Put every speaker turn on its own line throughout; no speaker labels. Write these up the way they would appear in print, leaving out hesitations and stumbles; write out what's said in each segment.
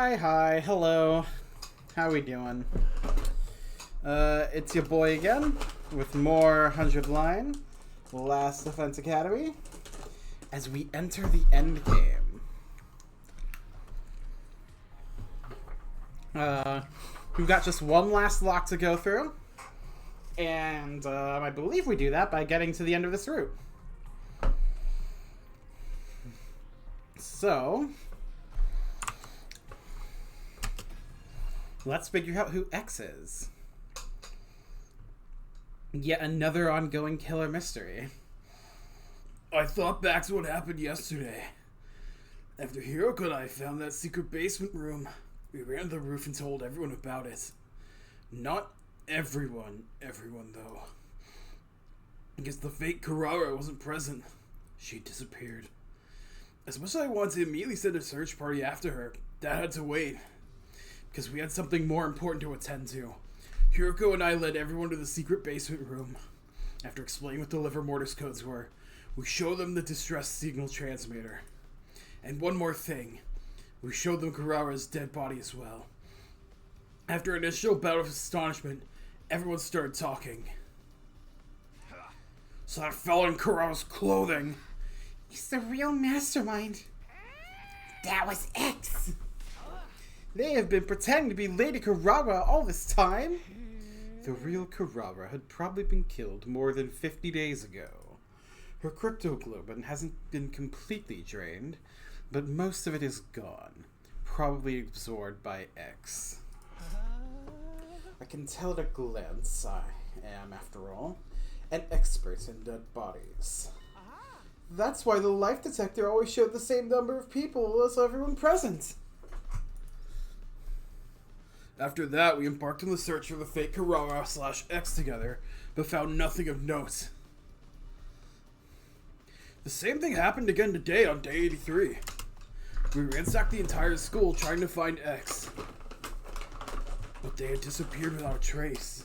Hi, hello. How we doing? It's your boy again, with more 100 line, Last Defense Academy, as we enter the Endgame. We've got just one last lock to go through, and I believe we do that by getting to the end of this route. So, let's figure out who X is. Yet another ongoing killer mystery.
I thought back to what happened yesterday. After Hiroko and I found that secret basement room, we ran to the roof and told everyone about it. Not everyone though. Because the fake Karara wasn't present. She disappeared. As much as I wanted to immediately send a search party after her, that had to wait. Because we had something more important to attend to. Hiroko and I led everyone to the secret basement room. After explaining what the liver mortis codes were, we showed them the distress signal transmitter. And one more thing. We showed them Karara's dead body as well. After an initial bout of astonishment, everyone started talking. So I fell in Karara's clothing.
He's the real mastermind. That was X. They have been pretending to be Lady Karara all this time. The real Karara had probably been killed more than 50 days ago. Her cryptoglobin hasn't been completely drained, but most of it is gone, probably absorbed by X. I can tell at a glance I am, after all, an expert in dead bodies. That's why the life detector always showed the same number of people as everyone present.
After that, we embarked on the search for the fake Karara/X together, but found nothing of note. The same thing happened again today on day 83. We ransacked the entire school trying to find X, but they had disappeared without a trace.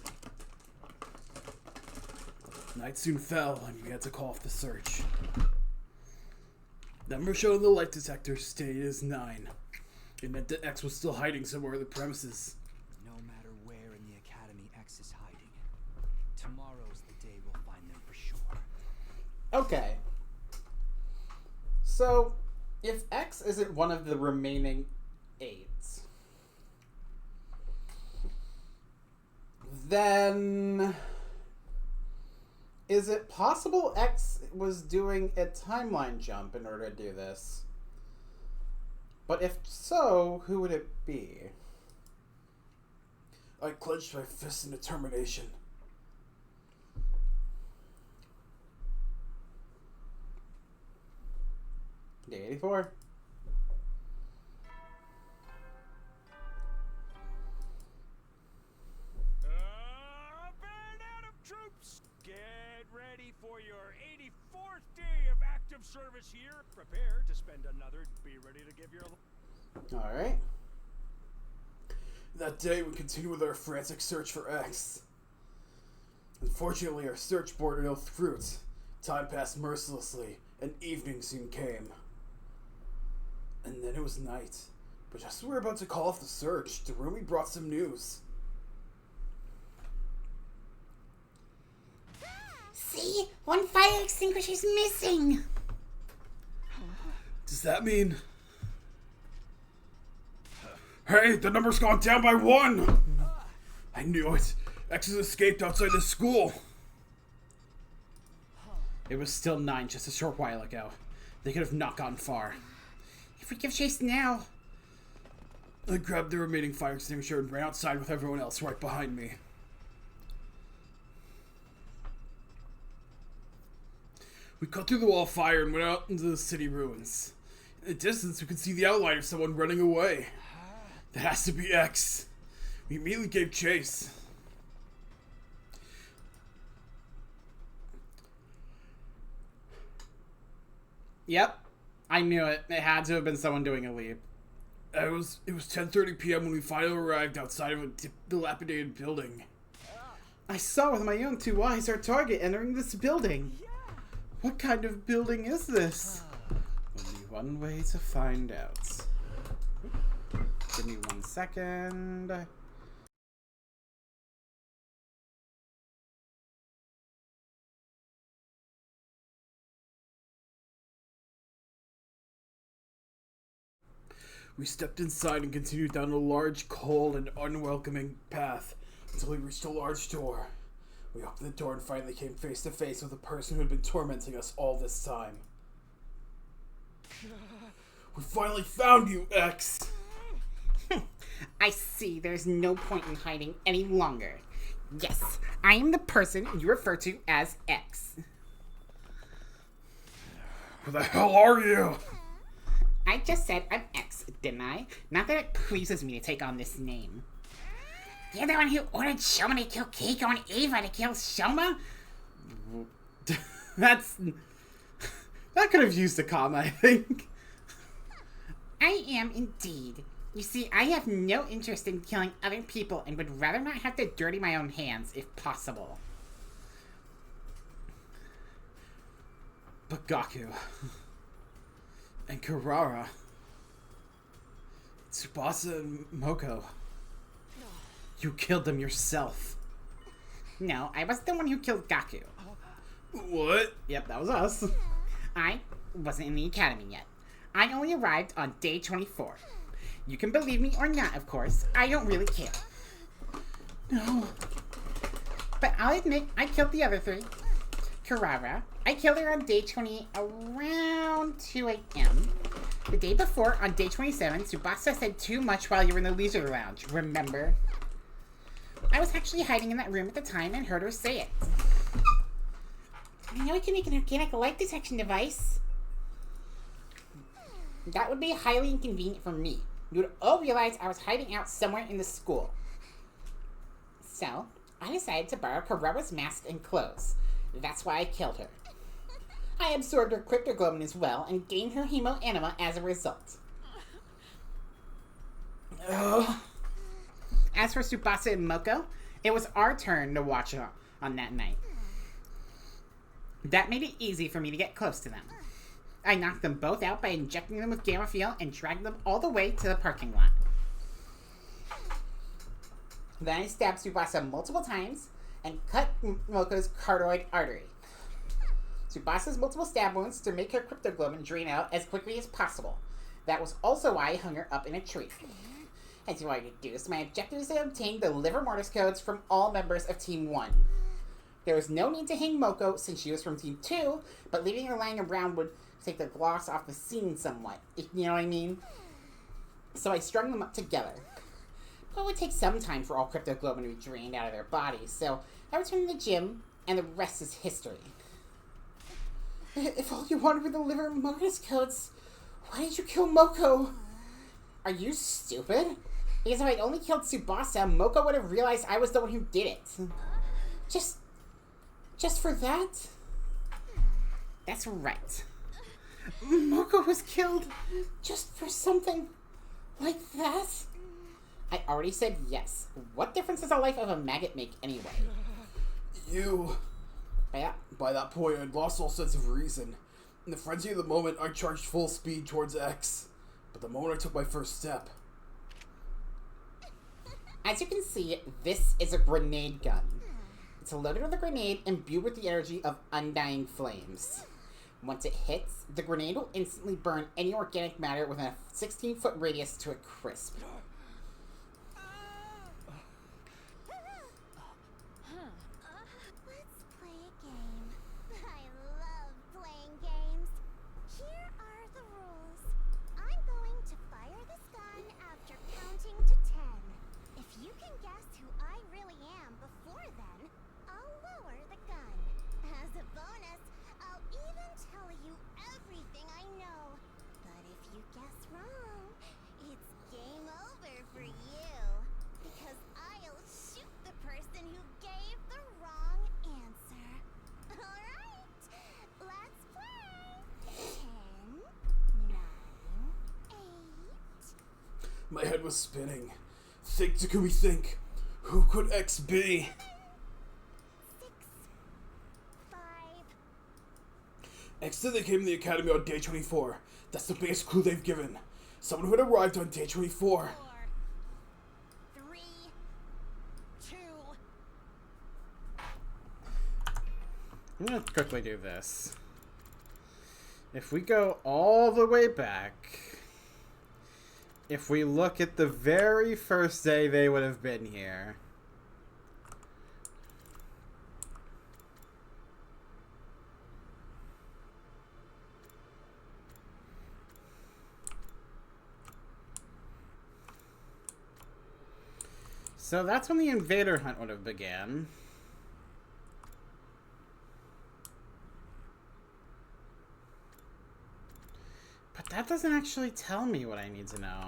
Night soon fell, and we had to call off the search. The number shown on the light detector stayed as 9. It meant that X was still hiding somewhere in the premises.
No matter where in the academy X is hiding, tomorrow's the day we'll find them for sure.
Okay. So, if X isn't one of the remaining 8, then is it possible X was doing a timeline jump in order to do this? But if so, who would it be?
I clenched my fists in determination.
Day 84.
Band out of troops! Get ready for your 84th day of active service here. Prepare to spend another. Be ready to give your...
Alright.
That day, we continued with our frantic search for X. Unfortunately, our search bore no fruit. Time passed mercilessly, and evening soon came. And then it was night. But just as we were about to call off the search, Darumi brought some news.
See? One fire extinguisher's missing.
Does that mean... Hey, the number's gone down by 1! I knew it. X has escaped outside the school.
It was still 9 just a short while ago. They could have not gotten far. If we give chase now...
I grabbed the remaining fire extinguisher and ran outside with everyone else right behind me. We cut through the wall of fire and went out into the city ruins. In the distance, we could see the outline of someone running away. That has to be X. We immediately gave chase.
Yep. I knew it. It had to have been someone doing a leap.
It was 10:30 p.m. when we finally arrived outside of a dilapidated building.
I saw with my own 2 eyes our target entering this building. What kind of building is this? Only one way to find out. Give me 1 second.
We stepped inside and continued down a large, cold, and unwelcoming path until we reached a large door. We opened the door and finally came face to face with the person who had been tormenting us all this time. We finally found you, X!
I see there's no point in hiding any longer. Yes, I am the person you refer to as X.
Who the hell are you?
I just said I'm X, didn't I? Not that it pleases me to take on this name. You're the one who ordered Shoma to kill Keiko and Eva to kill Shoma?
That could have used a comma, I think.
I am indeed. You see, I have no interest in killing other people and would rather not have to dirty my own hands if possible.
But Gaku and Karara, Tsubasa and Moko, you killed them yourself.
No, I wasn't the one who killed Gaku.
What?
Yep, that was us.
I wasn't in the academy yet. I only arrived on day 24. You can believe me or not, of course. I don't really care.
No.
But I'll admit, I killed the other three. Karara, I killed her on day 28 around 2 a.m. The day before, on day 27, Tsubasa said too much while you were in the leisure lounge, remember? I was actually hiding in that room at the time and heard her say it. I know I can make an organic light detection device. That would be highly inconvenient for me. You would all realize I was hiding out somewhere in the school. So, I decided to borrow Karara's mask and clothes. That's why I killed her. I absorbed her cryptoglobin as well and gained her hemoanima as a result. As for Tsubasa and Moko, it was our turn to watch on that night. That made it easy for me to get close to them. I knocked them both out by injecting them with Gamma Fuel and dragged them all the way to the parking lot. Then I stabbed Tsubasa multiple times and cut Moko's carotid artery. Tsubasa's multiple stab wounds to make her cryptoglobin drain out as quickly as possible. That was also why I hung her up in a tree. As you already deduced, my objective is to obtain the liver mortis codes from all members of Team 1. There was no need to hang Moko since she was from Team 2, but leaving her lying around would take the gloss off the scene somewhat, if you know what I mean? So I strung them up together. But it would take some time for all cryptoglobin to be drained out of their bodies, so I returned to the gym, and the rest is history. If all you wanted were the liver mortis codes, why did you kill Moko? Are you stupid? Because if I'd only killed Tsubasa, Moko would have realized I was the one who did it. Just for that? That's right. Moko was killed just for something like that? I already said yes. What difference does the life of a maggot make anyway?
By that point, I'd lost all sense of reason. In the frenzy of the moment, I charged full speed towards X. But the moment I took my first step...
As you can see, this is a grenade gun. It's loaded with a grenade imbued with the energy of undying flames. Once it hits, the grenade will instantly burn any organic matter within a 16-foot radius to a crisp.
Let's play a game. I love playing games. Here are the rules. I'm going to fire this gun after counting to 10. If you can guess who I really am before then, I'll lower the gun. As a bonus, I'll even tell you everything I know. But if you guess wrong, it's game over for you. Because I'll shoot the person who gave the wrong answer. Alright, let's play. 10, 9, 8.
My head was spinning. Think, Takumi, think. Who could X be?
6, 5.
X said they came to the academy on day 24. That's the biggest clue they've given. Someone who had arrived on day 24.
I'm gonna quickly do this. If we go all the way back, if we look at the very first day they would have been here. So that's when the invader hunt would have began. But that doesn't actually tell me what I need to know.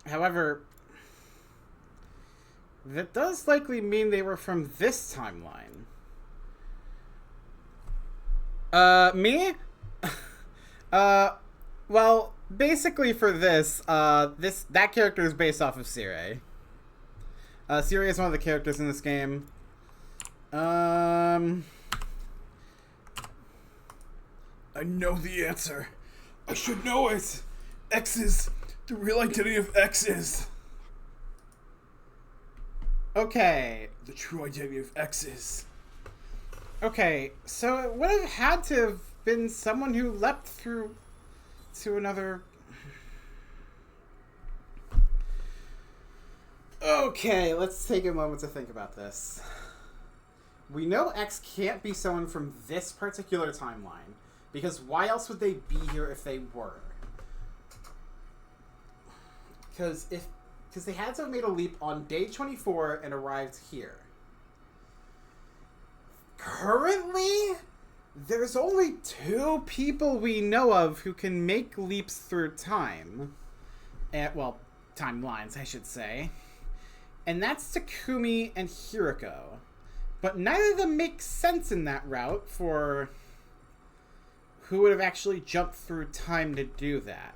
However, that does likely mean they were from this timeline. Me? Well, basically for this, that character is based off of Sirei. Sirei is one of the characters in this game.
I know the answer. I should know it. X is the real identity of X is.
Okay.
The true identity of X is.
Okay, so it would have had to have been someone who leapt through to another... Okay, let's take a moment to think about this. We know X can't be someone from this particular timeline, because why else would they be here if they were? Because they had to have made a leap on day 24 and arrived here. Currently, there's only 2 people we know of who can make leaps through time. Well, timelines, I should say. And that's Takumi and Hiroko. But neither of them make sense in that route for who would have actually jumped through time to do that.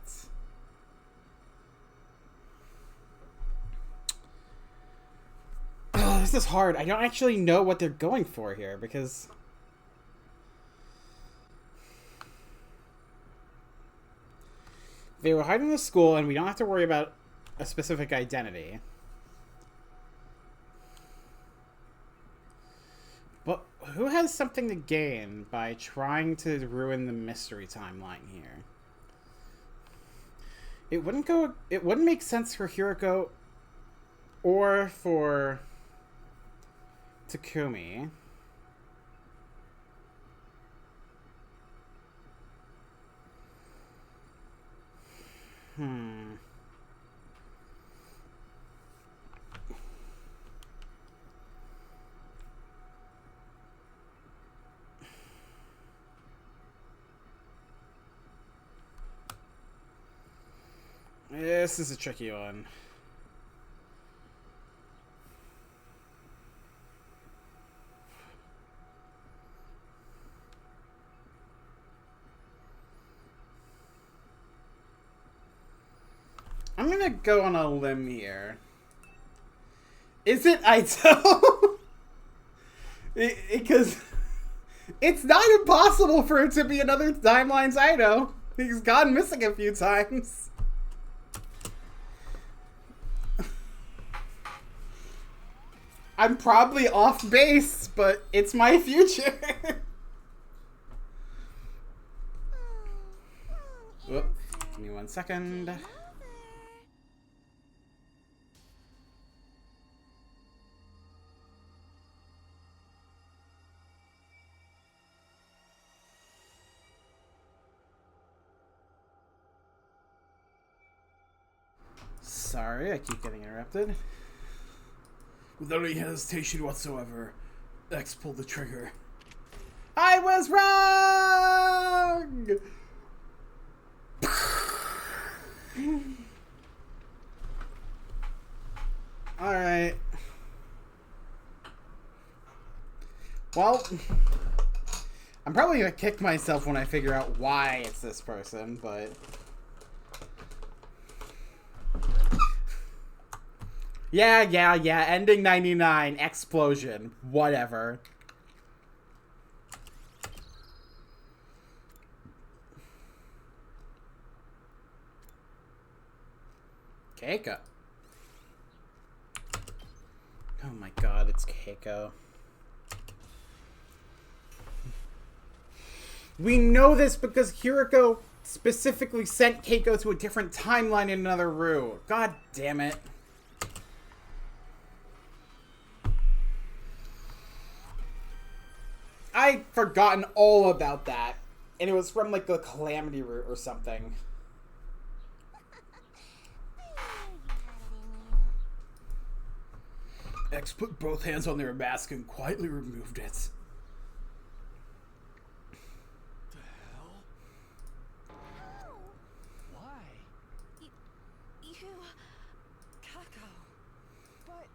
Oh, this is hard. I don't actually know what they're going for here because... They were hiding in the school and we don't have to worry about a specific identity. But who has something to gain by trying to ruin the mystery timeline here? It wouldn't make sense for Hiroko or for Takumi. This is a tricky one. I'm gonna go on a limb here. Is it Aito? Because it's not impossible for it to be another timeline's Aito. He's gone missing a few times. I'm probably off base, but it's my future. Whoop. Give me 1 second. Sorry, I keep getting interrupted.
Without any hesitation whatsoever, X pulled the trigger.
I was wrong! Alright. Well, I'm probably gonna kick myself when I figure out why it's this person, but... Yeah, ending 99, explosion, whatever. Keika. Oh my god, it's Keiko. We know this because Hiroko specifically sent Keiko to a different timeline in another room. God damn it. I'd forgotten all about that. And it was from like the Calamity route or something.
X put both hands on their mask and quietly removed it.
The hell? Why?
You... Kako. But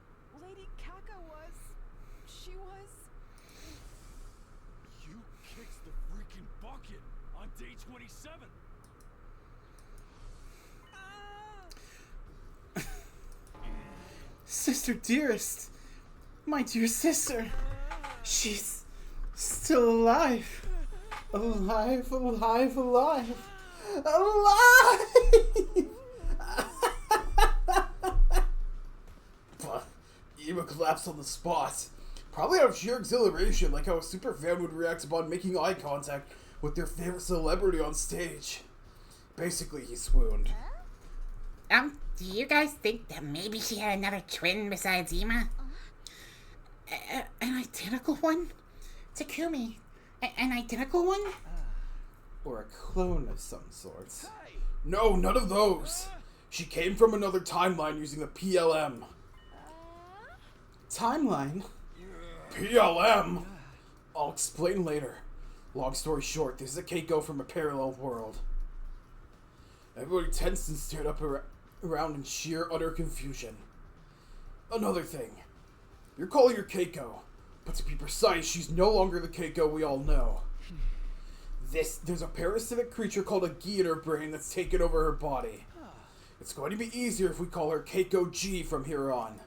Lady Kako was... She was...
You kicked the freaking bucket on day 27.
Sister dearest. My dear sister. She's still alive. Alive, alive, alive. Alive!
Eva collapsed on the spot. Probably out of sheer exhilaration, like how a super fan would react upon making eye contact with their favorite celebrity on stage. Basically, he swooned.
Do you guys think that maybe she had another twin besides Ima?
An identical one? Takumi. An identical one? Or a clone of some sort.
No, none of those. She came from another timeline using the PLM.
Timeline?
PLM? I'll explain later. Long story short, this is a Keiko from a parallel world. Everybody tensed and stared up around in sheer, utter confusion. Another thing. You're calling her Keiko, but to be precise, she's no longer the Keiko we all know. There's a parasitic creature called a Gi in her brain that's taken over her body. It's going to be easier if we call her Keiko G from here on.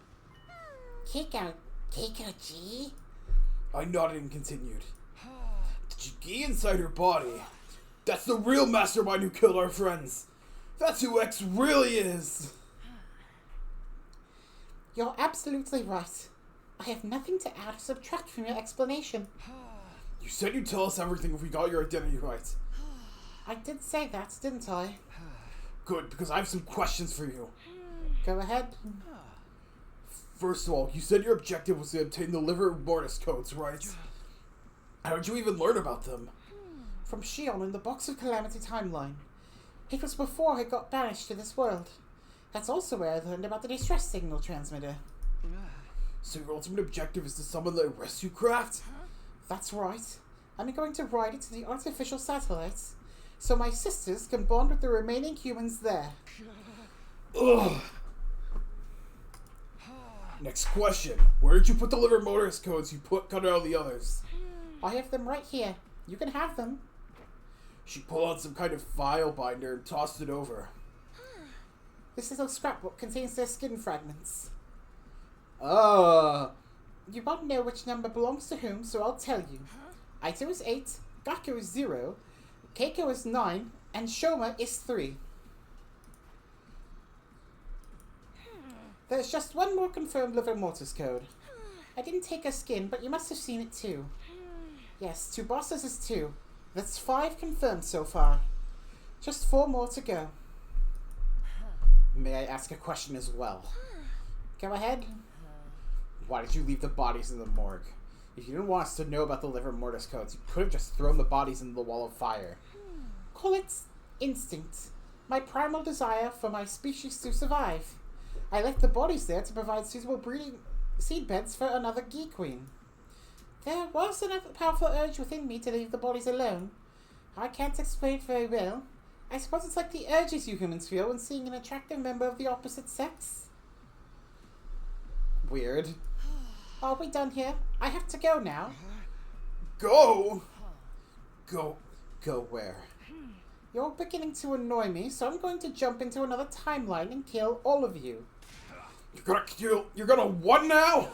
Keiko G?
I nodded and continued. The Gi inside her body. That's the real mastermind who killed our friends. That's who X really is.
You're absolutely right. I have nothing to add or subtract from your explanation.
You said you'd tell us everything if we got your identity right.
I did say that, didn't I?
Good, because I have some questions for you.
Go ahead.
First of all, you said your objective was to obtain the liver mortis codes, right? How did you even learn about them?
From Shion in the Box of Calamity timeline. It was before I got banished to this world. That's also where I learned about the distress signal transmitter.
So your ultimate objective is to summon the rescue craft?
That's right. I'm going to ride it to the artificial satellites, so my sisters can bond with the remaining humans there.
Ugh. Next question. Where did you put the liver mortis codes you cut out of the others?
I have them right here. You can have them.
She pulled out some kind of file binder and tossed it over.
This little scrapbook contains their skin fragments.
Oh.
You won't know which number belongs to whom, so I'll tell you. Aito is 8, Gaku is 0, Keiko is 9, and Shoma is 3. There's just one more confirmed liver mortis code. I didn't take her skin, but you must have seen it too. Yes, Tsubasa's is 2. That's 5 confirmed so far. Just 4 more to go.
May I ask a question as well?
Go ahead.
Why did you leave the bodies in the morgue? If you didn't want us to know about the liver mortis codes, you could have just thrown the bodies into the wall of fire.
Call it instinct. My primal desire for my species to survive. I left the bodies there to provide suitable breeding seedbeds for another Gi Queen. There was another powerful urge within me to leave the bodies alone. I can't explain it very well. I suppose it's like the urges you humans feel when seeing an attractive member of the opposite sex.
Weird.
Are we done here? I have to go now.
Go?
Go where?
You're beginning to annoy me, so I'm going to jump into another timeline and kill all of you.
You're gonna what now?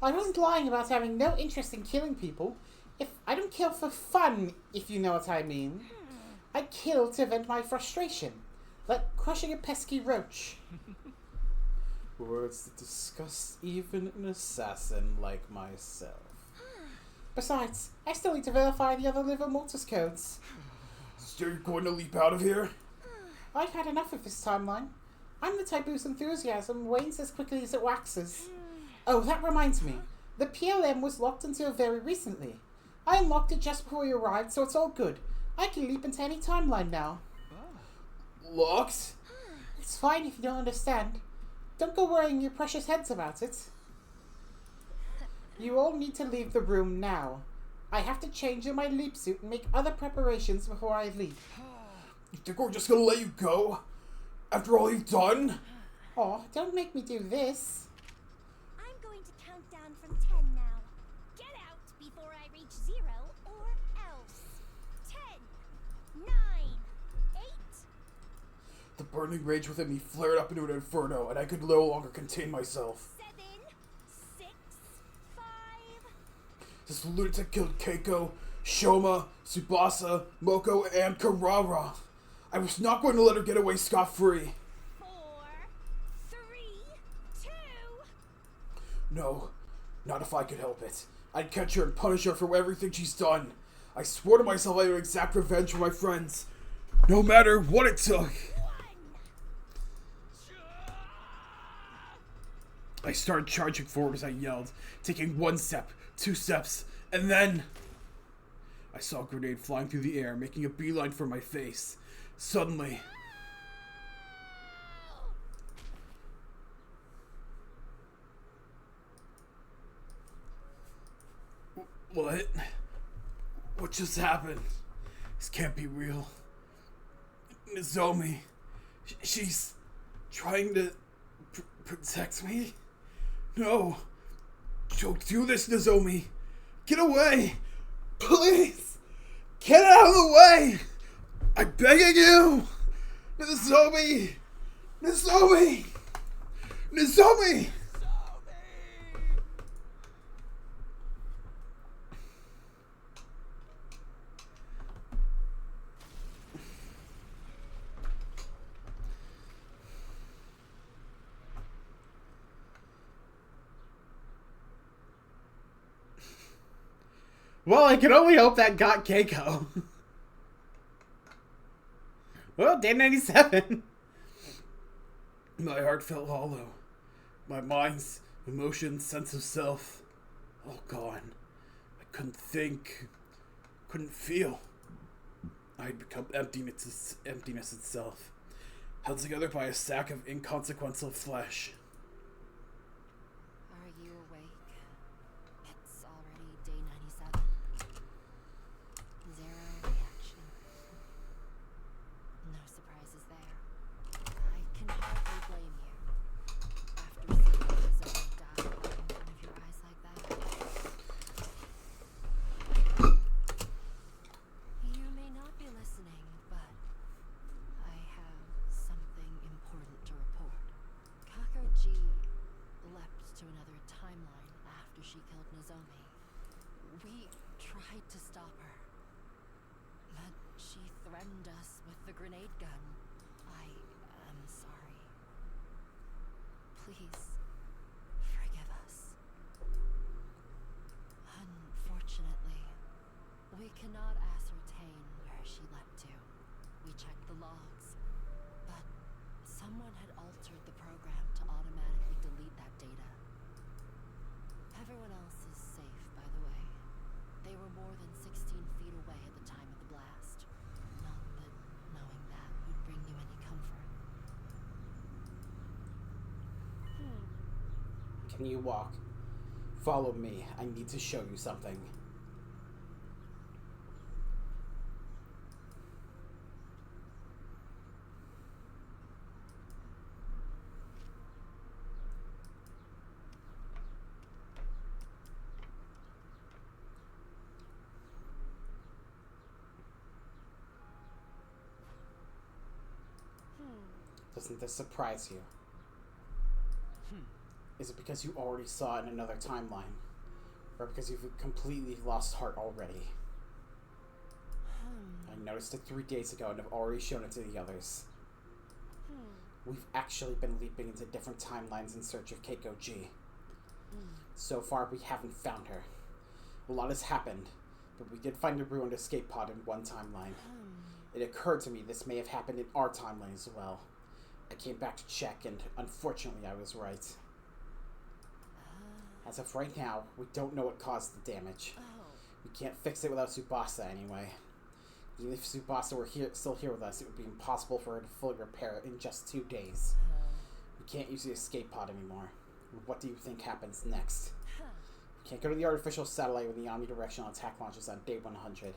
I wasn't lying about having no interest in killing people. If I don't kill for fun, if you know what I mean. I kill to vent my frustration, like crushing a pesky roach.
Words that disgust even an assassin like myself.
Besides, I still need to verify the other liver mortis codes.
So you're going to leap out of here?
I've had enough of this timeline. I'm the type whose enthusiasm wanes as quickly as it waxes. Oh, that reminds me. The PLM was locked until very recently. I unlocked it just before you arrived, so it's all good. I can leap into any timeline now.
Locked?
It's fine if you don't understand. Don't go worrying your precious heads about it. You all need to leave the room now. I have to change in my leap suit and make other preparations before I leave.
You think we're just gonna let you go? After all you've done?
Oh, don't make me do this.
I'm going to count down from 10 now. Get out before I reach 0 or else. 10, 9, 8.
The burning rage within me flared up into an inferno, and I could no longer contain myself.
7, 6, 5.
This lunatic killed Keiko, Shoma, Tsubasa, Moko, and Karara. I was not going to let her get away scot-free.
4, 3, 2.
No, not if I could help it. I'd catch her and punish her for everything she's done. I swore to myself I would exact revenge for my friends, no matter what it took. I started charging forward as I yelled, taking 1 step, 2 steps, and then I saw a grenade flying through the air, making a beeline for my face. Suddenly, what? What just happened? This can't be real. Nozomi, she's trying to protect me? No. Don't do this, Nozomi. Get away. Please. Get out of the way. I'm begging you. Nozomi. Nozomi. Nozomi.
Well, I can only hope that got Keiko. Well, day 97.
My heart felt hollow. My mind's emotions, sense of self, all gone. I couldn't think, couldn't feel. I had become emptiness itself, held together by a sack of inconsequential flesh.
Are you awake? It's already day 97. Zero reaction. No surprises there. I can hardly blame you. After seeing his own die in front of your eyes like that. You may not be listening, but I have something important to report. Kako G leapt to another timeline after she killed Nozomi. We tried to stop her, but she threatened us with the grenade gun. I am sorry. Please, forgive us. Unfortunately, we cannot ascertain where she leapt to. We checked the logs, but someone had altered the program to automatically delete that data. Everyone else is safe, by the way. They were more than 16 feet away at the time of the blast. Not that knowing that would bring you any comfort.
Can you walk? Follow me. I need to show you something. Doesn't this surprise you? Is it because you already saw it in another timeline? Or because you've completely lost heart already? I noticed it 3 days ago and have already shown it to the others. We've actually been leaping into different timelines in search of Keiko G. So far, we haven't found her. A lot has happened, but we did find a ruined escape pod in one timeline. It occurred to me this may have happened in our timeline as well. I came back to check, and unfortunately I was right. As of right now, we don't know what caused the damage. We can't fix it without Tsubasa anyway. Even if Tsubasa were still here with us, it would be impossible for her to fully repair it in just 2 days. We can't use the escape pod anymore. What do you think happens next? We can't go to the artificial satellite when the omnidirectional attack launches on day 100.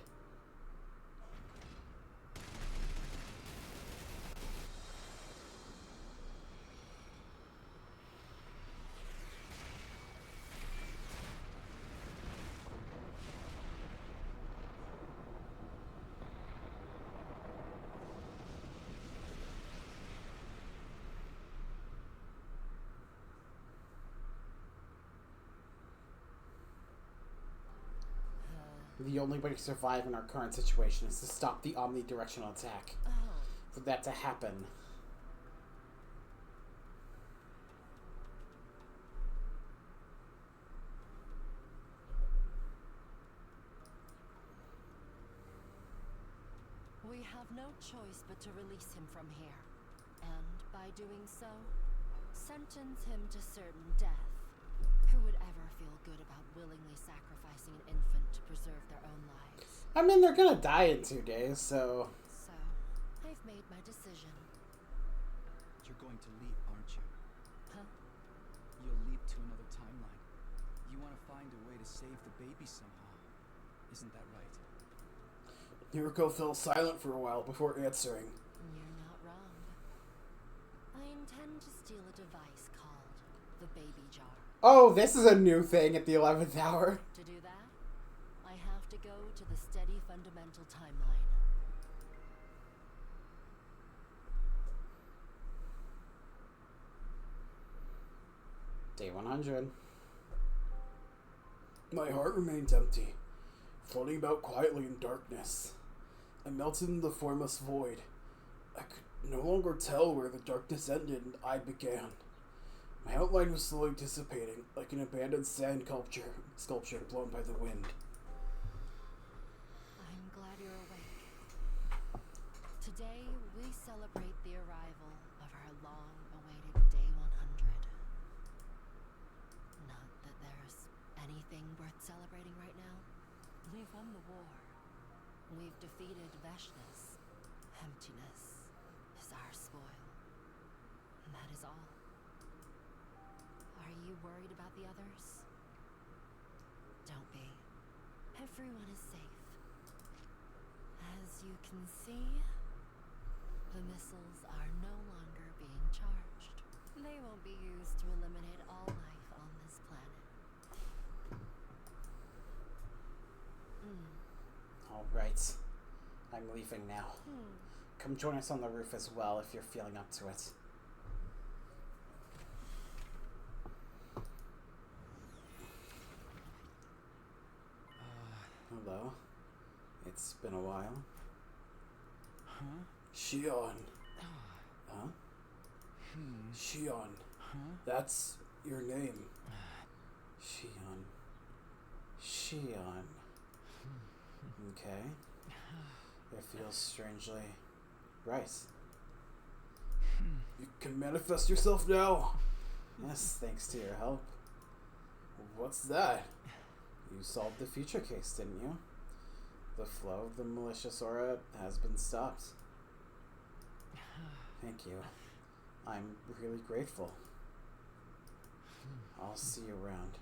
The only way to survive in our current situation is to stop the omnidirectional attack. For that to happen,
We have no choice but to release him from here. And by doing so, sentence him to certain death. Who would ever feel good about willingly sacrificing an infant to preserve their own lives?
I mean, they're gonna die in 2 days, so...
So, I've made my decision.
You're going to leap, aren't you?
Huh?
You'll leap to another timeline. You want to find a way to save the baby somehow. Isn't that right?
Hiroko fell silent for a while before answering.
You're not wrong. I intend to steal a device called the baby jar.
Oh, this is a new thing at the 11th hour.
To do that, I have to go to the steady fundamental timeline.
Day 100.
My heart remained empty, floating about quietly in darkness. I melted in the formless void. I could no longer tell where the darkness ended and I began. My outline was slowly dissipating, like an abandoned sand sculpture blown by the wind.
I'm glad you're awake. Today, we celebrate the arrival of our long-awaited Day 100. Not that there's anything worth celebrating right now. We've won the war. We've defeated Veshness. Emptiness is our spoil. And that is all. Are you worried about the others? Don't be. Everyone is safe. As you can see, the missiles are no longer being charged. They won't be used to eliminate all life on this planet.
Alright. I'm leaving now. Come join us on the roof as well if you're feeling up to it. Hello. It's been a while.
Huh?
Shion.
Huh?
Shion.
Huh?
That's your name.
Shion. Shion. Okay. It feels strangely right.
You can manifest yourself now.
Yes, thanks to your help.
What's that?
You solved the future case, didn't you? The flow of the malicious aura has been stopped. Thank you. I'm really grateful. I'll see you around.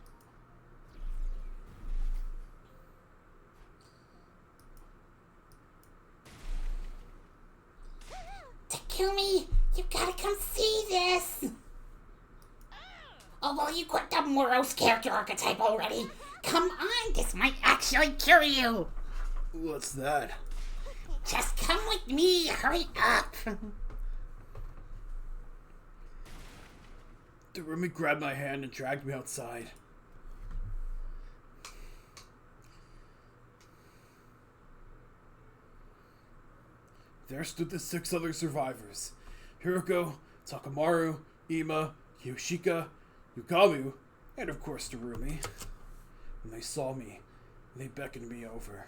Takumi, you gotta come see this! Oh, well, you got the morose character archetype already. Come on, this might actually cure you.
What's that?
Just come with me, hurry up.
Rumi grabbed my hand and dragged me outside. There stood the 6 other survivors. Hiroko, Takamaru, Ima, Yoshika, Yugamu, and of course Terumi. When they saw me, they beckoned me over.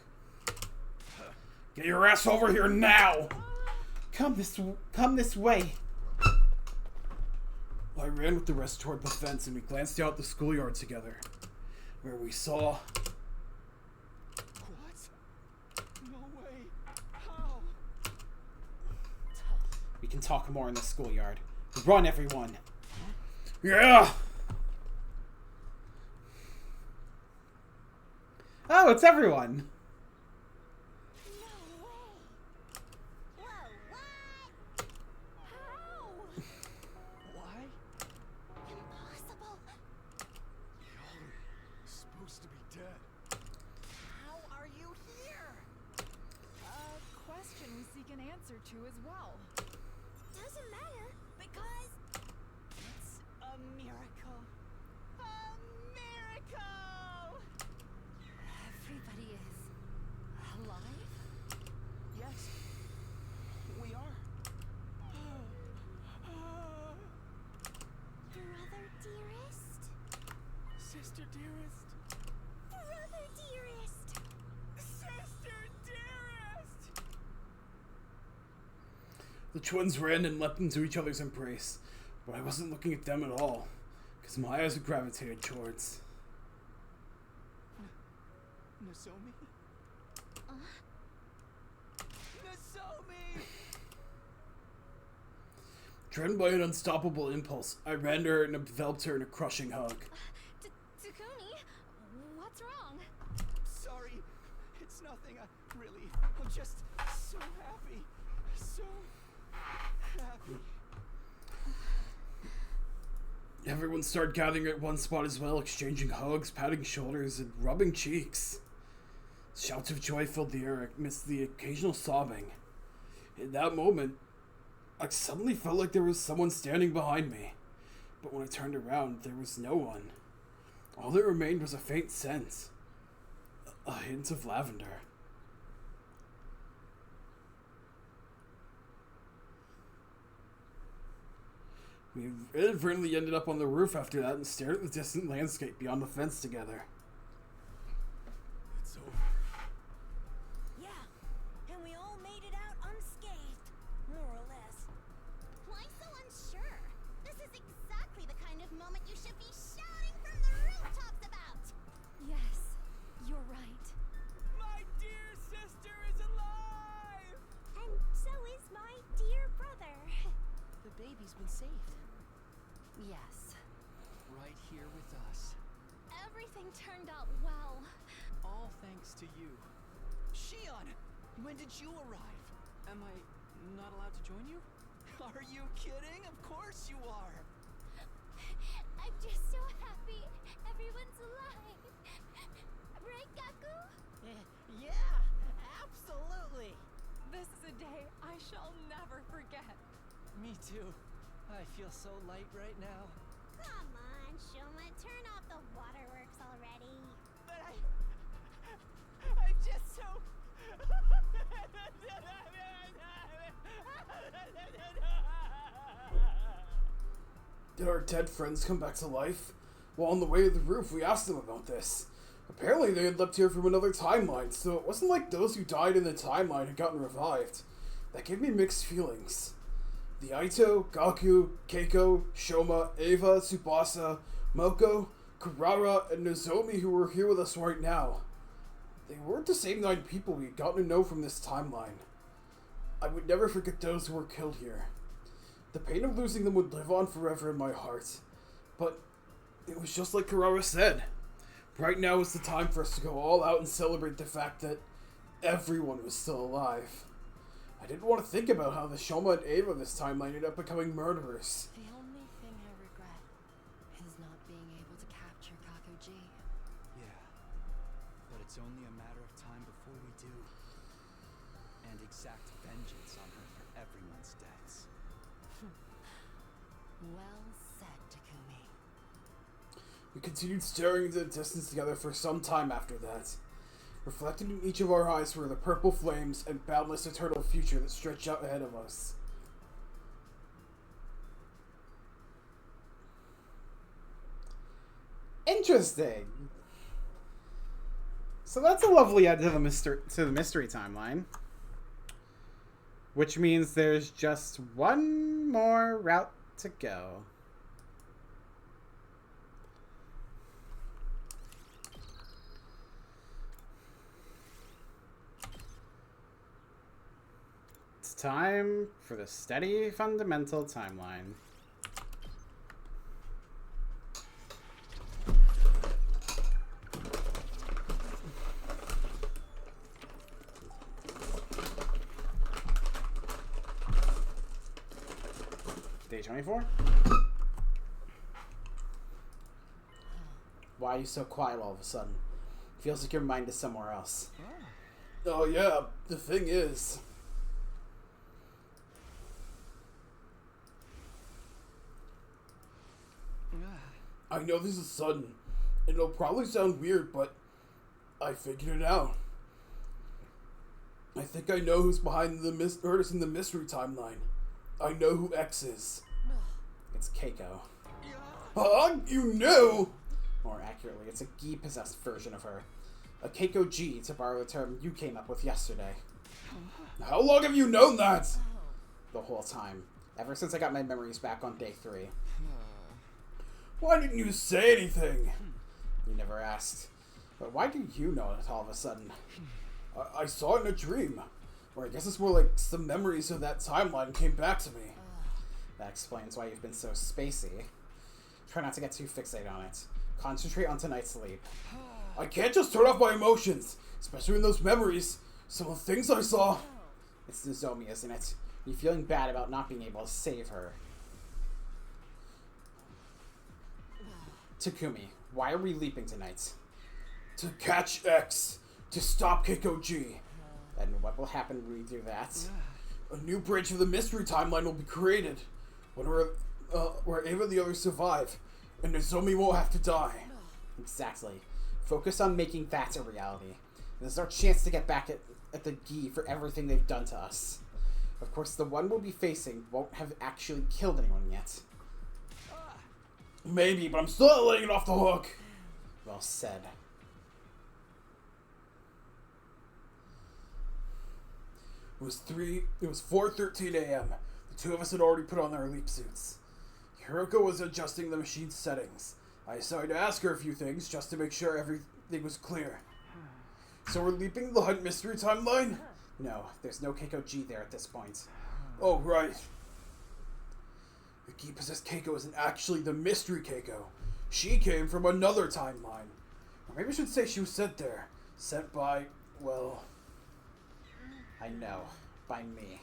Get your ass over here now!
Come this way.
I ran with the rest toward the fence and we glanced out the schoolyard together, where we saw...
What? No way. How?
We can talk more in the schoolyard. Run, everyone.
Yeah!
Oh, it's everyone.
No way. Whoa, what? How?
Why?
Impossible.
Y'all are supposed to be dead.
How are you here? A question we seek an answer to as well.
Doesn't matter because
It's a miracle. A miracle!
Everybody is alive?
Yes, we are.
brother dearest,
Sister dearest.
brother dearest.
Sister dearest!
The twins ran and leapt into each other's embrace, but I wasn't looking at them at all, because my eyes gravitated towards...
Nozomi? Nozomi!
Driven by an unstoppable impulse, I ran to her and enveloped her in a crushing hug.
Takumi, what's wrong?
Sorry, it's nothing. I'm just so happy. So happy.
Everyone started gathering at one spot as well, exchanging hugs, patting shoulders, and rubbing cheeks. Shouts of joy filled the air amidst the occasional sobbing. In that moment, I suddenly felt like there was someone standing behind me. But when I turned around, there was no one. All that remained was a faint scent. A hint of lavender. We inadvertently ended up on the roof after that and stared at the distant landscape beyond the fence together.
It's over.
Yeah, and we all made it out unscathed, more or less. Why so unsure? This is exactly the kind of moment you should be shouting from the rooftops about.
Yes, you're right.
My dear sister is alive!
And so is my dear brother.
The baby's been saved.
Yes.
Right here with us.
Everything turned out well.
All thanks to you. Shion! When did you arrive? Am I not allowed to join you? Are you kidding? Of course you are!
I'm just so happy everyone's alive. Right, Gaku?
Yeah, absolutely! This is a day I shall never forget.
Me too. I feel so light right now.
Come on, Shoma, turn off the waterworks already.
But I'm just so...
Did our dead friends come back to life? Well, on the way to the roof, we asked them about this. Apparently, they had leapt here from another timeline, so it wasn't like those who died in the timeline had gotten revived. That gave me mixed feelings. The Aito, Gaku, Keiko, Shoma, Eva, Tsubasa, Moko, Kurara, and Nozomi who were here with us right now. They weren't the same 9 people we had gotten to know from this timeline. I would never forget those who were killed here. The pain of losing them would live on forever in my heart. But it was just like Kurara said. Right now is the time for us to go all out and celebrate the fact that everyone was still alive. I didn't want to think about how the Shoma and Eva this timeline ended up becoming murderers.
The only thing I regret is not being able to capture Kakuji.
Yeah. But it's only a matter of time before we do. And exact vengeance on her for everyone's deaths.
Well said, Takumi.
We continued staring into the distance together for some time after that. Reflected in each of our eyes were the purple flames and boundless eternal future that stretched out ahead of us.
Interesting. So that's a lovely end to the mystery timeline. Which means there's just one more route to go. It's time for the steady fundamental timeline. Day 24? Why are you so quiet all of a sudden? Feels like your mind is somewhere else.
Oh yeah, the thing is... I know this is sudden. It'll probably sound weird, but I figured it out. I think I know who's behind the artist in the mystery timeline. I know who X is.
It's Keiko.
Huh? You knew?
More accurately, it's a Gi-possessed version of her. A Keiko G, to borrow a term you came up with yesterday.
How long have you known that?
The whole time. Ever since I got my memories back on day 3.
Why didn't you say anything?
You never asked. But why do you know it all of a sudden?
I saw it in a dream. Or I guess it's more like some memories of that timeline came back to me.
That explains why you've been so spacey. Try not to get too fixated on it. Concentrate on tonight's sleep.
I can't just turn off my emotions, especially in those memories. Some of the things I saw.
It's Nozomi, isn't it? You feeling bad about not being able to save her. Takumi, why are we leaping tonight?
To catch X. To stop Keiko G.
And what will happen when we do that?
A new branch of the mystery timeline will be created. When where Ava and the others survive. And Nozomi won't have to die.
Exactly. Focus on making that a reality. This is our chance to get back at the Gi for everything they've done to us. Of course, the one we'll be facing won't have actually killed anyone yet.
Maybe, but I'm still not letting it off the hook.
Well said.
It was 4:13 a.m. The two of us had already put on our leap suits. Hiroko was adjusting the machine's settings. I decided to ask her a few things just to make sure everything was clear. So we're leaping the Hunt mystery timeline?
No, there's no Keiko G there at this point.
Oh, right. The Gi-possessed Keiko isn't actually the mystery Keiko. She came from another timeline. Or maybe I should say she was sent there. Sent by, well...
I know. By me.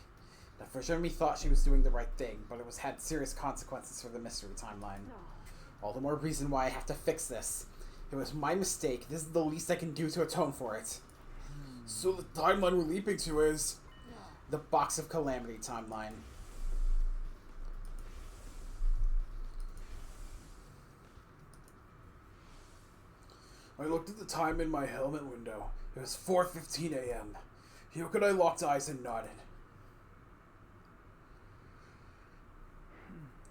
The version of me thought she was doing the right thing, but it had serious consequences for the mystery timeline. All the more reason why I have to fix this. It was my mistake. This is the least I can do to atone for it.
So the timeline we're leaping to is...
The Box of Calamity timeline.
I looked at the time in my helmet window. It was 4:15 a.m. Hiroko and I locked eyes and nodded.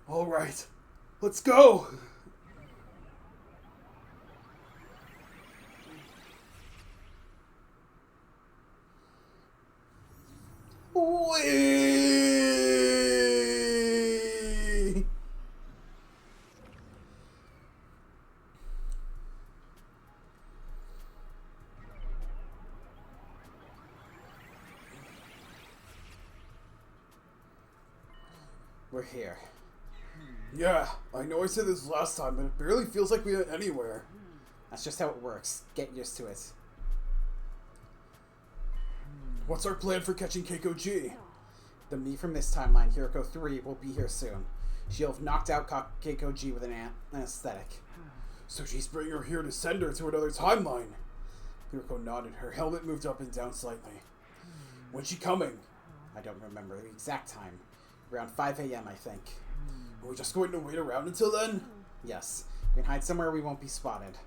All right, let's go! Whee!
We're here.
Yeah, I know I said this last time, but it barely feels like we went anywhere.
That's just how it works. Get used to it.
What's our plan for catching Keiko G?
The me from this timeline, Hiroko 3, will be here soon. She'll have knocked out Keiko G with an anesthetic.
So she's bringing her here to send her to another timeline. Hiroko nodded. Her helmet moved up and down slightly. When's she coming?
I don't remember the exact time. Around 5 a.m., I think.
Are we just going to wait around until then?
Yes. We can hide somewhere we won't be spotted.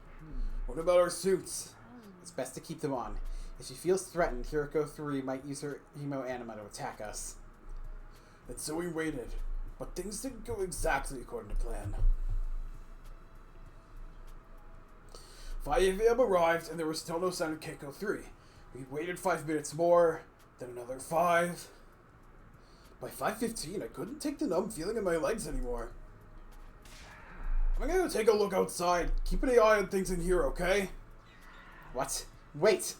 What about our suits?
It's best to keep them on. If she feels threatened, Hiroko 3 might use her hemo anima to attack us.
And so we waited. But things didn't go exactly according to plan. 5 a.m. arrived, and there was still no sign of Keiko 3. We waited 5 minutes more, then another 5. By 5:15, I couldn't take the numb feeling in my legs anymore. I'm gonna take a look outside. Keep an eye on things in here, okay?
What? Wait!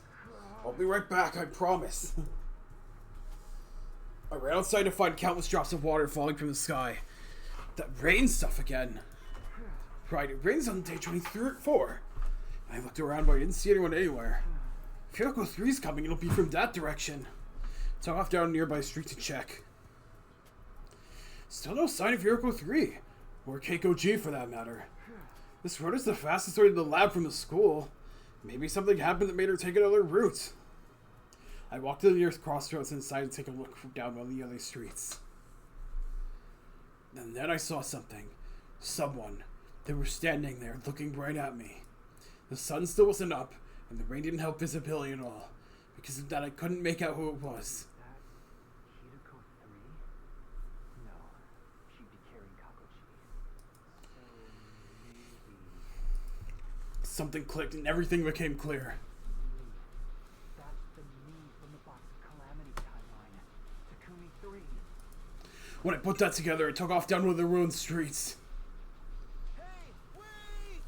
I'll be right back, I promise. I ran outside to find countless drops of water falling from the sky. That rain stuff again. Right, it rains on day 24. I looked around, but I didn't see anyone anywhere. If Hieroko 3's coming, it'll be from that direction. Took off down a nearby street to check. Still no sign of Hieroko 3. Or Keiko G for that matter. This road is the fastest way to the lab from the school. Maybe something happened that made her take another route. I walked to the nearest crossroads and decided to take a look down one of the other streets. And then I saw something. Someone. They were standing there, looking right at me. The sun still wasn't up, and the rain didn't help visibility at all. Because of that, I couldn't make out who it was.
Hideko 3? No, she'd be carrying Kakoshi. So maybe
Something clicked and everything became clear.
that's the me from the Box of Calamity timeline. Takumi 3.
When I put that together, I took off down one of the ruined streets.
Hey, wait!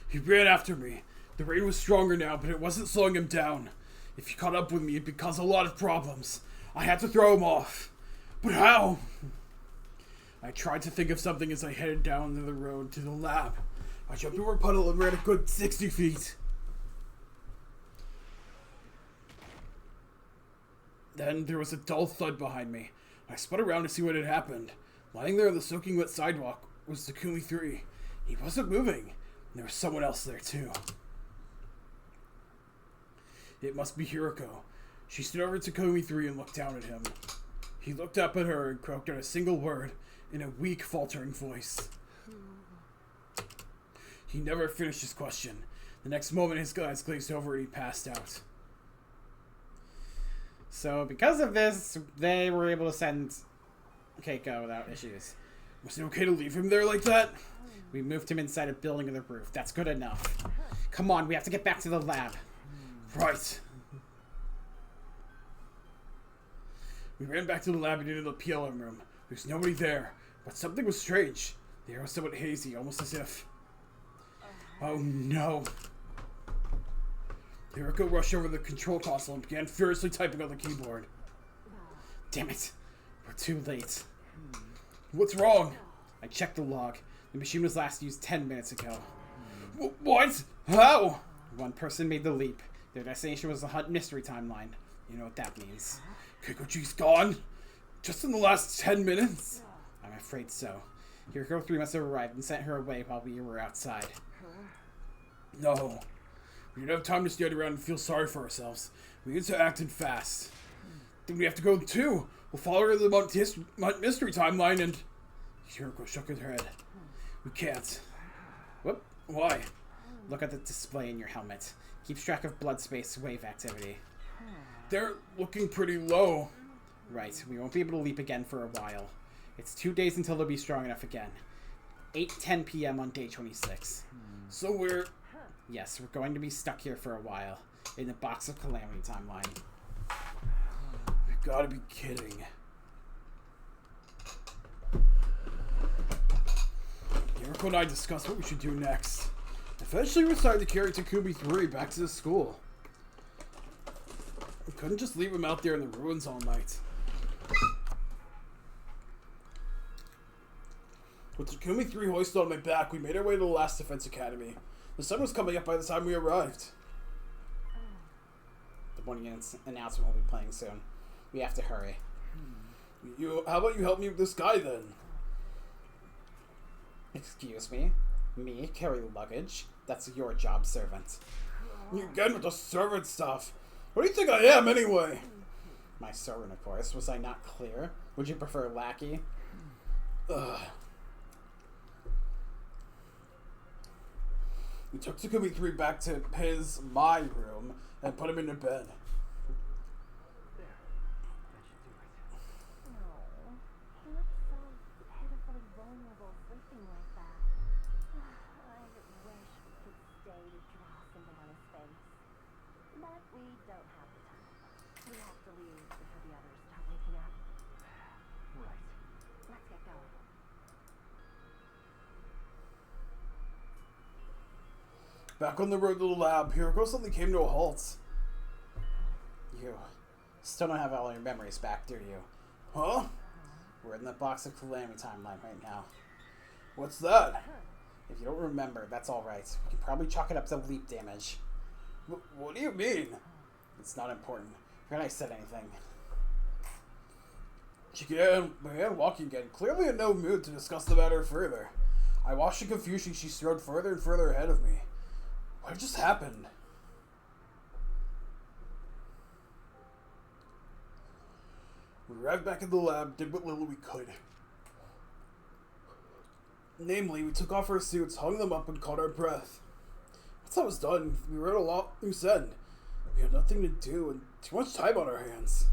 He ran after me. The rain was stronger now, but it wasn't slowing him down. If he caught up with me, it'd cause a lot of problems. I had to throw him off. But how? I tried to think of something as I headed down the road to the lab. I jumped over a puddle and ran a good 60 feet. Then there was a dull thud behind me. I spun around to see what had happened. Lying there on the soaking wet sidewalk was Takumi 3. He wasn't moving. And there was someone else there too. It must be Hieroko. She stood over Takumi 3 and looked down at him. He looked up at her and croaked out a single word in a weak, faltering voice. He never finished his question. The next moment, his eyes glazed over and he passed out.
So, because of this, they were able to send Keiko without issues.
Was it okay to leave him there like that?
We moved him inside a building on the roof. That's good enough. Come on, we have to get back to the lab.
Right. We ran back to the lab and into the PLM room. There's nobody there, but something was strange. The air was somewhat hazy, almost as if... Oh no. Hieroko rushed over the control console and began furiously typing on the keyboard.
Damn it. We're too late.
What's wrong?
I checked the log. The machine was last used 10 minutes ago.
What? How?
One person made the leap. Their destination was the Hunt Mystery Timeline. You know what that means.
Keikochi's gone? Just in the last 10 minutes?
I'm afraid so. Hieroko 3 must have arrived and sent her away while we were outside.
No. We don't have time to stand around and feel sorry for ourselves. We need to act and fast. Then we have to go too. We'll follow her to the Mount Mystery Timeline and... Hieroko shook her head. We can't.
Whoop.
Why?
Look at the display in your helmet. Keeps track of blood space wave activity.
They're looking pretty low.
Right. We won't be able to leap again for a while. It's 2 days until they'll be strong enough again. 8:10 p.m. on day 26.
So we're...
Yes, we're going to be stuck here for a while. In the Box of Calamity timeline.
You've got to be kidding. Hieroko and I discussed what we should do next. Eventually we decided to carry Takumi 3 back to the school. We couldn't just leave him out there in the ruins all night. With Takumi 3 hoisted on my back, we made our way to the last defense academy. The sun was coming up by the time we arrived.
The morning announcement will be playing soon. We have to hurry.
How about you help me with this guy then?
Excuse me? Me carry luggage? That's your job, servant.
You again with the servant stuff. What do you think I am anyway?
My servant, of course. Was I not clear? Would you prefer lackey?
Ugh. We took Takumi 3 back to my room, and put him into bed.
There. That should do it.
No, he looks so pitifully vulnerable sleeping like that. I wish we could stay to
We don't have the time. We have to leave before the others start waking up.
Right.
Let's get going.
Back on the road to the lab, Hiroko suddenly came to a halt.
You still don't have all your memories back, do you?
Huh?
We're in the box of calamity timeline right now.
What's that?
If you don't remember, that's alright. We can probably chalk it up to leap damage.
What do you mean?
It's not important. Forgot I said anything.
She began walking again, clearly in no mood to discuss the matter further. I watched in confusion. She strode further and further ahead of me. What just happened? We arrived back at the lab, did what little we could. Namely, we took off our suits, hung them up, and caught our breath. Once that was done, we wrote a lot loose end. We had nothing to do and too much time on our hands.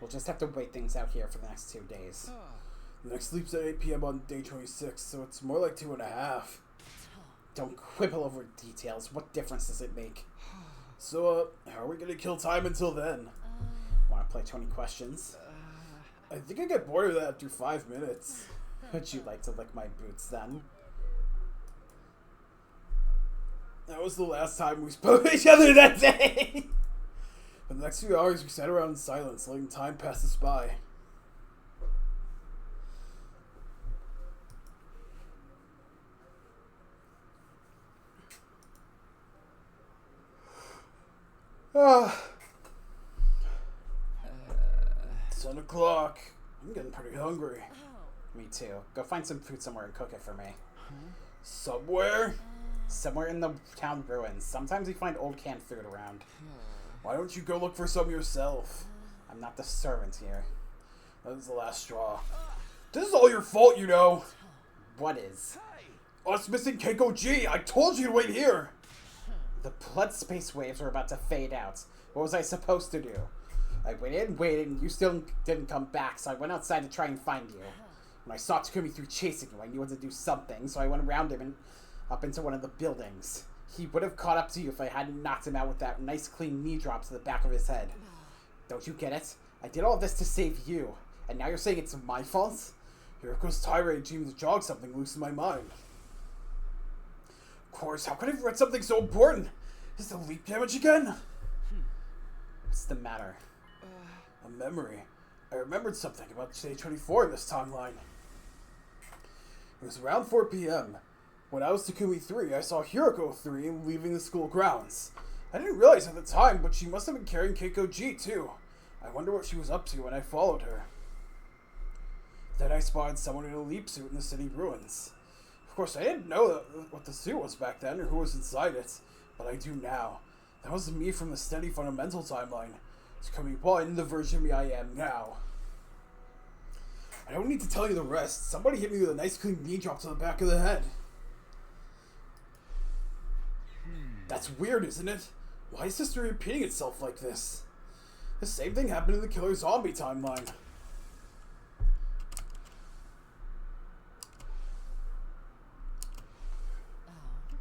We'll just have to wait things out here for the next 2 days.
The next sleep's at 8 p.m. on day 26, so it's more like 2.5.
Don't quibble over details. What difference does it make?
So, how are we gonna kill time until then?
Want to play 20 questions?
I think I get bored of that after 5 minutes.
Would you like to lick my boots then?
That was the last time we spoke to each other that day! For the next few hours, we sat around in silence, letting time pass us by. It's 10 o'clock. I'm getting pretty hungry.
Me too. Go find some food somewhere and cook it for me.
Somewhere?
Somewhere in the town ruins. Sometimes we find old canned food around.
Why don't you go look for some yourself?
I'm not the servant here.
That was the last straw. This is all your fault, you know.
What is?
Us missing Keiko G. I told you to wait here.
The blood space waves were about to fade out. What was I supposed to do? I waited and waited, and you still didn't come back, so I went outside to try and find you. When I saw Takumi chasing you, I knew what to do something, so I went around him and up into one of the buildings. He would have caught up to you if I hadn't knocked him out with that nice clean knee drop to the back of his head. Don't you get it? I did all this to save you, and now you're saying it's my fault?
Hiroko's tirade seemed to jog something loose in my mind. Of course, how could I have read something so important? Is the leak damage again?
What's the matter?
A memory. I remembered something about day 24 in this timeline. It was around 4 p.m. When I was Takumi 3, I saw Hiroko 3 leaving the school grounds. I didn't realize at the time, but she must have been carrying Keiko G too. I wonder what she was up to when I followed her. Then I spotted someone in a leap suit in the city ruins. Of course, I didn't know what the suit was back then or who was inside it, but I do now. That was me from the steady fundamental timeline. Takumi 1, the version of me I am now. I don't need to tell you the rest. Somebody hit me with a nice clean knee drop to the back of the head. That's weird, isn't it? Why is history repeating itself like this? The same thing happened in the Killer Zombie timeline.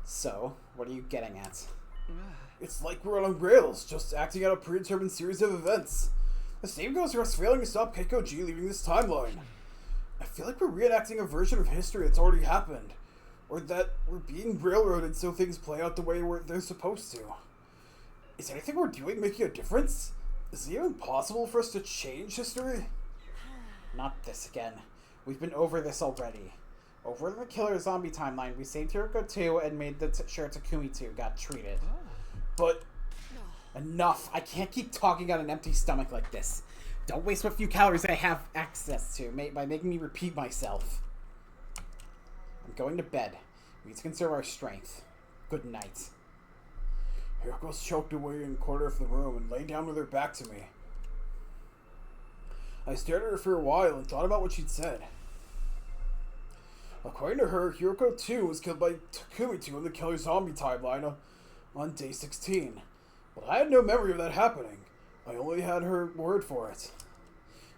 So, what are you getting at?
It's like we're on rails, just acting out a predetermined series of events. The same goes for us failing to stop Keiko G leaving this timeline. I feel like we're reenacting a version of history that's already happened. Or that we're being railroaded so things play out the way they're supposed to. Is anything we're doing making a difference? Is it even possible for us to change history?
Not this again. We've been over this already. Over the Killer Zombie timeline, we saved Hiroko 2 and made sure Takumi 2 got treated.
But
enough! I can't keep talking on an empty stomach like this. Don't waste what few calories I have access to by making me repeat myself. I'm going to bed. We need to conserve our strength. Good night.
Hiroko's choked away in a corner of the room and lay down with her back to me. I stared at her for a while and thought about what she'd said. According to her, Hiroko 2 was killed by Takumi 2 in the Killer Zombie timeline on day 16. But I had no memory of that happening. I only had her word for it.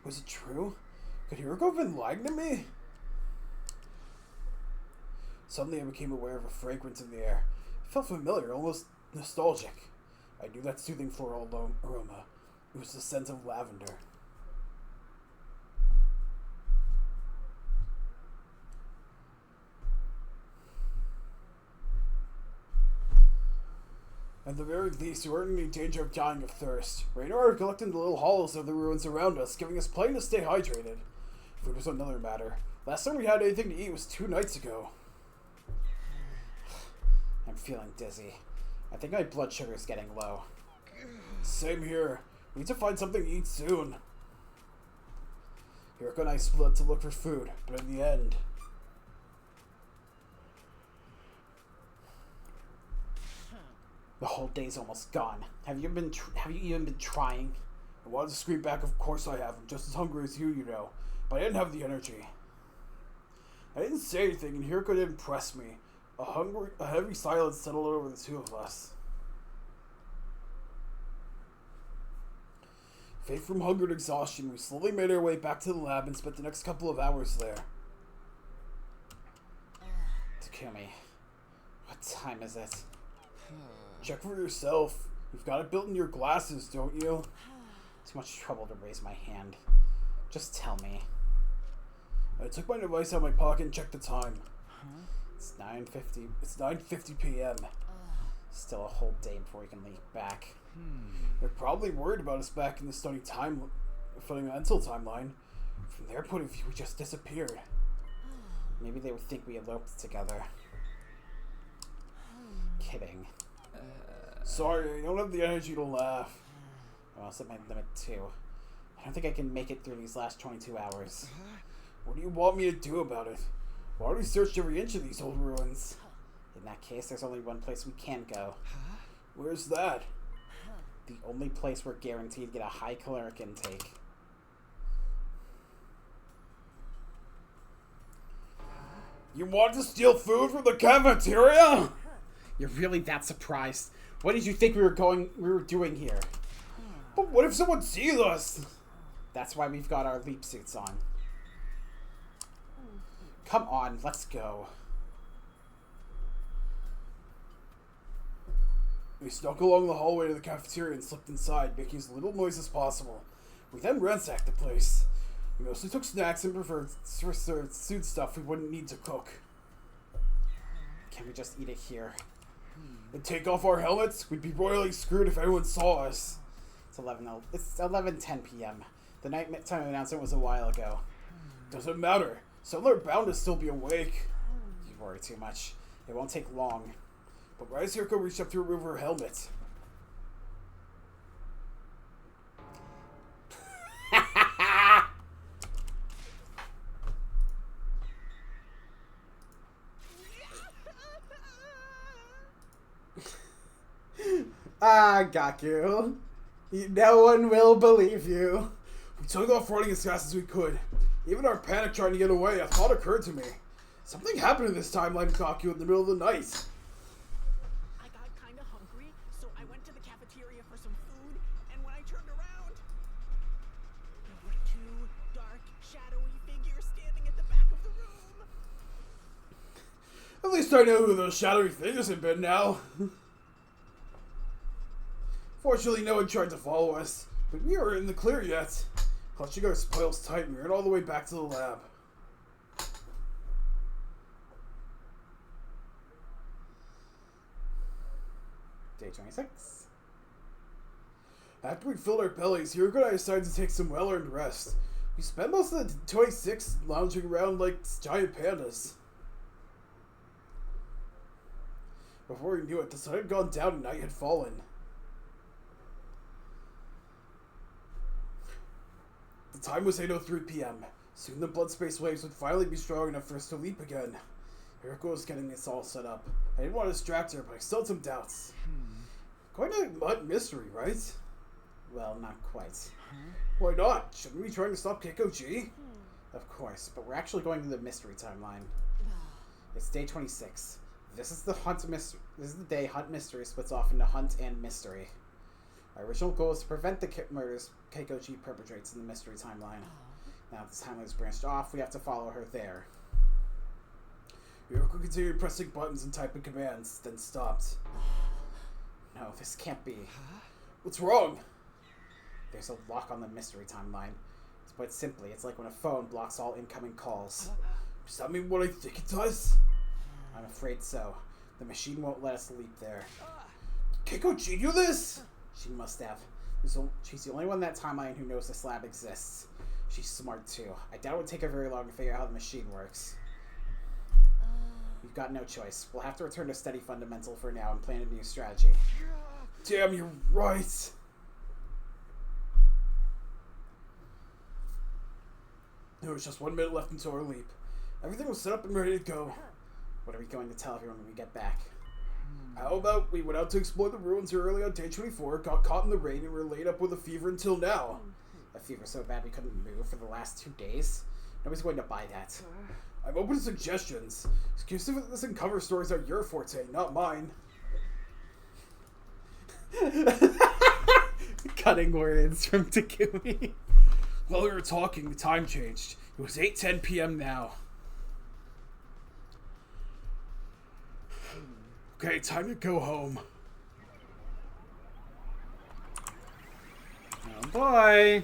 Was it true? Could Hiroko have been lying to me? Suddenly I became aware of a fragrance in the air. It felt familiar, almost nostalgic. I knew that soothing floral aroma. It was the scent of lavender. At the very least, we weren't in any danger of dying of thirst. Rain are collecting the little hollows of the ruins around us, giving us plenty to stay hydrated. Food was another matter. Last time we had anything to eat was 2 nights ago.
I'm feeling dizzy. I think my blood sugar is getting low.
Same here. We need to find something to eat soon. Hiroko and I split to look for food, but in the end...
The whole day's almost gone. Have you even been trying?
I wanted to scream back, of course I have. I'm just as hungry as you know. But I didn't have the energy. I didn't say anything, and Hiroko didn't press me. A heavy silence settled over the two of us. Faint from hunger and exhaustion, we slowly made our way back to the lab and spent the next couple of hours there.
Takumi, what time is it?
Check for yourself. You've got it built in your glasses, don't you?
Too much trouble to raise my hand. Just tell me.
I took my device out of my pocket and checked the time.
It's 9:50.
It's 9:50 p.m.
Still a whole day before we can leave back.
They're probably worried about us back in the fundamental timeline. From their point of view, we just disappeared.
Maybe they would think we eloped together. Kidding.
Sorry, I don't have the energy to laugh.
Well, I'll set my limit too. I don't think I can make it through these last 22 hours.
What do you want me to do about it? I've already searched every inch of these old ruins.
In that case, there's only one place we can go.
Where's that?
The only place we're guaranteed to get a high caloric intake.
You want to steal food from the cafeteria?
You're really that surprised? What did you think we were doing here?
But what if someone sees us?
That's why we've got our leap suits on. Come on, let's go.
We snuck along the hallway to the cafeteria and slipped inside, making as little noise as possible. We then ransacked the place. We mostly took snacks and preferred suit stuff we wouldn't need to cook.
Can we just eat it here?
And take off our helmets? We'd be royally screwed if anyone saw us.
It's 11:10 p.m. The night time announcement was a while ago.
Doesn't matter. Some are bound to still be awake.
You worry too much. It won't take long.
But Rise Hiroko reached up to remove her helmet.
Got you. No one will believe you.
We took off running as fast as we could. Even our panic trying to get away, a thought occurred to me. Something happened in this timeline, Gaku, in the middle of the night.
I got kinda hungry, so I went to the cafeteria for some food, and when I turned around, there were 2 dark, shadowy figures standing at the back of the room.
At least I know who those shadowy figures have been now. Fortunately, no one tried to follow us, but we aren't in the clear yet. Clutching our spoils tight, we ran all the way back to the lab.
Day 26.
After we filled our bellies, Hiroko and I decided to take some well-earned rest. We spent most of the 26 lounging around like giant pandas. Before we knew it, the sun had gone down and night had fallen. The time was 8:03 p.m. Soon the blood space waves would finally be strong enough for us to leap again. Hiroko was getting us all set up. I didn't want to distract her, but I still had some doubts. Quite a mud mystery, right?
Well, not quite.
Why not? Shouldn't we be trying to stop Keiko G?
Of course, but we're actually going to the mystery timeline. It's day 26. This is the day Hunt Mystery splits off into Hunt and Mystery. Our original goal is to prevent the murders Keiko G perpetrates in the mystery timeline. Now that the timeline is branched off, we have to follow her there.
Hiroko continued pressing buttons and typing commands, then stopped.
no, this can't be.
What's wrong?
There's a lock on the mystery timeline. Put simply, it's like when a phone blocks all incoming calls.
Does that mean what I think it does?
I'm afraid so. The machine won't let us leap there.
Keiko G knew this?
She must have. She's the only one in that timeline who knows this lab exists. She's smart too. I doubt it would take her very long to figure out how the machine works. We've got no choice. We'll have to return to study fundamental for now and plan a new strategy.
Damn, you're right. There was just 1 minute left until our leap. Everything was set up and ready to go.
What are we going to tell everyone when we get back?
How about we went out to explore the ruins early on day 24, got caught in the rain, and were laid up with a fever until now?
A fever so bad we couldn't move for the last 2 days? Nobody's going to buy that.
I'm open to suggestions. Excuses and cover stories are your forte, not mine.
Cutting words from Takumi.
While we were talking, the time changed. It was 8:10 p.m. now. Okay, time to go home.
Oh boy.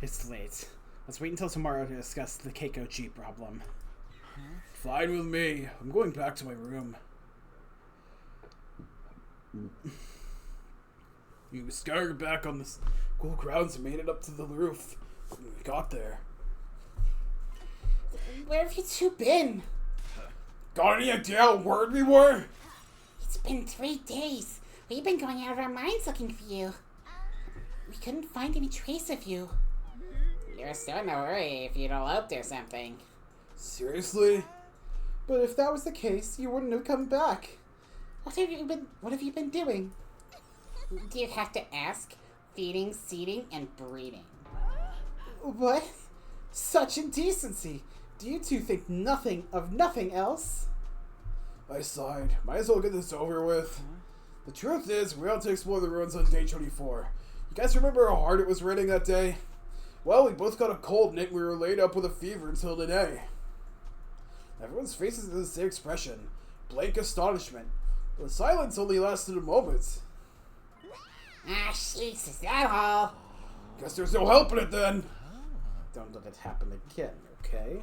It's late. Let's wait until tomorrow to discuss the Keiko G problem.
Fine with me. I'm going back to my room. We scurried back on the school grounds and made it up to the roof. When we got there.
Where have you two been?
Got any idea how worried we were?
It's been 3 days. We've been going out of our minds looking for you. We couldn't find any trace of you. You're still in a hurry if you don't eloped or something.
Seriously?
But if that was the case, you wouldn't have come back.
What have you been doing? Do you have to ask? Feeding, seeding, and breeding.
What? Such indecency. Do you two think nothing of nothing else?
I sighed. Might as well get this over with. The truth is, we ought to explore the ruins on day 24. You guys remember how hard it was raining that day? Well, we both got a cold, and we were laid up with a fever until today. Everyone's faces had the same expression. Blank astonishment. But the silence only lasted a moment.
Ah, jeez, is that all?
Guess there's no helping it then.
Don't let it happen again, okay?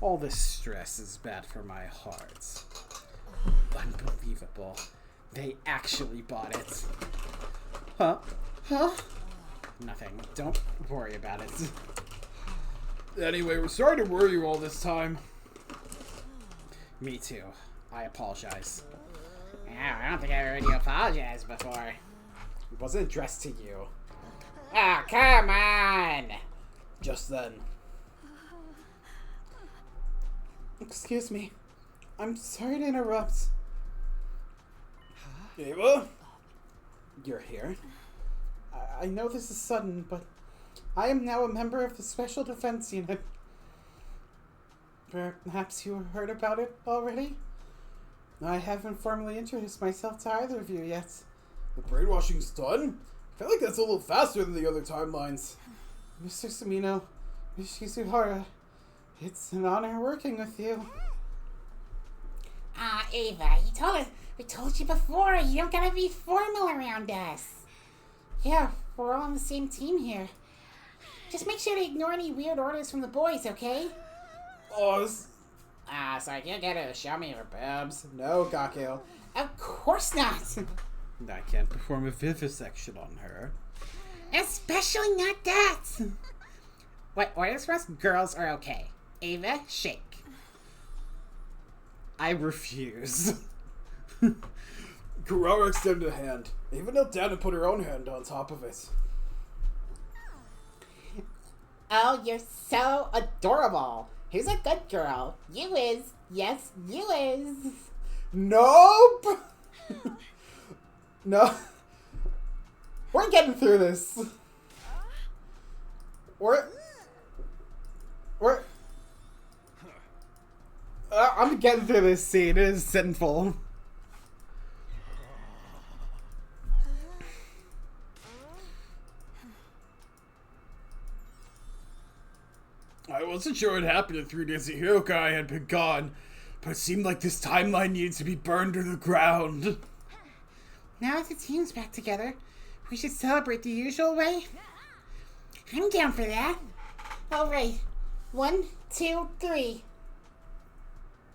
All this stress is bad for my heart. Unbelievable. They actually bought it. Huh? Huh? Nothing. Don't worry about it.
Anyway, we're sorry to worry you all this time.
Me too. I apologize.
Yeah, I don't think I've heard you apologize before.
It wasn't addressed to you.
Ah, come on!
Just then.
Excuse me. I'm sorry to interrupt.
Ava?
You're here? I know this is sudden, but I am now a member of the Special Defense Unit. Perhaps you heard about it already? I haven't formally introduced myself to either of you yet.
The brainwashing's done? I feel like that's a little faster than the other timelines.
Mr. Sumino, Ms. Shizuhara, it's an honor working with you.
Ah, Ava, we told you before, you don't gotta be formal around us.
Yeah, we're all on the same team here.
Just make sure to ignore any weird orders from the boys, okay?
Oh,
So you gotta show me your boobs.
No, Gakeo.
Of course not!
I can't perform a vivisection on her.
Especially not that! What orders for us girls are okay. Ava, shake.
I refuse.
Kurara extended a hand. Ava knelt down and put her own hand on top of it.
Oh, you're so adorable. Who's a good girl? You is. Yes, you is.
Nope! No. We're getting through this. I'm getting through this scene. It is sinful.
I wasn't sure what happened in 3 days that Hirokai had been gone, but it seemed like this timeline needs to be burned to the ground.
Now that the team's back together, we should celebrate the usual way. I'm down for that. Alright. 1, 2, 3.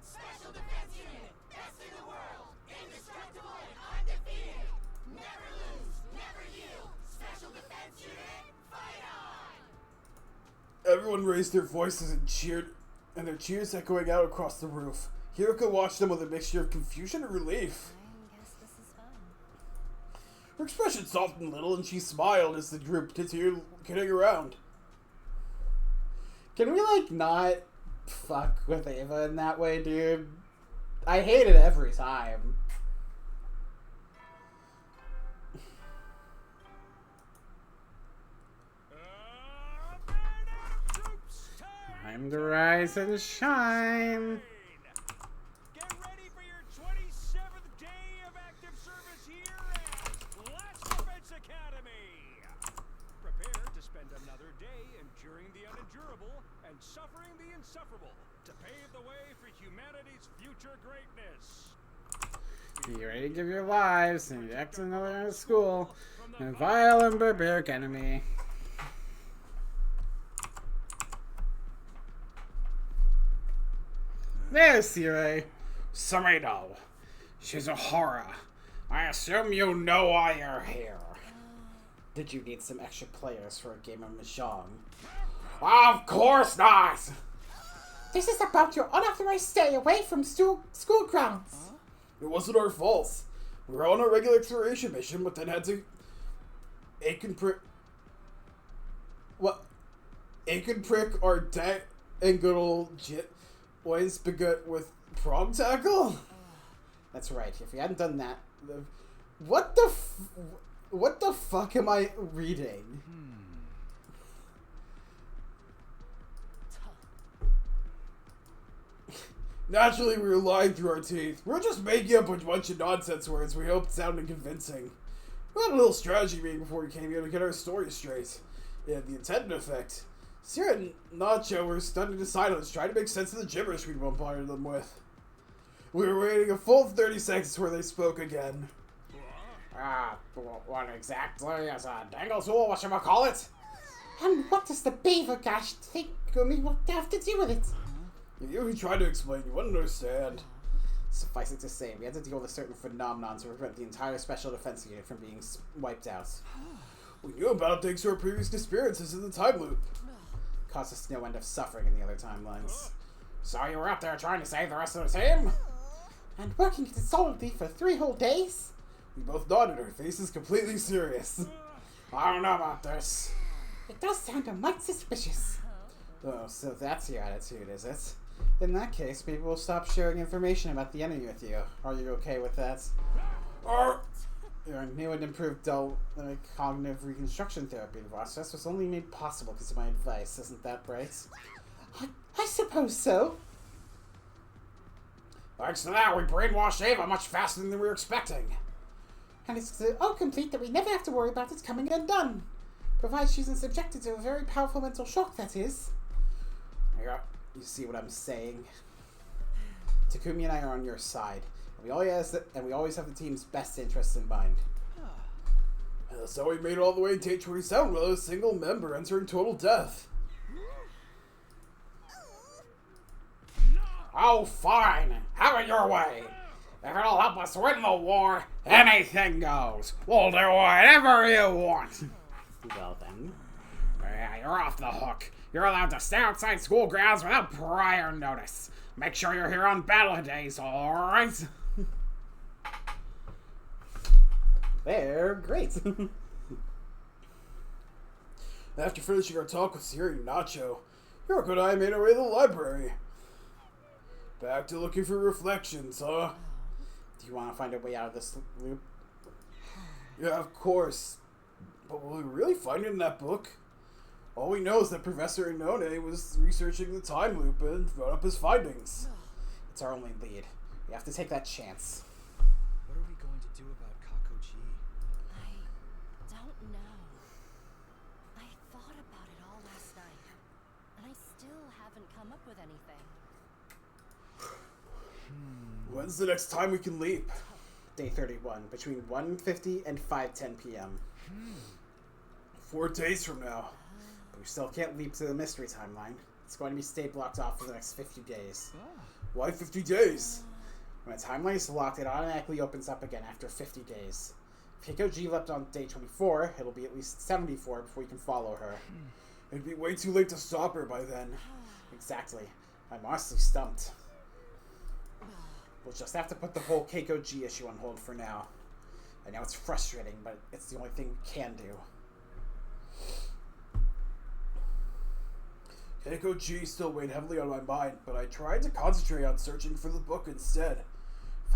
Special Defense Unit, best in the world, indestructible and undefeated. Never lose, never yield. Special Defense Unit, fight on!
Everyone raised their voices and cheered, and their cheers echoing out across the roof. Hiroko watched them with a mixture of confusion and relief.
I guess this is fun.
Her expression softened a little, and she smiled as the group continued kidding around.
Can we, like, not fuck with Ava in that way, dude? I hate it every time. Time to rise and shine.
Get ready for your 27th day of active service here at Last Defense Academy. Prepare to spend another day enduring the unendurable and suffering the insufferable to pave the way for humanity's future greatness.
Be ready to give your lives and reject another school and a vile and barbaric enemy. There's Sire.
Saredo, Shizuhara, I assume you know why you're here.
Did you need some extra players for a game of Mahjong?
Of course not!
This is about your unauthorized stay away from school grounds.
It wasn't our fault. We were on a regular exploration mission, but then had to prick our debt and good old Jit Wayne's begut with prom tackle?
That's right. If we hadn't done that, what the fuck am I reading?
Naturally, we were lying through our teeth. We were just making up a bunch of nonsense words we hoped sounded convincing. We had a little strategy meeting before we came here to get our story straight. It had the intended effect. Sierra and Nacho were stunned into silence, trying to make sense of the gibberish we bombarded them with. We were waiting a full 30 seconds before they spoke again.
What exactly is a dangle tool, whatchamacallit?
And what does the beaver gash think we will have to do with it?
If you tried to explain, you wouldn't understand.
Suffice it to say, we had to deal with a certain phenomenon to prevent the entire special defense unit from being wiped out.
We knew about it thanks to our previous experiences in the time loop.
Caused us no end of suffering in the other timelines. So you were out there trying to save the rest of the team?
And working solidly for 3 whole days?
We both nodded, our faces completely serious.
I don't know about this.
It does sound a mite suspicious.
Oh, so that's your attitude, is it? In that case, maybe we'll stop sharing information about the enemy with you. Are you okay with that? Your new and improved cognitive reconstruction therapy process was only made possible because of my advice, isn't that right?
I suppose so.
Thanks to that, we brainwashed Ava much faster than we were expecting.
And it's so complete that we never have to worry about it coming undone. Provided she isn't subjected to a very powerful mental shock, that is.
Yeah, you see what I'm saying? Takumi and I are on your side. And we always have the team's best interests in mind.
And that's how we made it all the way to Pt3 without a single member entering total death.
Oh, fine. Have it your way. If it'll help us win the war, anything goes. We'll do whatever you want. Well then. Yeah, you're off the hook. You're allowed to stay outside school grounds without prior notice. Make sure you're here on battle days, alright? They're great.
After finishing our talk with Siri and Nacho, Hiroko and I made our way to the library. Back to looking for reflections, huh?
Do you want to find a way out of this loop?
Yeah, of course. But will we really find it in that book? All we know is that Professor Inone was researching the time loop and wrote up his findings.
It's our only lead. We have to take that chance.
What are we going to do about Kakoji?
I don't know. I thought about it all last night, and I still up with anything.
When's the next time we can leap?
Day 31, between 1:50 and 5:10 p.m.
4 days from now.
But we still can't leap to the mystery timeline. It's going to be stay blocked off for the next 50 days.
Why 50 days?
When a timeline is locked, it automatically opens up again after 50 days. If Keiko G left on day 24, it'll be at least 74 before we can follow her.
It'd be way too late to stop her by then.
Exactly. I'm honestly stumped. We'll just have to put the whole Keiko G issue on hold for now. I know it's frustrating, but it's the only thing we can do.
Keiko G still weighed heavily on my mind, but I tried to concentrate on searching for the book instead.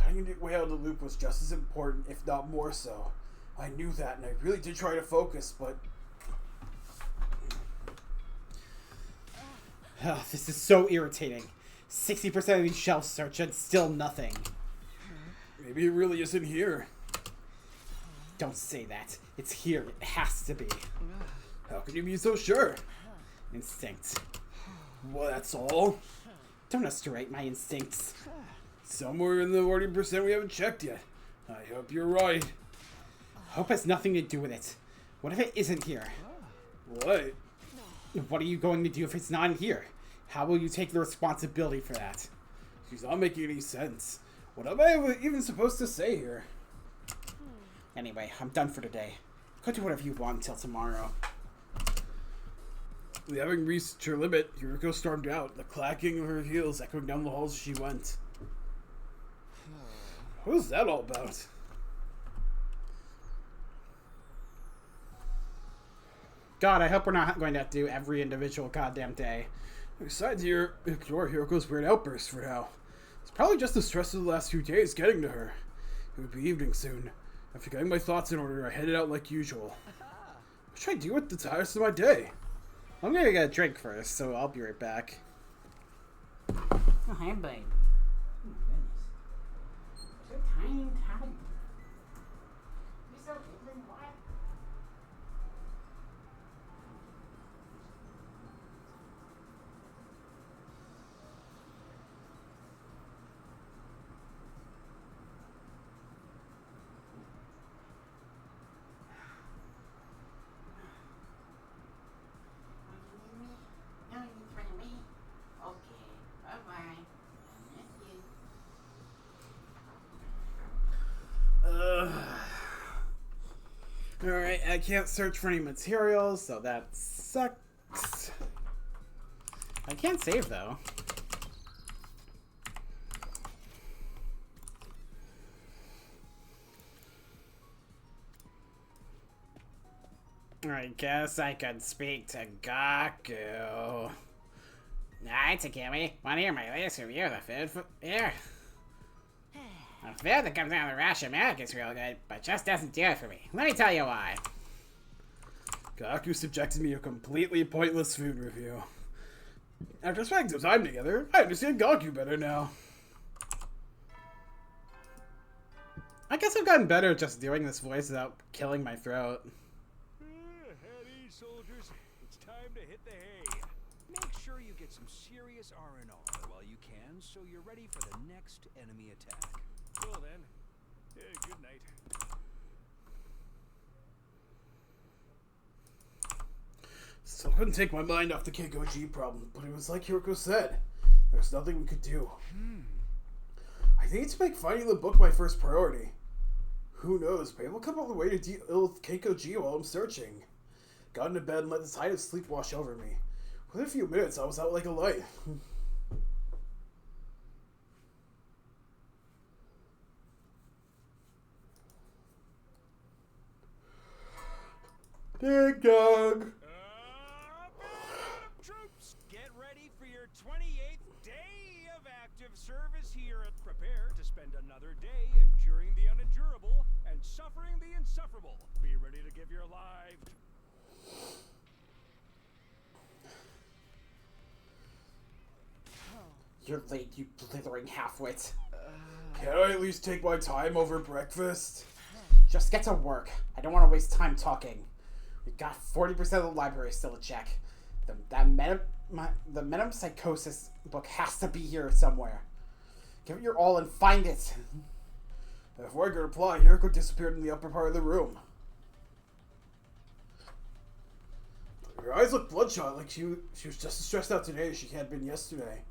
Finding a way out of the loop was just as important, if not more so. I knew that, and I really did try to focus, but...
This is so irritating. 60% of these shelves searched and still nothing.
Maybe it really isn't here.
Don't say that. It's here. It has to be.
How can you be so sure?
Instinct.
Well, that's all?
Don't underrate my instincts.
Somewhere in the 40% we haven't checked yet. I hope you're right.
Hope has nothing to do with it. What if it isn't here?
What?
What are you going to do if it's not in here? How will you take the responsibility for that?
She's not making any sense. What am I even supposed to say here?
Anyway, I'm done for today. Go do whatever you want until tomorrow.
Having reached her limit, Yuriko stormed out, the clacking of her heels echoing down the halls as she went. What was that all about?
God, I hope we're not going to have to do every individual goddamn day.
Besides, ignore Hiroko's weird outbursts for now. It's probably just the stress of the last few days getting to her. It would be evening soon. After getting my thoughts in order, I headed out like usual. What should I do with the rest of my day?
I'm gonna get a drink first, so I'll be right back.
Oh, hi, babe. Oh, my goodness. So tiny and tiny. You're so little and what? No, you in front of me? Okay, bye-bye. I miss you.
Alright, I can't search for any materials, so that sucks. I can't save, though. I guess I could speak to Gaku. Alright, Takumi. Want to hear my latest review of the food? Here. The food that comes out of the ration milk is real good, but just doesn't do it for me. Let me tell you why.
Gaku subjected me to a completely pointless food review. After spending some time together, I understand Gaku better now.
I guess I've gotten better at just doing this voice without killing my throat.
Howdy, soldiers. It's time to hit the hay. Make sure you get some serious R&R while you can, so you're ready for the next enemy attack. Well then, good night.
Still couldn't take my mind off the Keiko G problem, but it was like Hiroko said. There's nothing we could do. I need to make finding the book my first priority. Who knows, maybe we'll come up with a way to deal with Keiko G while I'm searching. Got into bed and let the tide of sleep wash over me. Within a few minutes, I was out like a light. Ding dong!
Troops, get ready for your 28th day of active service here at Prepare to spend another day enduring the unendurable and suffering the insufferable. Be ready to give your life.
You're late, you blithering halfwit.
Can I at least take my time over breakfast?
Just get to work. I don't want to waste time talking. We've got 40% of the library still to check.
The metempsychosis book has to be here somewhere. Give it your all and find it.
Before I could reply, Hiroko disappeared in the upper part of the room. Her eyes looked bloodshot, like she was just as stressed out today as she had been yesterday.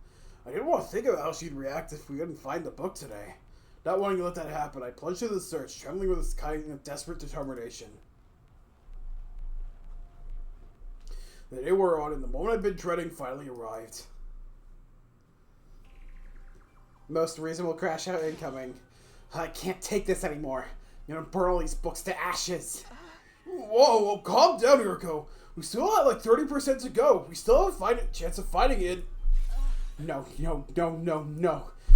I didn't want to think about how she'd react if we couldn't find the book today. Not wanting to let that happen, I plunged into the search, trembling with a kind of desperate determination. The day wore on, and the moment I'd been dreading finally arrived.
Most reasonable crash out incoming. I can't take this anymore. I'm gonna burn all these books to ashes.
Whoa, calm down, Hiroko. We still have like 30% to go. We still have a chance of finding it.
No.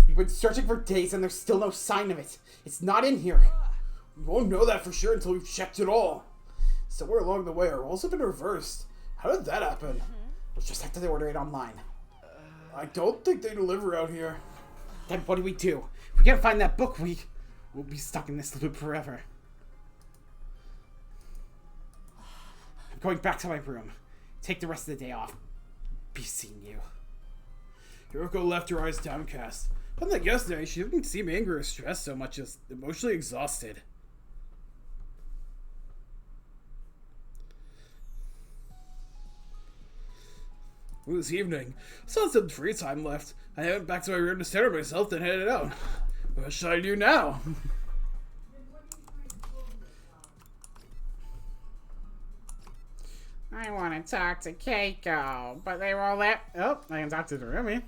We've been searching for days and there's still no sign of it. It's not in here.
We won't know that for sure until we've checked it all. Somewhere along the way, our roles have been reversed. How did that happen?
We'll just have to order it online.
I don't think they deliver out here.
Then what do we do? If we can't find that book, we'll be stuck in this loop forever. I'm going back to my room. Take the rest of the day off. Be seeing you.
Hiroko left, her eyes downcast. Unlike yesterday, she didn't seem angry or stressed so much as emotionally exhausted. It was evening. I still had some free time left. I went back to my room to center myself, then headed out. What should I do now?
I want to talk to Keiko, but they won't let... Oh, I can talk to the roomie.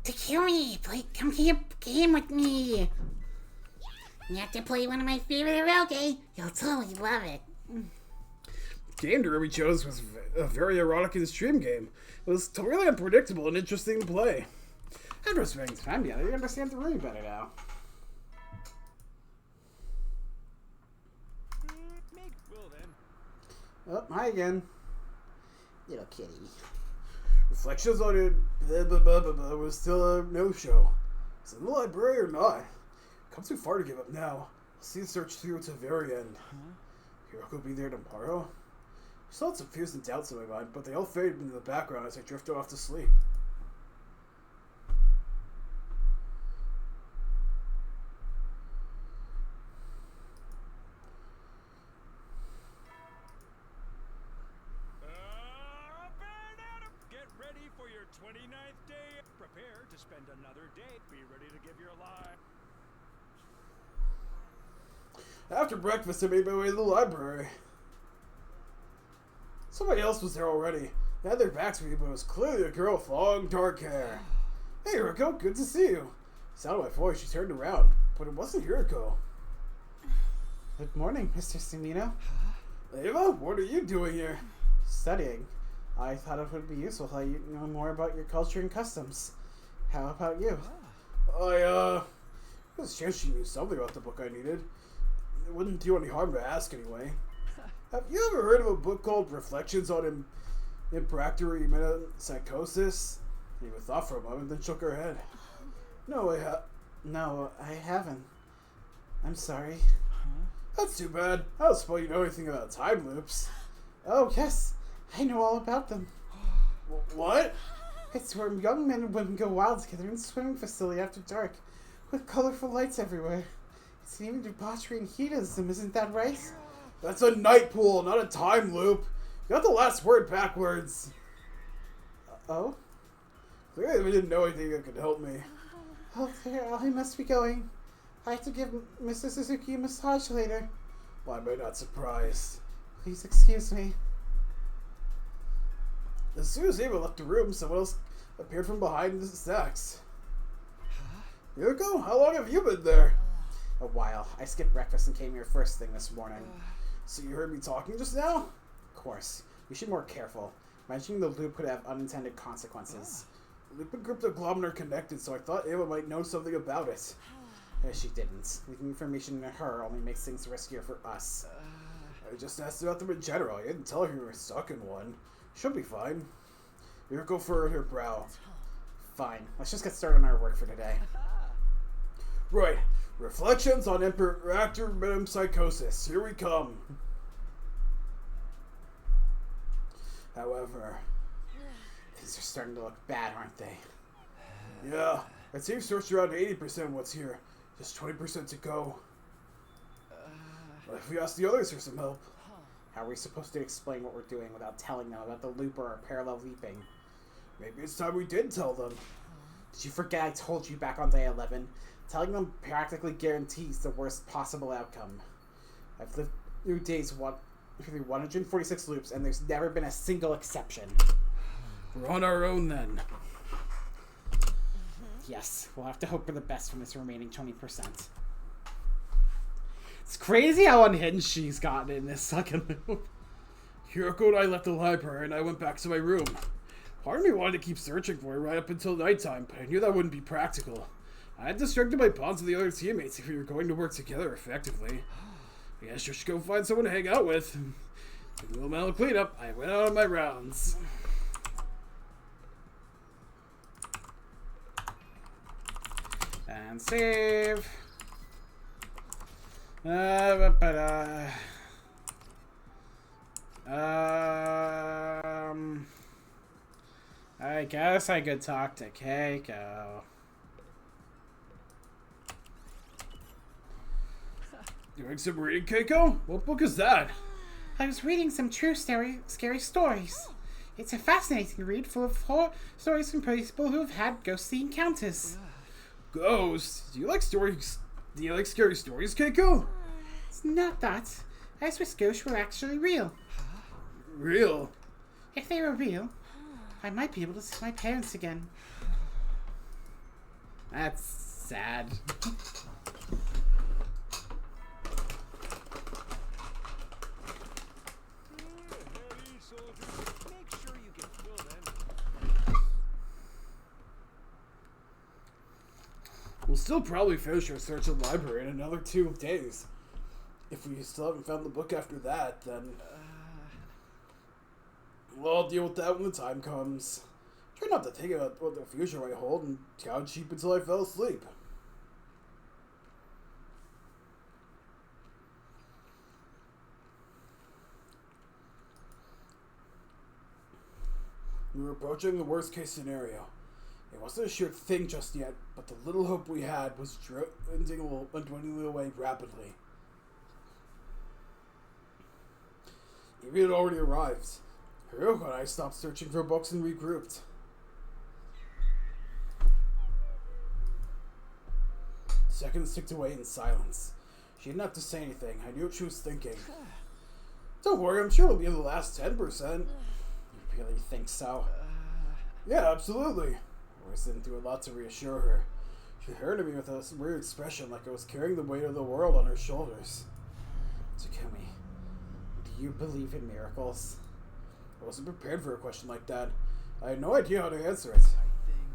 Takumi, come play a game with me. You have to play one of my favorite eroge. You'll totally love it.
The game Ruby chose was a very erotic and extreme game. It was totally unpredictable and interesting to play.
After spending time together, you understand the roomie better now. Oh, hi again. Little kitty.
Reflections on it was still a no-show. Is it in the library or not? Come too far to give up now. I'll see the search through to the very end. Hiroko will be there tomorrow? I still had some fears and doubts in my mind, but they all faded into the background as I drifted off to sleep.
Get ready for your 29th day. Prepare to spend another day. Be ready to give your life.
After breakfast, I made my way to the library. Somebody else was there already. They had their backs to me, but it was clearly a girl with long, dark hair. Hey, Hiroko, good to see you. The sound of my voice, she turned around, but it wasn't Hiroko.
Good morning, Mr. Sumino.
Ava, what are you doing here?
Studying. I thought it would be useful to let you know more about your culture and customs. How about you?
There's a chance she knew something about the book I needed. It wouldn't do any harm to ask anyway. Have you ever heard of a book called Reflections on Imperactory Metapsychosis? Ava thought for a moment, then shook her head. No, I haven't. I'm sorry. That's too bad. I don't suppose you know anything about time loops.
Oh, yes. I know all about them.
What?
It's where young men and women go wild together in a swimming facility after dark, with colorful lights everywhere. It's even debauchery and hedonism, isn't that right?
That's a night pool, not a time loop. You got the last word backwards.
Oh?
Clearly we didn't know anything that could help me.
Oh, there, I must be going. I have to give Mr. Suzuki a massage later.
Why am I not surprised?
Please excuse me.
As soon as Ava left the room, someone else appeared from behind the stacks. Hiroko, how long have you been there?
A while. I skipped breakfast and came here first thing this morning.
So you heard me talking just now?
Of course. We should be more careful. Mentioning the loop could have unintended consequences.
Loop and Cryptoglobin are connected, so I thought Ava might know something about it.
She didn't. Leaving information to her only makes things riskier for us.
I just asked about them in general. I didn't tell her you were stuck in one. She'll be fine. Hiroko furrowed her brow.
Fine. Let's just get started on our work for today.
Right. Reflections on Imperactor Metempsychosis. Here we come. However,
Things are starting to look bad, aren't they?
yeah, I'd say we've searched around 80% of what's here. Just 20% to go. What if we ask the others for some help?
How are we supposed to explain what we're doing without telling them about the looper or parallel leaping?
Maybe it's time we did tell them.
Did you forget I told you back on day 11? Telling them practically guarantees the worst possible outcome. I've lived through through 146 loops, and there's never been a single exception.
We're on our own then.
Yes, we'll have to hope for the best from this remaining 20%. It's crazy how unhinged she's gotten in this second loop.
Hiroko and I left the library and I went back to my room. Part of me wanted to keep searching for her right up until nighttime, but I knew that wouldn't be practical. I had distracted my bonds with the other teammates if we were going to work together effectively. I guess I should go find someone to hang out with. With a little mental cleanup, I went out on my rounds.
And save. I guess I could talk to Keiko.
Doing some reading, Keiko? What book is that?
I was reading some true scary stories. It's a fascinating read full of horror stories from people who have had ghostly encounters.
Ghosts? Do you like stories? Do you like scary stories, Keiko?
It's not that. I wish ghosts were actually real.
Real?
If they were real, I might be able to see my parents again. That's sad.
We'll still probably finish our search of the library in another 2 days. If we still haven't found the book after that, then... well, I'll deal with that when the time comes. Try not to think about what the future might hold and count sheep until I fell asleep. We were approaching the worst case scenario. It wasn't a sure thing just yet, but the little hope we had was dwindling away rapidly. Maybe it had already arrived. Hiroko and I stopped searching for books and regrouped. Seconds ticked away in silence. She didn't have to say anything. I knew what she was thinking. Don't worry, I'm sure it'll be in the last 10%.
You really think so?
Yeah, absolutely. Voice didn't do a lot to reassure her. She turned to me with a weird expression like I was carrying the weight of the world on her shoulders.
Takumi, do you believe in miracles?
I wasn't prepared for a question like that. I had no idea how to answer it.
I think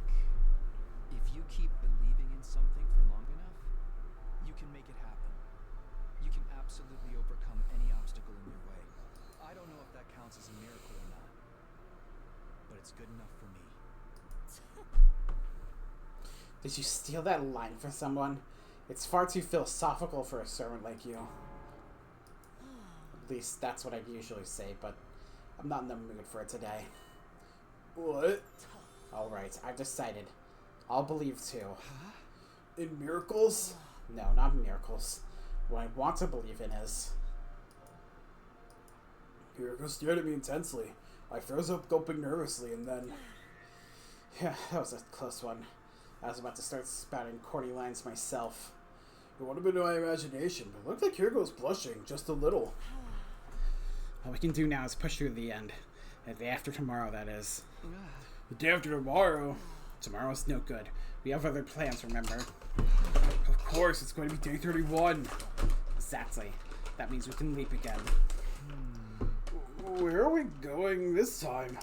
if you keep believing in something for long enough, you can make it happen. You can absolutely overcome any obstacle in your way. I don't know if that counts as a miracle or not, but it's good enough for me.
Did you steal that line from someone? It's far too philosophical for a servant like you. At least that's what I'd usually say, but I'm not in the mood for it today.
What?
Alright, I've decided. I'll believe too.
In miracles?
No, not miracles. What I want to believe in is...
Hiroko stared at me intensely. I froze up, gulping nervously, and then...
Yeah, that was a close one. I was about to start spouting corny lines myself.
It would have been my imagination, but it looked like Hiroko was blushing, just a little.
All we can do now is push through the end. The day after tomorrow, that is.
The day after tomorrow?
Tomorrow's no good. We have other plans, remember?
Of course, it's going to be day 31.
Exactly. That means we can leap again.
Where are we going this time?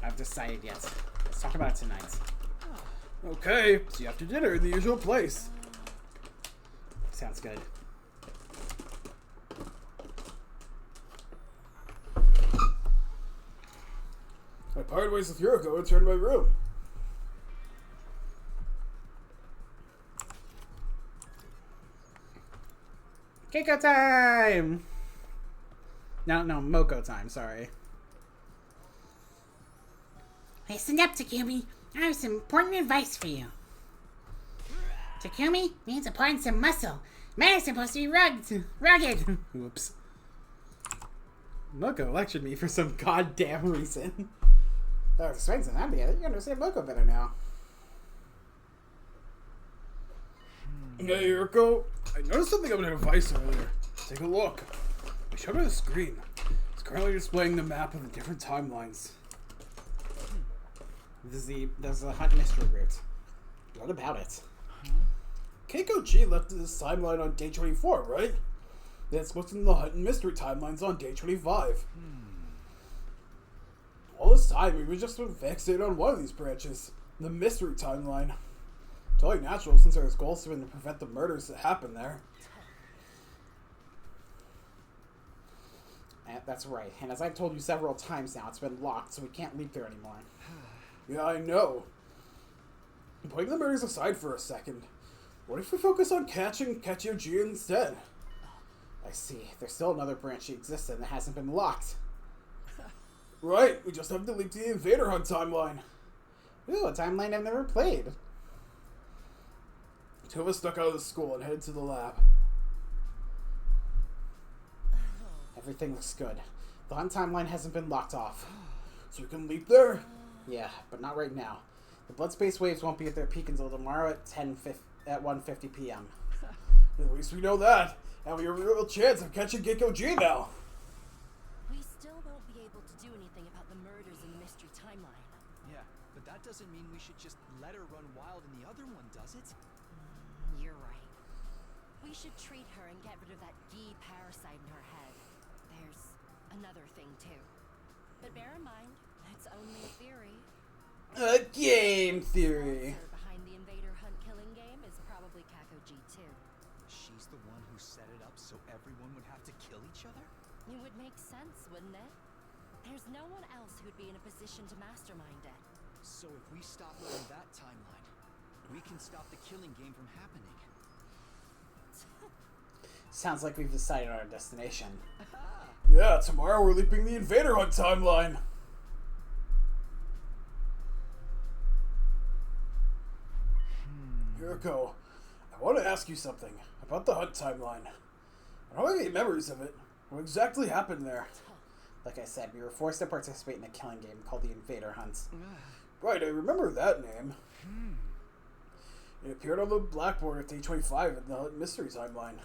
I've decided yet. Let's talk about it tonight.
Okay, see you after dinner in the usual place.
Sounds good.
I parted ways with Hiroko and returned to my room.
Keiko time!
No, Moko time, sorry.
Listen up, Takumi. I have some important advice for you. Takumi needs to put on some muscle. Man is supposed to be rugged.
Oops. Moko lectured me for some goddamn reason.
Oh, the swings and I'm together. You understand Moko better now.
Hey, Yuriko. I noticed something on the device earlier. Take a look. I showed her the screen. It's currently displaying the map of the different timelines.
This is the Hunt Mystery route. What about it?
Keiko G left this timeline on day 24, right? That's what's in the Hunt and Mystery timelines on day 25. All this time, we were just fixated on one of these branches, the Mystery timeline. It's only natural since our goals have been to prevent the murders that happen there.
That's right. And as I've told you several times now, it's been locked, so we can't leap there anymore.
Yeah, I know. Putting the murders aside for a second, what if we focus on catching G instead?
I see. There's still another branch she exists in that hasn't been locked.
Right, we just have to leap to the Invader Hunt timeline.
Ooh, a timeline I've never played.
Two of us stuck out of the school and headed to the lab.
Everything looks good. The Hunt timeline hasn't been locked off.
So we can leap there?
Yeah, but not right now. The blood space waves won't be at their peak until tomorrow at 1:50 p.m.
At least we know that. And we have a real chance of catching Keiko G now.
We still won't be able to do anything about the murders in the mystery timeline.
Yeah, but that doesn't mean we should just let her run wild in the other one, does it?
You're right. We should treat her and get rid of that Gi parasite in her head. There's another thing, too. But bear in mind, it's only a theory.
A game theory.
The author behind the Invader Hunt killing game is probably Kako G, too.
She's the one who set it up so everyone would have to kill each other?
It would make sense, wouldn't it? There's no one else who'd be in a position to mastermind it.
So if we stop her in that timeline, we can stop the killing game from happening.
Sounds like we've decided on our destination.
Yeah, tomorrow we're leaping the Invader Hunt timeline. Yuriko, I want to ask you something about the Hunt timeline. I don't have any memories of it. What exactly happened there?
Like I said, we were forced to participate in a killing game called the Invader Hunt.
Right, I remember that name. It appeared on the blackboard at day 25 in the Hunt Mystery timeline.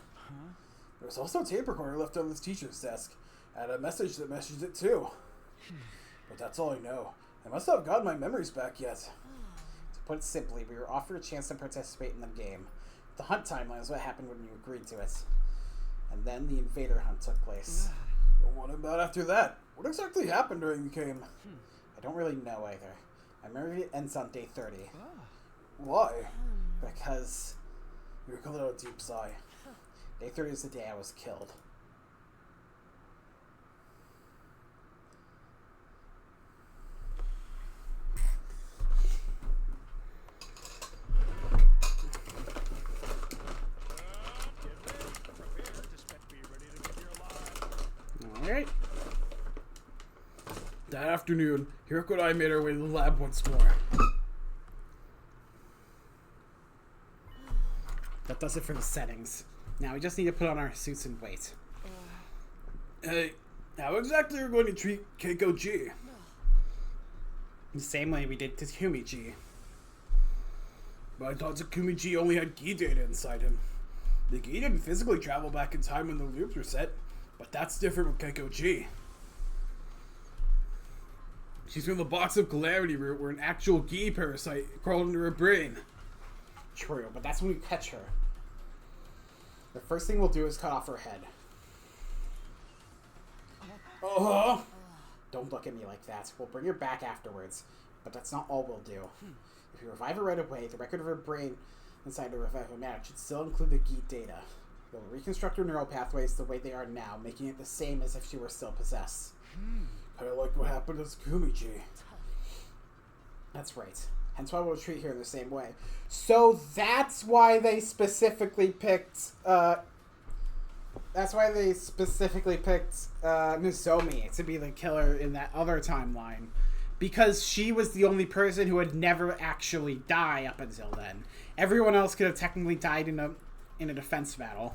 There was also a tape recorder left on the teacher's desk, and a message that messaged it too. But that's all I know. I must not have gotten my memories back yet.
To put it simply, we were offered a chance to participate in the game. The Hunt timeline is what happened when you agreed to it. And then the Invader Hunt took place.
But what about after that? What exactly happened during the game?
I don't really know either. I remember it ends on day 30.
Why?
Because
You're a little deep sigh.
day 30 is the day I was killed. Alright.
That afternoon, Hiroko and I made our way to the lab once more.
That does it for the settings. Now we just need to put on our suits and wait.
Hey, how exactly are we going to treat Keiko G?
The same way we did Takumi G.
But I thought Takumi G only had Gi data inside him. The Gi didn't physically travel back in time when the loops were set, but that's different with Keiko G. She's from the box of calamity route where an actual Gi parasite crawled into her brain.
True, but that's when we catch her. The first thing we'll do is cut off her head.
Uh-huh.
Don't look at me like that. We'll bring her back afterwards. But that's not all we'll do. If we revive her right away, the record of her brain inside the revive-o-matic should still include the Geet data. We'll reconstruct her neural pathways the way they are now, making it the same as if she were still possessed.
Kind of like what happened to Takumi G.
That's right. Hence why we'll treat her in the same way. So that's why they specifically picked That's why they specifically picked Nozomi to be the killer in that other timeline. Because she was the only person who would never actually die up until then. Everyone else could have technically died in a defense battle.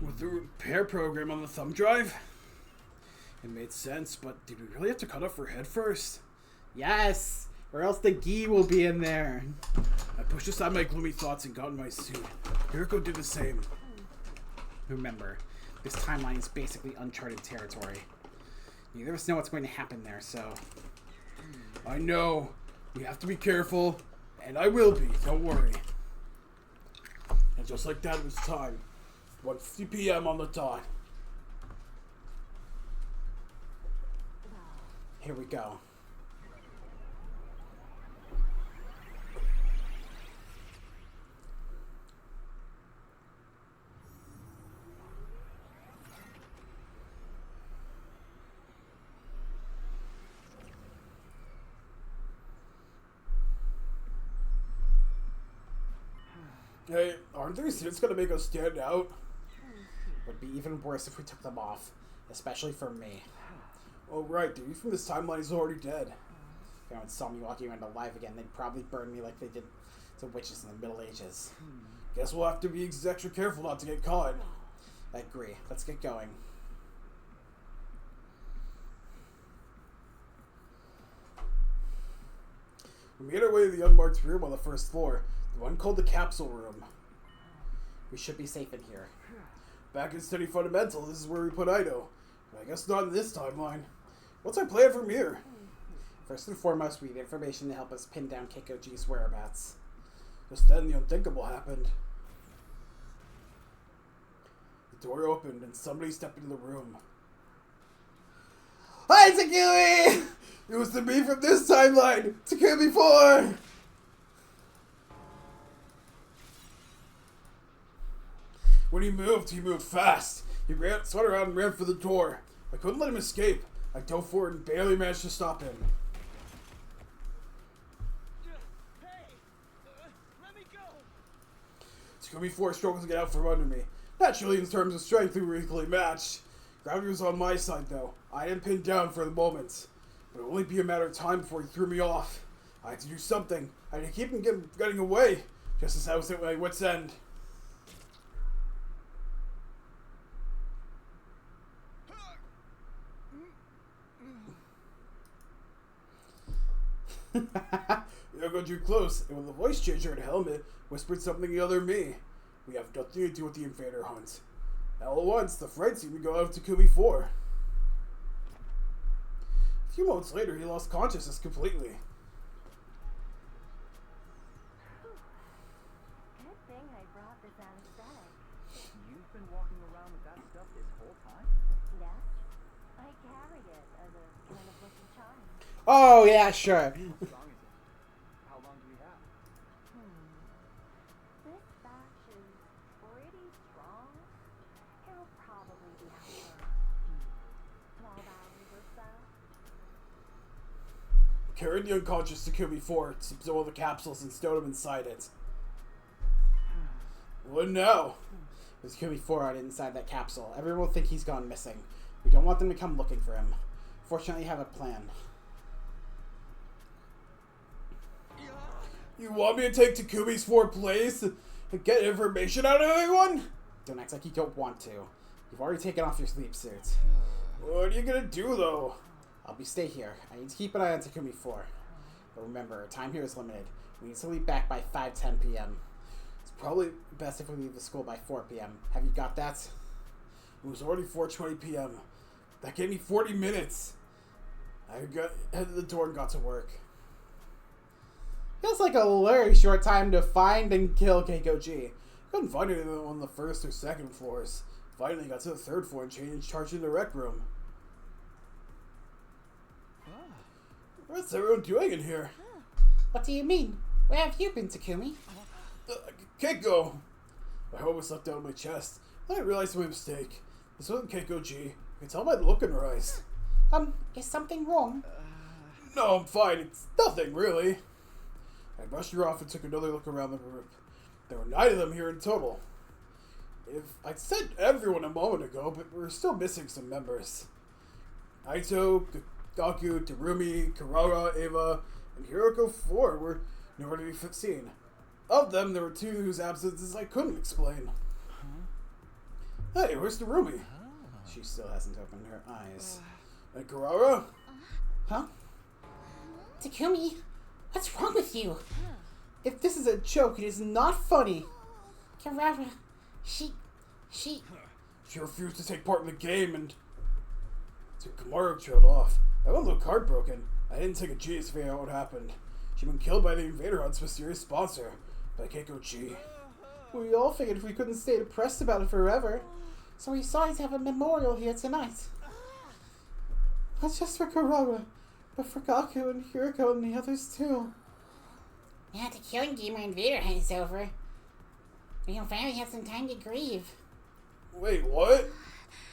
With the repair program on the thumb drive? It made sense, but did we really have to cut off her head first?
Yes! Or else the gi will be in there.
I pushed aside my gloomy thoughts and got in my suit. Hiriko did the same.
Remember, this timeline is basically uncharted territory. Neither of us know what's going to happen there, so...
I know. We have to be careful, and I will be, don't worry. And just like that, it was time. 1:50 p.m. on the dot.
Here we go.
Hey, aren't these suits gonna make us stand out?
Would be even worse if we took them off. Especially for me.
Oh right, the dude from this timeline is already dead.
If anyone saw me walking around alive again, they'd probably burn me like they did to witches in the Middle Ages.
Guess we'll have to be extra careful not to get caught.
I agree. Let's get going.
We made our way to the unmarked room on the first floor. The one called the capsule room.
We should be safe in here.
Back in Study Fundamental, this is where we put Ido. But I guess not in this timeline. What's our plan from here?
First and foremost, we need information to help us pin down Keikoji's whereabouts.
Just then, the unthinkable happened. The door opened and somebody stepped into the room.
Hi, Takumi!
It was the me from this timeline! Takumi 4! When he moved fast. He spun around and ran for the door. I couldn't let him escape. I dove forward and barely managed to stop him.
Hey! Let me go!
Takumi 4 struggled to get out from under me. Naturally, in terms of strength, we were equally matched. Gravity was on my side, though. I had him pinned down for the moment. But it would only be a matter of time before he threw me off. I had to do something. I had to keep him getting away. Just as I was at my wit's end. Yogo drew close, and with a voice changer and a helmet, whispered something to the other me. We have nothing to do with the invader hunt. All at once, the fright seemed to go out of Takumi 4. A few moments later, he lost consciousness completely.
Good thing I brought this anesthetic.
You've been walking around with that stuff this whole time?
Yes, I carry it as a kind of lucky charm.
Oh, yeah, sure.
How strong is it? How long do we have?
This batch is pretty strong. It'll probably be out for 12 hours or so.
Carried the unconscious Takumi 4 to some of the capsules and stowed him inside it. What now?
There's Takumi 4 out inside that capsule. Everyone will think he's gone missing. We don't want them to come looking for him. Fortunately, I have a plan.
You want me to take Takumi's 4 place and get information out of everyone?
Don't act like you don't want to. You've already taken off your sleep suit.
What are you gonna do, though?
I'll stay here. I need to keep an eye on Takumi 4. But remember, time here is limited. We need to leave back by 5:10 p.m. It's probably best if we leave the school by 4 p.m. Have you got that?
It was already 4:20 p.m. That gave me 40 minutes. I headed to the door and got to work.
Feels like a very short time to find and kill Keikoji.
Couldn't find anyone on the first or second floors. Finally got to the third floor and changed charge in the rec room. What's everyone doing in here?
What do you mean? Where have you been, Takumi?
Keiko! My heart was left out of my chest. Then I realized my mistake. This wasn't Keikoji. I can tell by the look in her eyes.
Is something wrong?
No, I'm fine. It's nothing, really. I brushed her off and took another look around the group. There were 9 of them here in total. If I said everyone a moment ago, but we're still missing some members. Aito, Gaku, Terumi, Karara, Eva, and Hiroko 4 were nowhere to be seen. Of them, there were 2 whose absences I couldn't explain. Hey, where's Terumi?
She still hasn't opened her eyes.
And Karara?
Huh? Takumi, what's wrong with you?
If this is a joke, it is not funny.
Karara, she...
She refused to take part in the game, and so Kamaru trailed off. I went a little heartbroken. I didn't take a G to figure out what happened. She'd been killed by the Invader Hunt's mysterious sponsor, by Keiko G.
We all figured if we couldn't stay depressed about it forever, so we decided to have a memorial here tonight. Not just for Karara, but for Gaku and Hiroko and the others too.
Now the Killing Gamer Invader Hunt is over. We'll finally have some time to grieve.
Wait, what?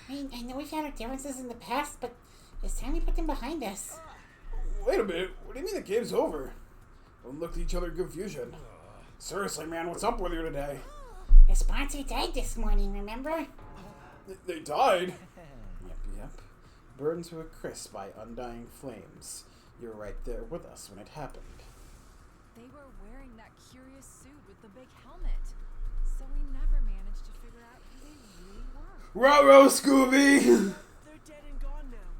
I know we've had our differences in the past, but it's time we put them behind us.
Wait a minute, what do you mean the game's over? We looked at each other in confusion. Seriously, man, what's up with you today?
The sponsor died this morning, remember?
They died?
Yep. Burned to a crisp by undying flames. You were right there with us when it happened.
They were wearing that curious suit with the big helmet, so we never managed to figure out who they really were.
Ruh-roh, Scooby!
They're dead and gone now.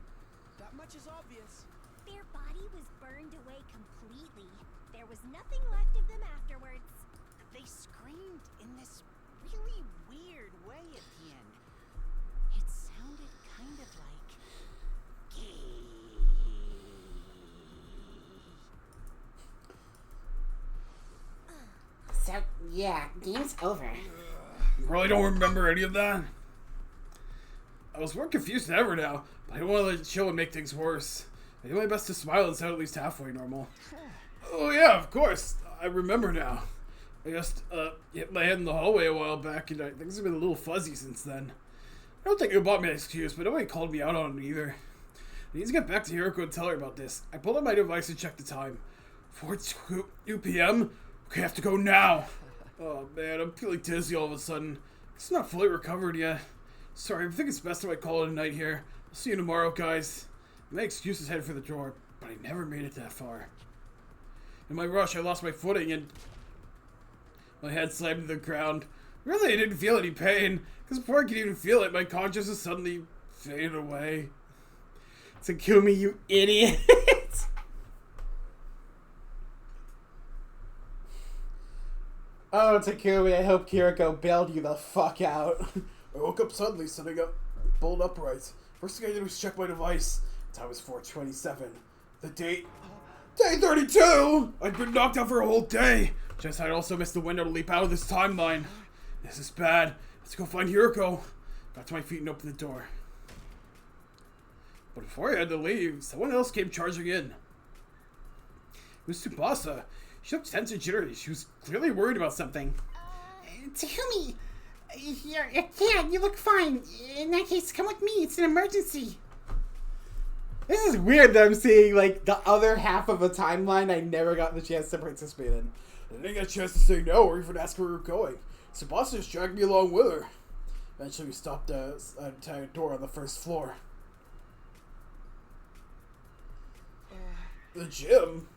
That much is obvious.
Their body was burned away completely. There was nothing left of them afterwards.
They screamed in this really weird way at the end. It sounded kind of like...
So, yeah, game's over.
You really don't remember any of that? I was more confused than ever now, but I don't want to let the show and make things worse. I do my best to smile and sound at least halfway normal. Oh yeah, of course. I remember now. I just hit my head in the hallway a while back, and things have been a little fuzzy since then. I don't think you bought me an excuse, but nobody called me out on it either. I need to get back to Hiroko and tell her about this. I pulled out my device and checked the time. 4:02 p.m.? Okay, I have to go now. Oh man, I'm feeling dizzy all of a sudden. It's not fully recovered yet. Sorry, I think it's best if I call it a night here. I'll see you tomorrow, guys. My excuse is headed for the door, but I never made it that far. In my rush, I lost my footing and my head slammed to the ground. Really, I didn't feel any pain, because before I could even feel it, my consciousness suddenly faded away.
Takumi, you idiot! Oh, Takumi, I hope Kiriko bailed you the fuck out.
I woke up suddenly, sitting up, bolt upright. First thing I did was check my device. Time was 4:27. The date... Day 32! I'd been knocked out for a whole day. Just I'd also missed the window to leap out of this timeline. This is bad. Let's go find Hiroko. Got to my feet and opened the door. But before I had to leave, someone else came charging in. It was Tsubasa. She looked tense and jittery. She was clearly worried about something.
Takumi! Yeah, you look fine. In that case, come with me. It's an emergency.
This is weird that I'm seeing, like, the other half of a timeline I never got the chance to participate in.
I didn't get a chance to say no or even ask where we were going. Tsubasa just dragged me along with her. Eventually we stopped at a door on the first floor. The gym?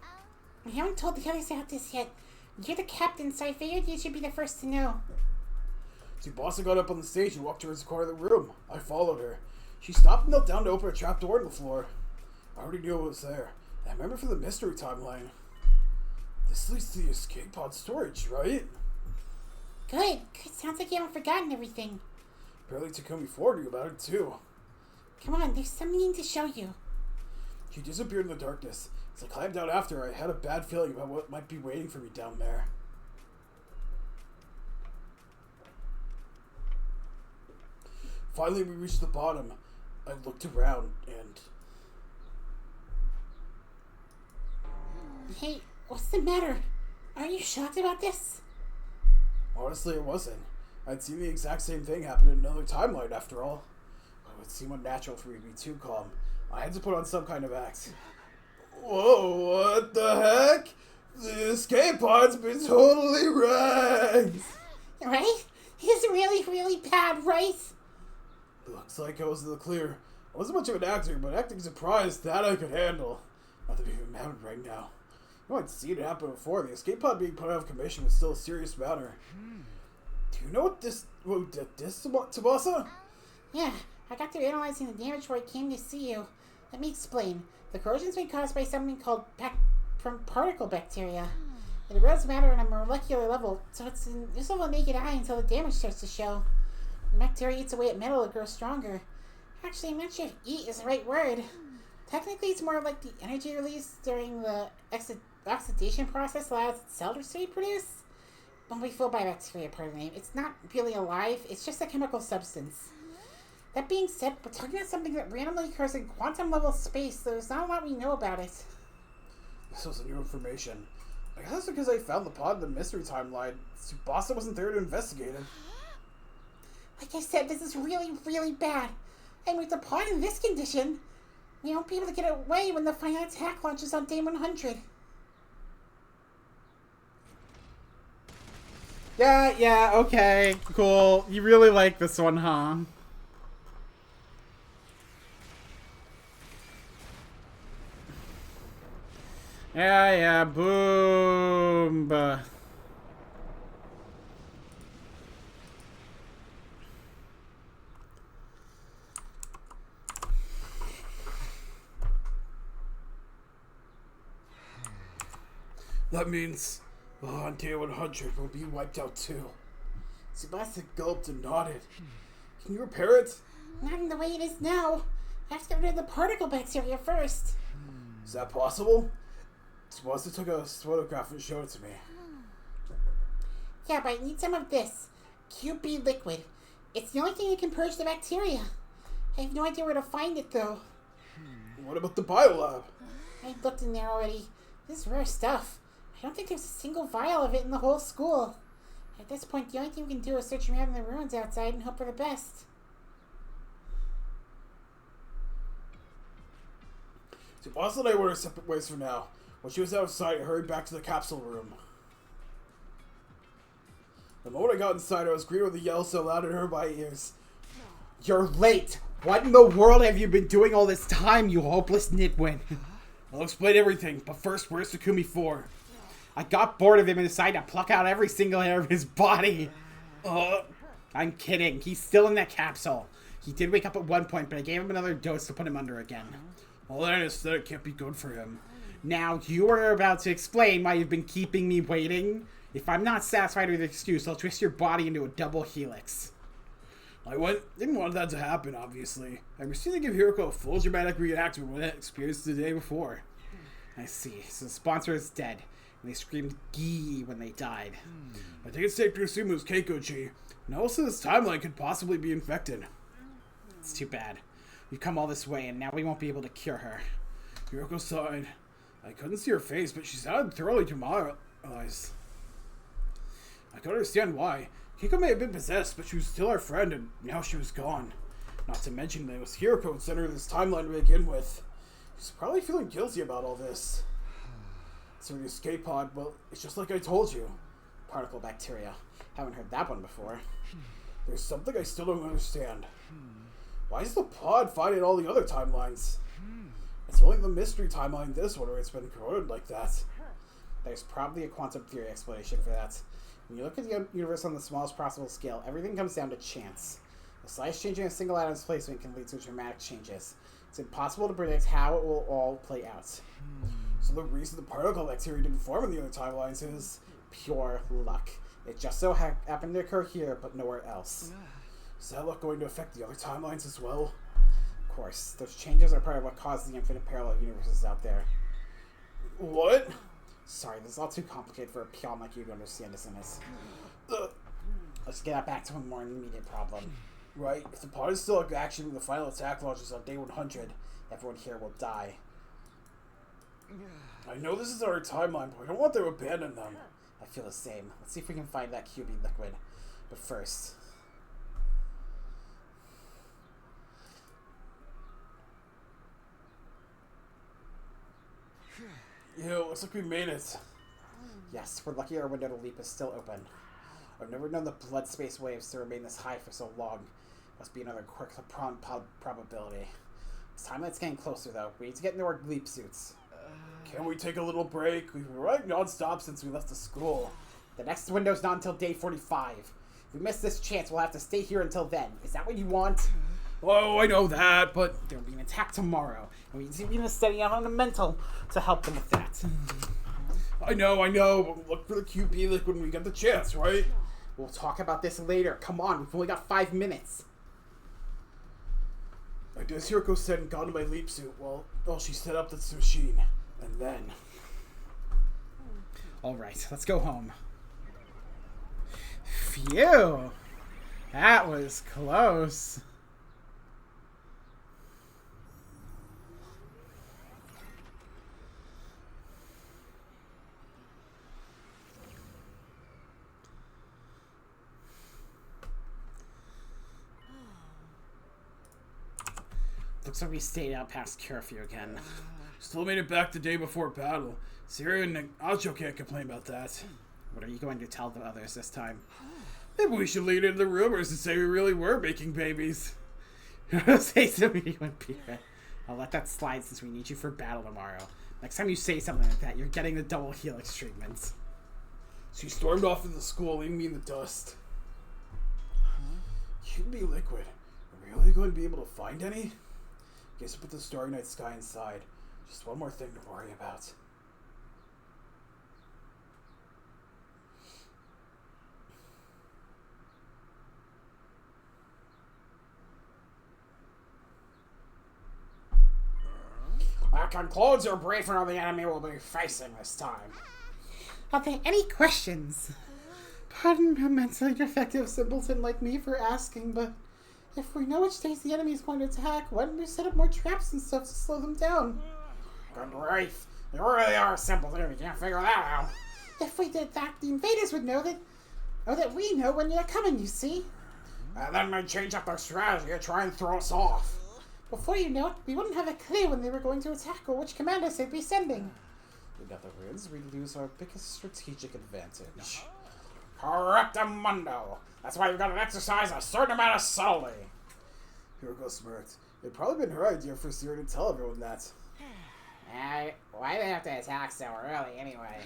We haven't told the others about this yet. You're the captain, so I figured you should be the first to know.
Tsubasa got up on the stage and walked towards the corner of the room. I followed her. She stopped and knelt down to open a trapdoor in the floor. I already knew it was there. I remember from the mystery timeline. This leads to the escape pod storage, right?
Good. Sounds like you haven't forgotten everything.
Apparently Takumi 4 knew about it too.
Come on, there's something to show you.
She disappeared in the darkness. As I climbed down after her, I had a bad feeling about what might be waiting for me down there. Finally, we reached the bottom. I looked around and...
Hey, what's the matter? Are you shocked about this?
Honestly, it wasn't. I'd seen the exact same thing happen in another timeline, after all. It would seem unnatural for me to be too calm. I had to put on some kind of act. Whoa, what the heck? The escape pod's been totally wrecked!
Right? It's really, really bad, right?
Looks like I was in the clear. I wasn't much of an actor, but acting surprised that I could handle. Not to be mad right now. You might see it happen before. The escape pod being put out of commission was still a serious matter. Do you know what this Tsubasa?
Yeah, I got through analyzing the damage before I came to see you. Let me explain. The corrosion's been caused by something called particle bacteria. It erodes matter on a molecular level, so it's invisible to the naked eye until the damage starts to show. The bacteria eats away at metal to grow stronger. Actually, I'm not sure if eat is the right word. Technically, it's more like the energy released during the oxidation process allows cells to be produced. When we filled by bacteria, part of the name, it's not really alive, it's just a chemical substance. That being said, we're talking about something that randomly occurs in quantum level space, so there's not a lot we know about it.
This was new information. I guess that's because I found the pod in the mystery timeline. Tsubasa wasn't there to investigate it.
Like I said, this is really, really bad. And with the pod in this condition, we won't be able to get away when the final attack launches on day 100.
Yeah, okay, cool. You really like this one, huh? Yeah, boom.
That means on day 100 will be wiped out too. Tsubasa gulped and nodded. Can you repair it?
Not in the way it is now. I have to get rid of the particle bacteria first.
Is that possible? Tsubasa took a photograph and showed it to me.
Yeah, but I need some of this. QB liquid. It's the only thing that can purge the bacteria. I have no idea where to find it, though.
What about the biolab?
I looked in there already. This is rare stuff. I don't think there's a single vial of it in the whole school. At this point, the only thing we can do is search around in the ruins outside and hope for the best.
Tsubasa and I went our separate ways for now. When she was outside, I hurried back to the capsule room. The moment I got inside, I was greeted with a yell so loud it hurt my ears.
You're late! What in the world have you been doing all this time, you hopeless nitwit?
I'll explain everything, but first, where's Takumi 4?
I got bored of him and decided to pluck out every single hair of his body. I'm kidding. He's still in that capsule. He did wake up at one point, but I gave him another dose to put him under again.
Well, that aesthetic can't be good for him.
Now, you are about to explain why you've been keeping me waiting. If I'm not satisfied with the excuse, I'll twist your body into a double helix.
I didn't want that to happen, obviously. I proceeded to give Hiroko a full dramatic reaction to what I experienced the day before.
I see. So the sponsor is dead, and they screamed "Gee" when they died.
I think it's safe to assume it was Keikochi. And also this timeline could possibly be infected.
It's too bad. We've come all this way, and now we won't be able to cure her.
Hiroko sighed. I couldn't see her face, but she sounded thoroughly demoralized. I could understand why. Keiko may have been possessed, but she was still our friend, and now she was gone. Not to mention that it was Hiroko who sent her this timeline to begin with. She's probably feeling guilty about all this. So the escape pod, well, it's just like I told you.
Particle bacteria. Haven't heard that one before.
There's something I still don't understand. Why is the pod finding all the other timelines? It's only the mystery timeline this one where it's been corroded like that.
There's probably a quantum theory explanation for that. When you look at the universe on the smallest possible scale, everything comes down to chance. The slightest change in a single atom's placement can lead to dramatic changes. It's impossible to predict how it will all play out.
So the reason the particle bacteria didn't form in the other timelines is
pure luck. It just so happened to occur here, but nowhere else.
Is that luck going to affect the other timelines as well?
Of course, those changes are part of what caused the infinite parallel universes out there.
What?
Sorry, this is all too complicated for a peon like you to understand this in this. Let's get back to a more immediate problem.
Right, if the pod is still active when the final attack launches on day 100, everyone here will die. I know this is our timeline, but I don't want to abandon them.
I feel the same. Let's see if we can find that QB liquid. But first...
Yo, looks like we made it.
Yes, we're lucky our window to leap is still open. I've never known the blood space waves to remain this high for so long. Must be another quick probability. It's time that's getting closer, though. We need to get into our leap suits.
Can we take a little break? We've been running non-stop since we left the school.
The next window's not until day 45. If we miss this chance, we'll have to stay here until then. Is that what you want?
Oh, I know that, but...
There'll be an attack tomorrow, and we need to study out on the mental to help them with that.
I know, but look for the QP like when we get the chance, right?
We'll talk about this later. Come on, we've only got 5 minutes.
I guess Hiroko said and got in my leap suit while she set up this machine. And then...
Alright, let's go home. Phew! That was close. Looks like we stayed out past curfew again.
Still made it back the day before battle. Siri and Acho can't complain about that.
What are you going to tell the others this time?
Maybe we should lead into the rumors and say we really were making babies.
Say something you wouldn't be right. I'll let that slide since we need you for battle tomorrow. Next time you say something like that, you're getting the double helix treatment.
She stormed off into the school, leaving me in the dust. QB liquid. Are we really going to be able to find any? Guess we'll put the Starry Night Sky inside. Just one more thing to worry about.
That concludes your briefing on the enemy we'll be facing this time.
Are there any questions? Pardon a mentally defective simpleton like me for asking, but if we know which days the enemy is going to attack, why don't we set up more traps and stuff to slow them down?
Good grief. You really are a simpleton if you can't figure that out.
If we did that, the invaders would know that... or that we know when they're coming, you see?
And then they'd change up their strategy and try and throw us off.
Before you know it, we wouldn't have a clue when they were going to attack or which commanders they'd be sending.
In other words, we lose our biggest strategic advantage. Correctamundo. That's why you've got to exercise a certain amount of subtlety.
Hiroko smirked. It'd probably been her idea for Siri to tell everyone that.
Why do they have to attack so early anyway?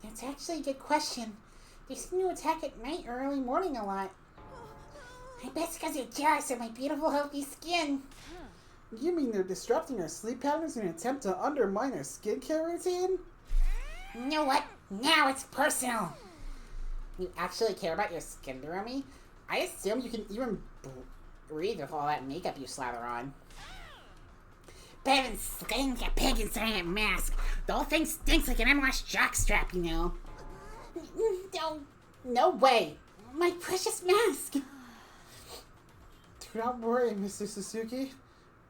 That's actually a good question. They seem to attack at night or early morning a lot. I bet it's because they're jealous of my beautiful, healthy skin. You mean they're disrupting our sleep patterns in an attempt to undermine our skincare routine?
You know what? Now it's personal.
You actually care about your skin, Romy? I assume you can even breathe with all that makeup you slather on.
Better than slaying like a pig inside a mask. The whole thing stinks like an unwashed jockstrap, you know.
No way!
My precious mask! Do not worry, Mr. Suzuki.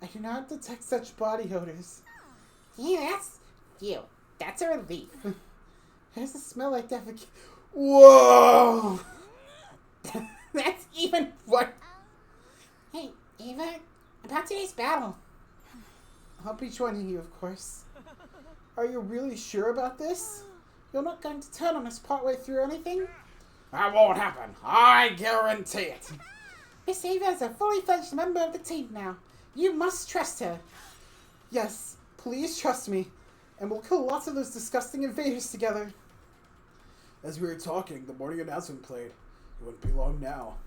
I do not detect such body odors.
Yeah, that's a relief.
It doesn't smell like defecation. Whoa!
That's even worse. Hey, Eva, about today's battle.
I'll be joining you, of course. Are you really sure about this? You're not going to turn on us partway through anything?
That won't happen. I guarantee it.
Miss Eva is a fully fledged member of the team now. You must trust her. Yes, please trust me. And we'll kill lots of those disgusting invaders together.
As we were talking, the morning announcement played. It wouldn't be long now.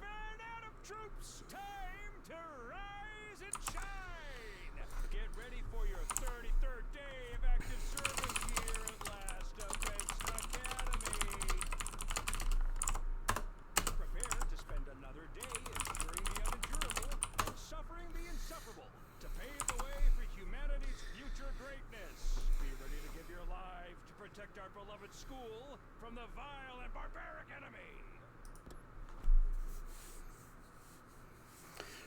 Band out of troops, time to rise and shine. Get ready for your 33rd day of active service here at Last Defense Academy. Prepare to spend another day enduring the unendurable and suffering the insufferable to pave the way for humanity's future greatness. Be ready to give your life to protect our beloved school from the vile and barbaric enemy.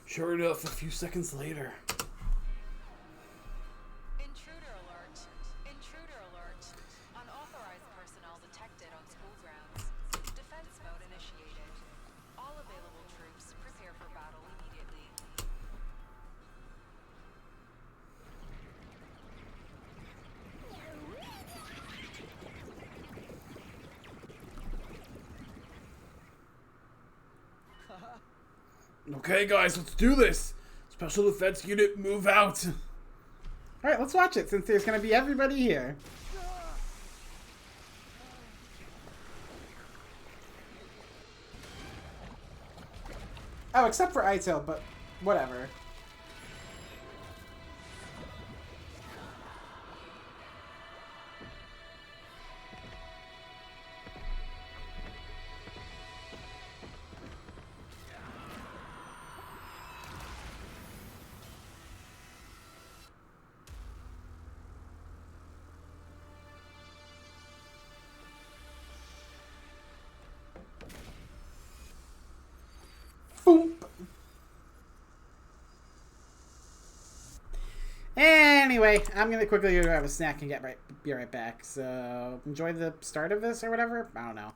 Sure enough, a few seconds later.
Intruder alert. Intruder alert. Unauthorized personnel detected on school grounds. Defense mode initiated. All available troops prepare for battle immediately.
Okay, guys, let's do this. Special Defense Unit, move out.
Alright, let's watch it since there's gonna be everybody here. Oh, except for Itel, but whatever. Boop. Anyway, I'm gonna quickly go grab a snack and be right back. So enjoy the start of this or whatever. I don't know.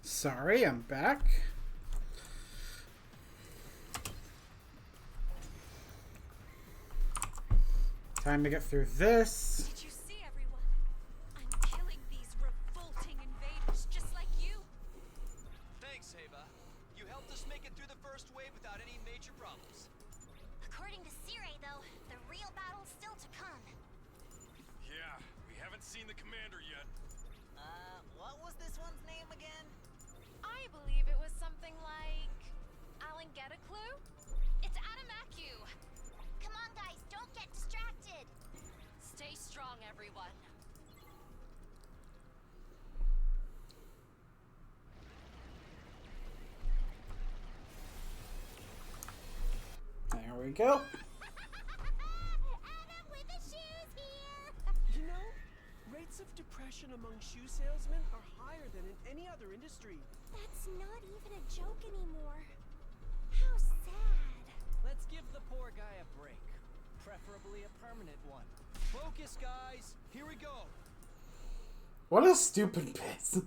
Sorry, I'm back. Time to get through this.
Did you see everyone? I'm killing these revolting invaders just like you.
Thanks, Ava. You helped us make it through the first wave without any major problems.
According to Sirei, though, the real battle's still to come.
Yeah, we haven't seen the commander yet.
What was this one's name again?
I believe it was something like Alan, get a clue?
It's Adamaku. Come on, guys, don't get distracted.
Stay strong, everyone.
There we go.
Adam with the shoes here.
You know, rates of depression among shoe salesmen are higher than in any other industry.
That's not even a joke anymore. How sad.
Let's give the poor guy a break. Preferably a permanent one. Focus, guys. Here we go.
What a stupid bit.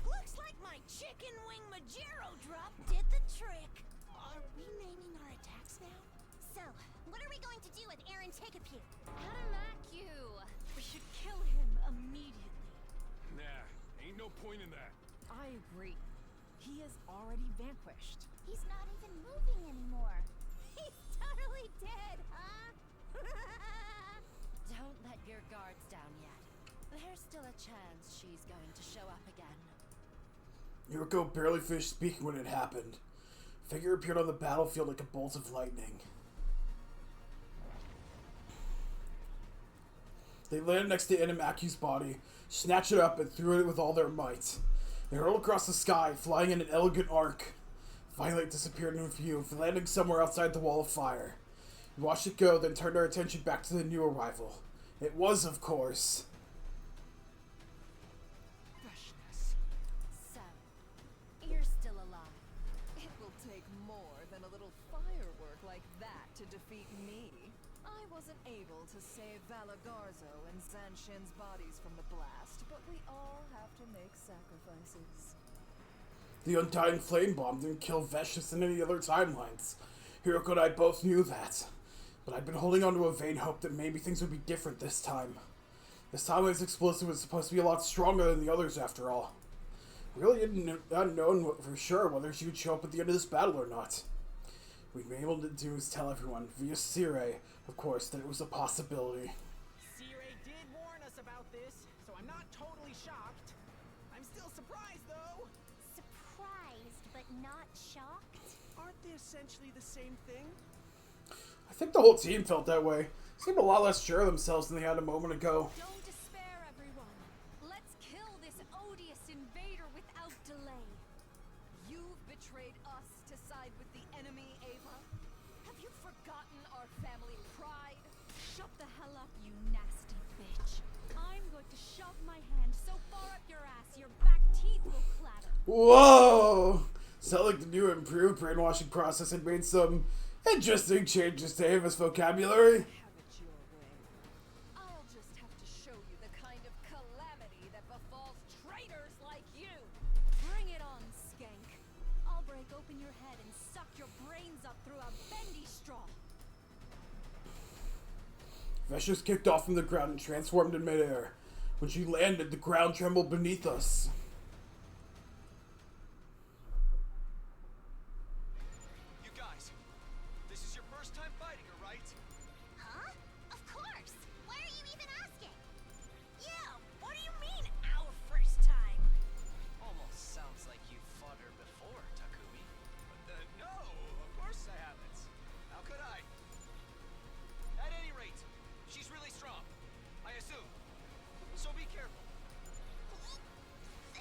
Looks like my chicken wing Majero drop did the trick. Are we naming our attacks now? So, what are we going to do with Aaron Take-A-Pew?
Adamaku. We should kill him immediately.
Nah, ain't no point in that.
I agree. He is already vanquished.
He's not even moving anymore. He's totally dead, huh?
Don't let your guards down yet. There's still a chance she's going to show up again.
Yuriko barely finished speaking when it happened. Figure appeared on the battlefield like a bolt of lightning. They landed next to Animaku's body, snatched it up, and threw it with all their might. They hurled across the sky, flying in an elegant arc. Finally, it disappeared in view, landing somewhere outside the wall of fire. We watched it go, then turned our attention back to the new arrival. It was, of course,
Freshness.
So, you're still alive.
It will take more than a little firework like that to defeat me. I wasn't able to save Valagarzo and Zanshin's bodies from the blast, but we all have to make sacrifices.
the Undying Flame Bomb didn't kill Veshus in any other timelines. Hiroko and I both knew that. But I'd been holding on to a vain hope that maybe things would be different this time. This timeline's explosive was supposed to be a lot stronger than the others after all. We really hadn't known for sure whether she would show up at the end of this battle or not. We'd been able to do is tell everyone, via Sirei, of course, that it was a possibility.
Sirei did warn us about this, so I'm not totally shocked. I'm still surprised, though.
Surprised, but not shocked?
Aren't they essentially the same thing?
I think the whole team felt that way. Seemed a lot less sure of themselves than they had a moment ago.
Don't despair, everyone. Let's kill this odious invader without delay. You've betrayed us to side with the enemy, Ava. Have you forgotten our family pride? Shut the hell up, you nasty bitch. I'm going to shove my hand so far up your ass your back teeth will clatter.
Whoa! Sound like the new improved brainwashing process had made some interesting changes to Ava's vocabulary.
Have it your way.
I'll just have to show you the kind of calamity that befalls traitors like you. Bring it on, skank. I'll break open your head and suck your brains up through a bendy straw.
Veshus kicked off from the ground and transformed in midair. When she landed, the ground trembled beneath us.
You guys, this is your first time fighting her, right?
Huh? Of course! Why are you even asking? Yeah, what do you mean, our first time?
Almost sounds like you fought her before, Takumi. No, of course I haven't. How could I? At any rate, she's really strong. I assume. So be careful.
Thanks!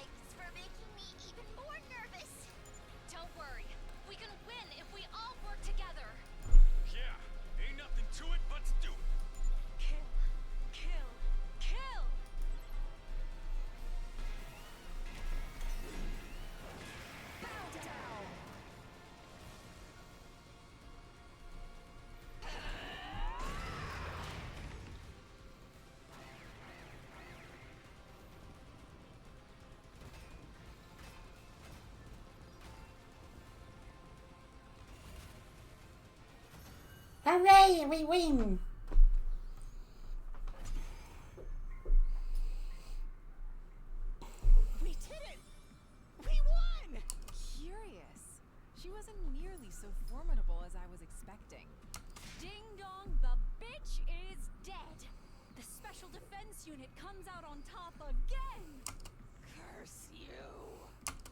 Hooray! We win!
We did it! We won! Curious. She wasn't nearly so formidable as I was expecting.
Ding dong, the bitch is dead. The special defense unit comes out on top again.
Curse you!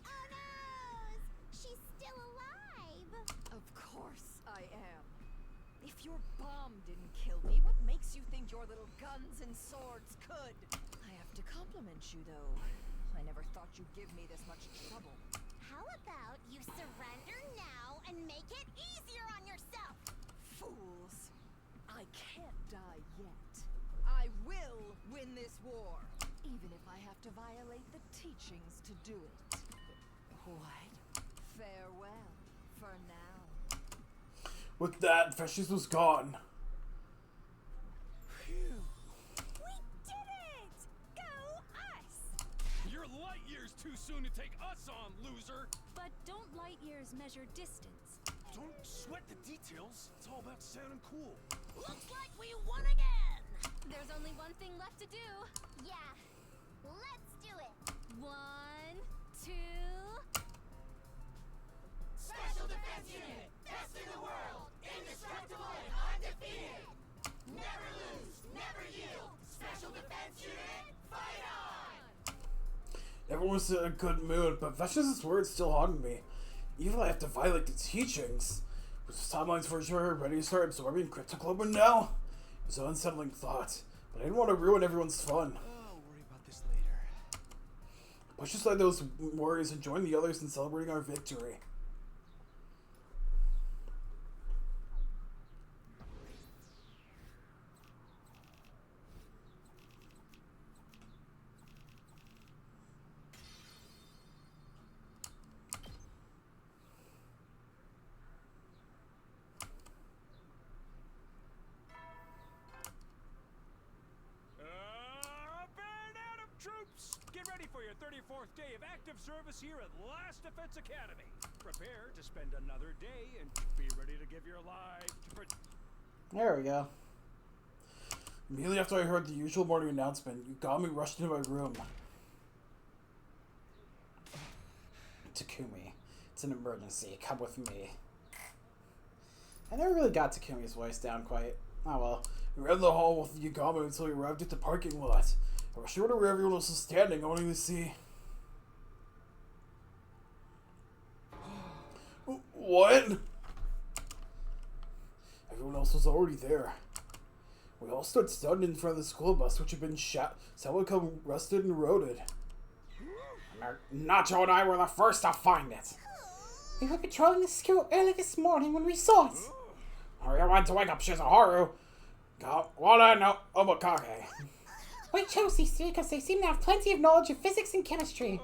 Oh no! She's still alive!
Of course I am. If your bomb didn't kill me, what makes you think your little guns and swords could? I have to compliment you, though. I never thought you'd give me this much trouble.
How about you surrender now and make it easier on yourself?
Fools! I can't die yet. I will win this war, even if I have to violate the teachings to do it. What? Farewell, for now.
With that, Festus was gone.
Phew.
We did it! Go us!
You're light years too soon to take us on, loser!
But don't light years measure distance.
Don't sweat the details. It's all about sounding cool.
Looks like we won again!
There's only one thing left to do.
Yeah, let's do it!
1, 2.
Special Defense Unit! Best in the world! Indestructible and undefeated! Never lose! Never yield! Special Defense Unit! Fight on!
Everyone was in a good mood, but Festus's words still haunted me. Even if I have to violate the teachings. Was his timelines for sure ready to start absorbing cryptoglobin now? It was an unsettling thought, but I didn't want to ruin everyone's fun.
I'll worry about this later.
I pushed aside those worries and joined the others in celebrating our victory.
Band out of troops! Get ready for your 34th day of active service here at Last Defense Academy. Prepare to spend another day and be ready to give your life to
There we go.
Immediately after I heard the usual morning announcement, Yugami rushed into my room.
Takumi, it's an emergency. Come with me. I never really got Takumi's voice down quite. Oh well.
We ran the hall with Yugami until we arrived at the parking lot. I rushed over to where everyone else was standing, wanting to see. What? Everyone else was already there. We all stood stunned in front of the school bus, which had been somewhat rusted and eroded.
Nacho and I were the first to find it. We were patrolling the school early this morning when we saw it.
We went to wake up Shizuharu. Wada no Obakage.
We chose these three because they seem to have plenty of knowledge of physics and chemistry.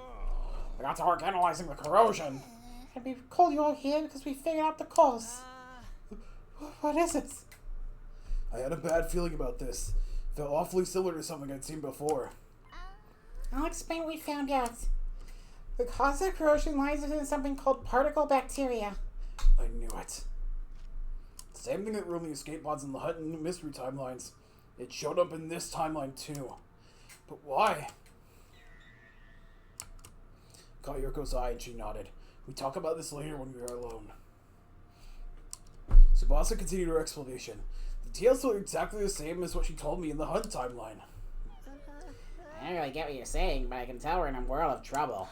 We got to work analyzing the corrosion.
And we called you all here because we figured out the cause. What is it?
I had a bad feeling about this. Felt awfully similar to something I'd seen before.
I'll explain what we found out. The cause of corrosion lies within something called particle bacteria.
I knew it. Same thing that ruined the escape pods in the Hut and Mystery timelines. It showed up in this timeline too. But why? Caught Yoko's eye and she nodded. We talk about this later when we are alone. Tsubasa continued her explanation. The details were exactly the same as what she told me in the Hunt timeline.
I don't really get what you're saying, but I can tell we're in a world of trouble.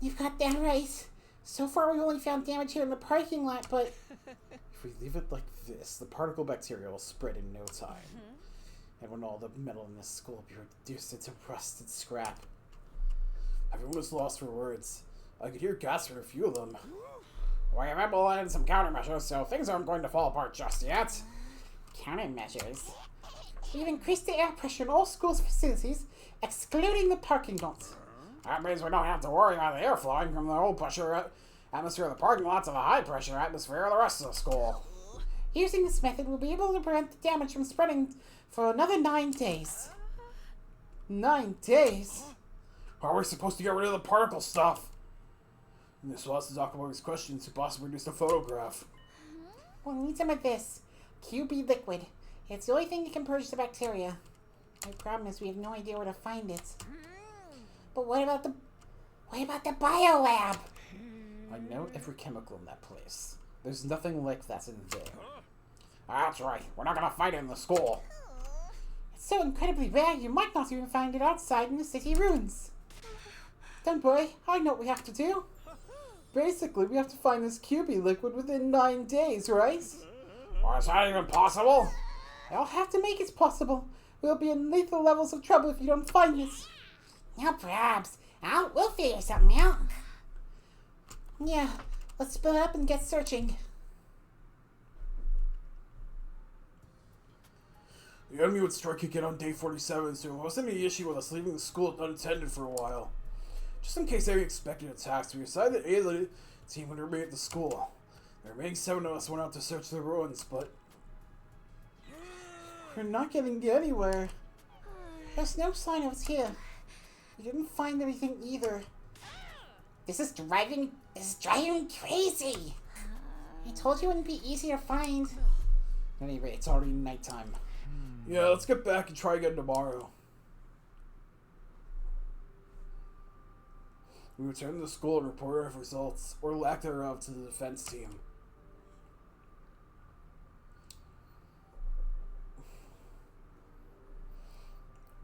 You've got that right. So far we've only found damage here in the parking lot, but...
If we leave it like this, the particle bacteria will spread in no time. And when all the metal in this school will be reduced into rusted scrap. Everyone was lost for words. I could hear gasps from a few of them. We have implemented some countermeasures, so things aren't going to fall apart just yet.
Countermeasures? We've increased the air pressure in all schools' facilities, excluding the parking lots.
That means we don't have to worry about the air flowing from the low pressure atmosphere of the parking lot to the high pressure atmosphere of the rest of the school.
Using this method, we'll be able to prevent the damage from spreading for another 9 days. 9 days?
How are we supposed to get rid of the particle stuff? In response to Zakamoto's question, Tsubasa produced a photograph.
We'll need some of this. QB liquid. It's the only thing that can purge the bacteria. The problem is we have no idea where to find it. But what about the biolab?
I know every chemical in that place. There's nothing like that in there.
That's right. We're not gonna find it in the school. It's so incredibly rare, you might not even find it outside in the city ruins. Don't worry, I know what we have to do. Basically, we have to find this QB liquid within 9 days, right?
Well, is that even possible?
I'll have to make it possible. We'll be in lethal levels of trouble if you don't find it. No probs. We'll figure something out. Yeah, let's split up and get searching.
The enemy would start kicking on day 47, so it wasn't any issue with us leaving the school unattended for a while. Just in case any expected attacks, we decided that A of the team would remain at the school. The remaining 7 of us went out to search the ruins, but
we're not getting anywhere.
There's no sign of us here. We didn't find anything either. This is driving me crazy. I told you it wouldn't be easy to find.
At any rate, it's already nighttime.
Yeah, let's get back and try again tomorrow. We returned to the school and reported our results, or lack thereof, to the defense team.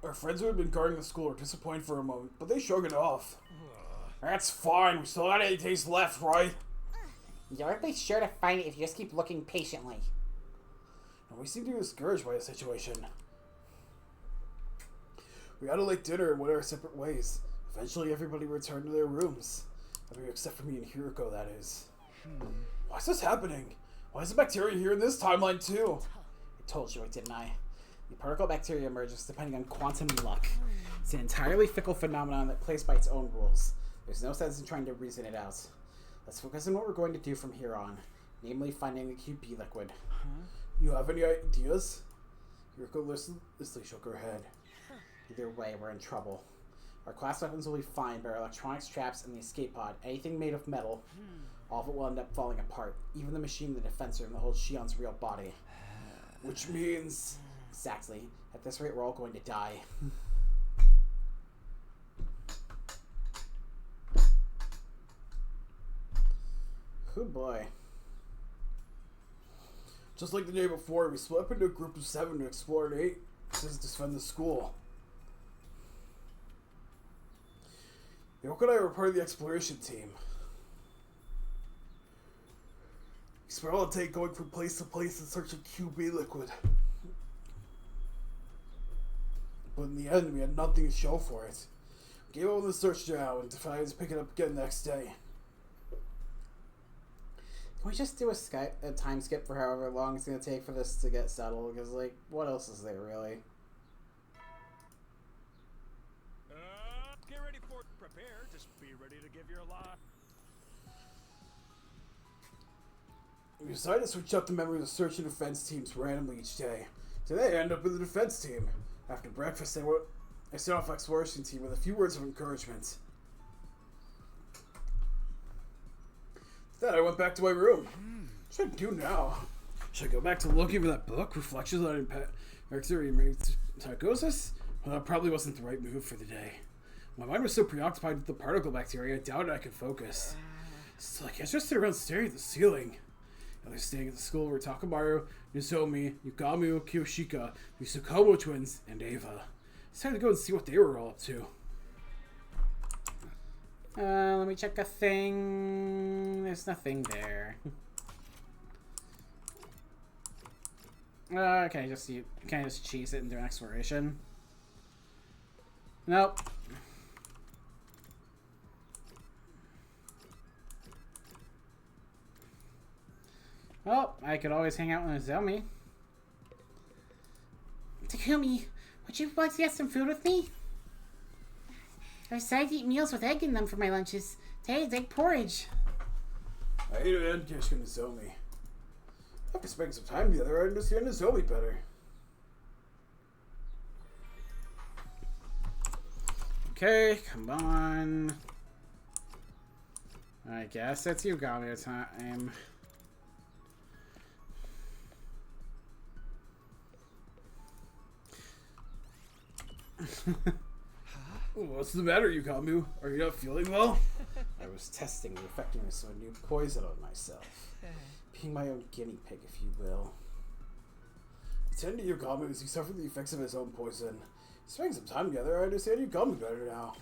Our friends who had been guarding the school were disappointed for a moment, but they shrugged it off. That's fine, we still got 8 days left, right?
You'll be sure to find it if you just keep looking patiently.
And we seem to be discouraged by the situation. We had a late dinner and went our separate ways. Eventually everybody returned to their rooms. I mean, except for me and Hiroko, that is. Why is this happening? Why is the bacteria here in this timeline too?
I told you, didn't I? The particle bacteria emerges depending on quantum luck. It's an entirely fickle phenomenon that plays by its own rules. There's no sense in trying to reason it out. Let's focus on what we're going to do from here on, namely finding the QB liquid.
You have any ideas? Hiroko listlessly shook her head.
Either way, we're in trouble. Our class weapons will be fine, but our electronics traps and the escape pod, anything made of metal, all of it will end up falling apart. Even the machine, the defense room that holds Shion's real body.
Which means...
Exactly. At this rate, we're all going to die. Oh boy.
Just like the day before, we split up into a group of 7 to explore an 8 to defend the school. Yoko and I were part of the exploration team. We spent all day going from place to place in search of QB liquid. But in the end, we had nothing to show for it. We gave up on the search now and decided to pick it up again the next day.
Can we just do a time skip for however long it's going to take for this to get settled? Because, like, what else is there, really?
Get ready for it. Prepare. Just be ready to give your lot.
We decided to switch up the members of search and defense teams randomly each day. Today I end up with the defense team. After breakfast, I set off exploration team with a few words of encouragement. Then I went back to my room. What should I do now? Should I go back to looking for that book, Reflections on Psychosis? Well, that probably wasn't the right move for the day. My mind was so preoccupied with the particle bacteria, I doubted I could focus. So I guess just sit around staring at the ceiling. Others staying at the school were Takamaru, Nozomi, Yukamu, Kiyoshika, the Tsukumo twins, and Ava. I decided to go and see what they were all up to.
Let me check a thing. There's nothing there. Can I just cheese it and do an exploration? Nope. Well, I could always hang out with Nozomi.
Takumi, would you like to get some food with me? I decided to eat meals with egg in them for my lunches. Today is egg porridge.
I ate an end dish with Nozomi. After spending some time together, I understand Nozomi better.
Okay, come on. I guess it's Yugami time.
What's the matter, Yukamu? Are you not feeling well?
I was testing the effectiveness of a new poison on myself. Being my own guinea pig, if you will.
Attend to Yukamu as he suffered the effects of his own poison. Spending some time together, I understand Yukamu better now.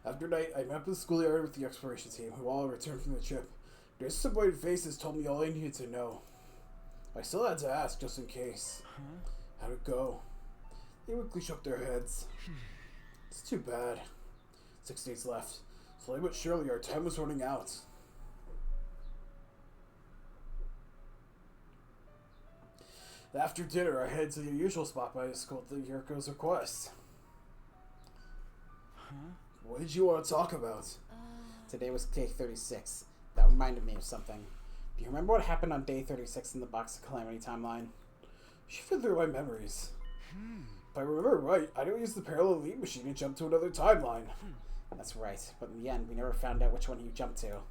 After night, I met up in the schoolyard with the exploration team, who all returned from the trip. Their disappointed faces told me all I needed to know. I still had to ask, just in case. How'd it go? They weakly shook their heads. It's too bad. 6 days left. Slowly but surely, our time was running out. After dinner, I headed to the usual spot by the school at Yuriko's request. What did you want to talk about?
Today was day 36. That reminded me of something. Do you remember what happened on day 36 in the Box of Calamity timeline?
Shifted through my memories. If I remember right, I don't use the parallel leap machine and jump to another timeline.
That's right, but in the end, we never found out which one you jumped to.
You're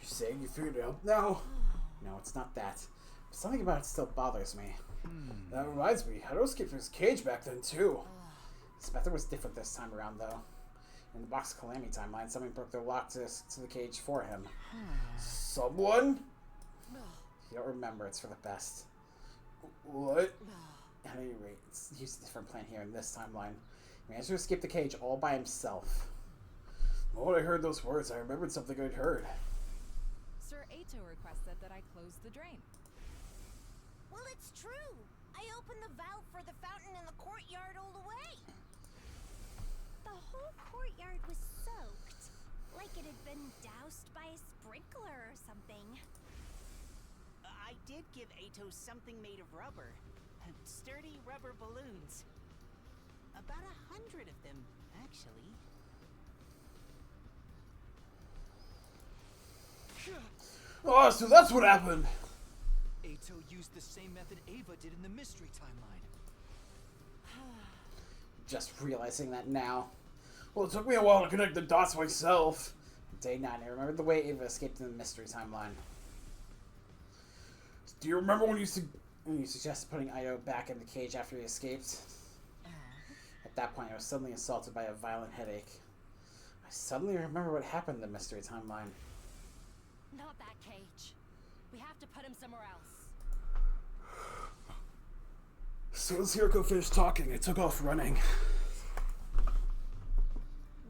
saying you figured it out now?
No, it's not that. But something about it still bothers me.
That reminds me, I escaped from his cage back then too.
His method was different this time around, though. In the Box of Calamity timeline, someone broke their lock to the cage for him.
Someone?
If you don't remember, it's for the best.
What?
At any rate, it's used a different plan here in this timeline. He managed to escape the cage all by himself.
When I heard those words, I remembered something I'd heard.
Sir Ato requested that I close the drain.
Well, it's true. I opened the valve for the fountain in the courtyard all the way. The whole courtyard was soaked, like it had been doused by a sprinkler or something.
I did give Ato something made of rubber. Sturdy rubber balloons. About 100 of them, actually.
Oh, so that's what happened!
Ato used the same method Ava did in the mystery timeline.
Just realizing that now.
Well, it took me a while to connect the dots myself.
Day 9, I remembered the way Ava escaped in the mystery timeline.
Do you remember when you
suggested putting Ito back in the cage after he escaped? At that point, I was suddenly assaulted by a violent headache. I suddenly remember what happened in the mystery timeline.
Not that cage. We have to put him somewhere else.
As soon as Hiroko finished talking, I took off running.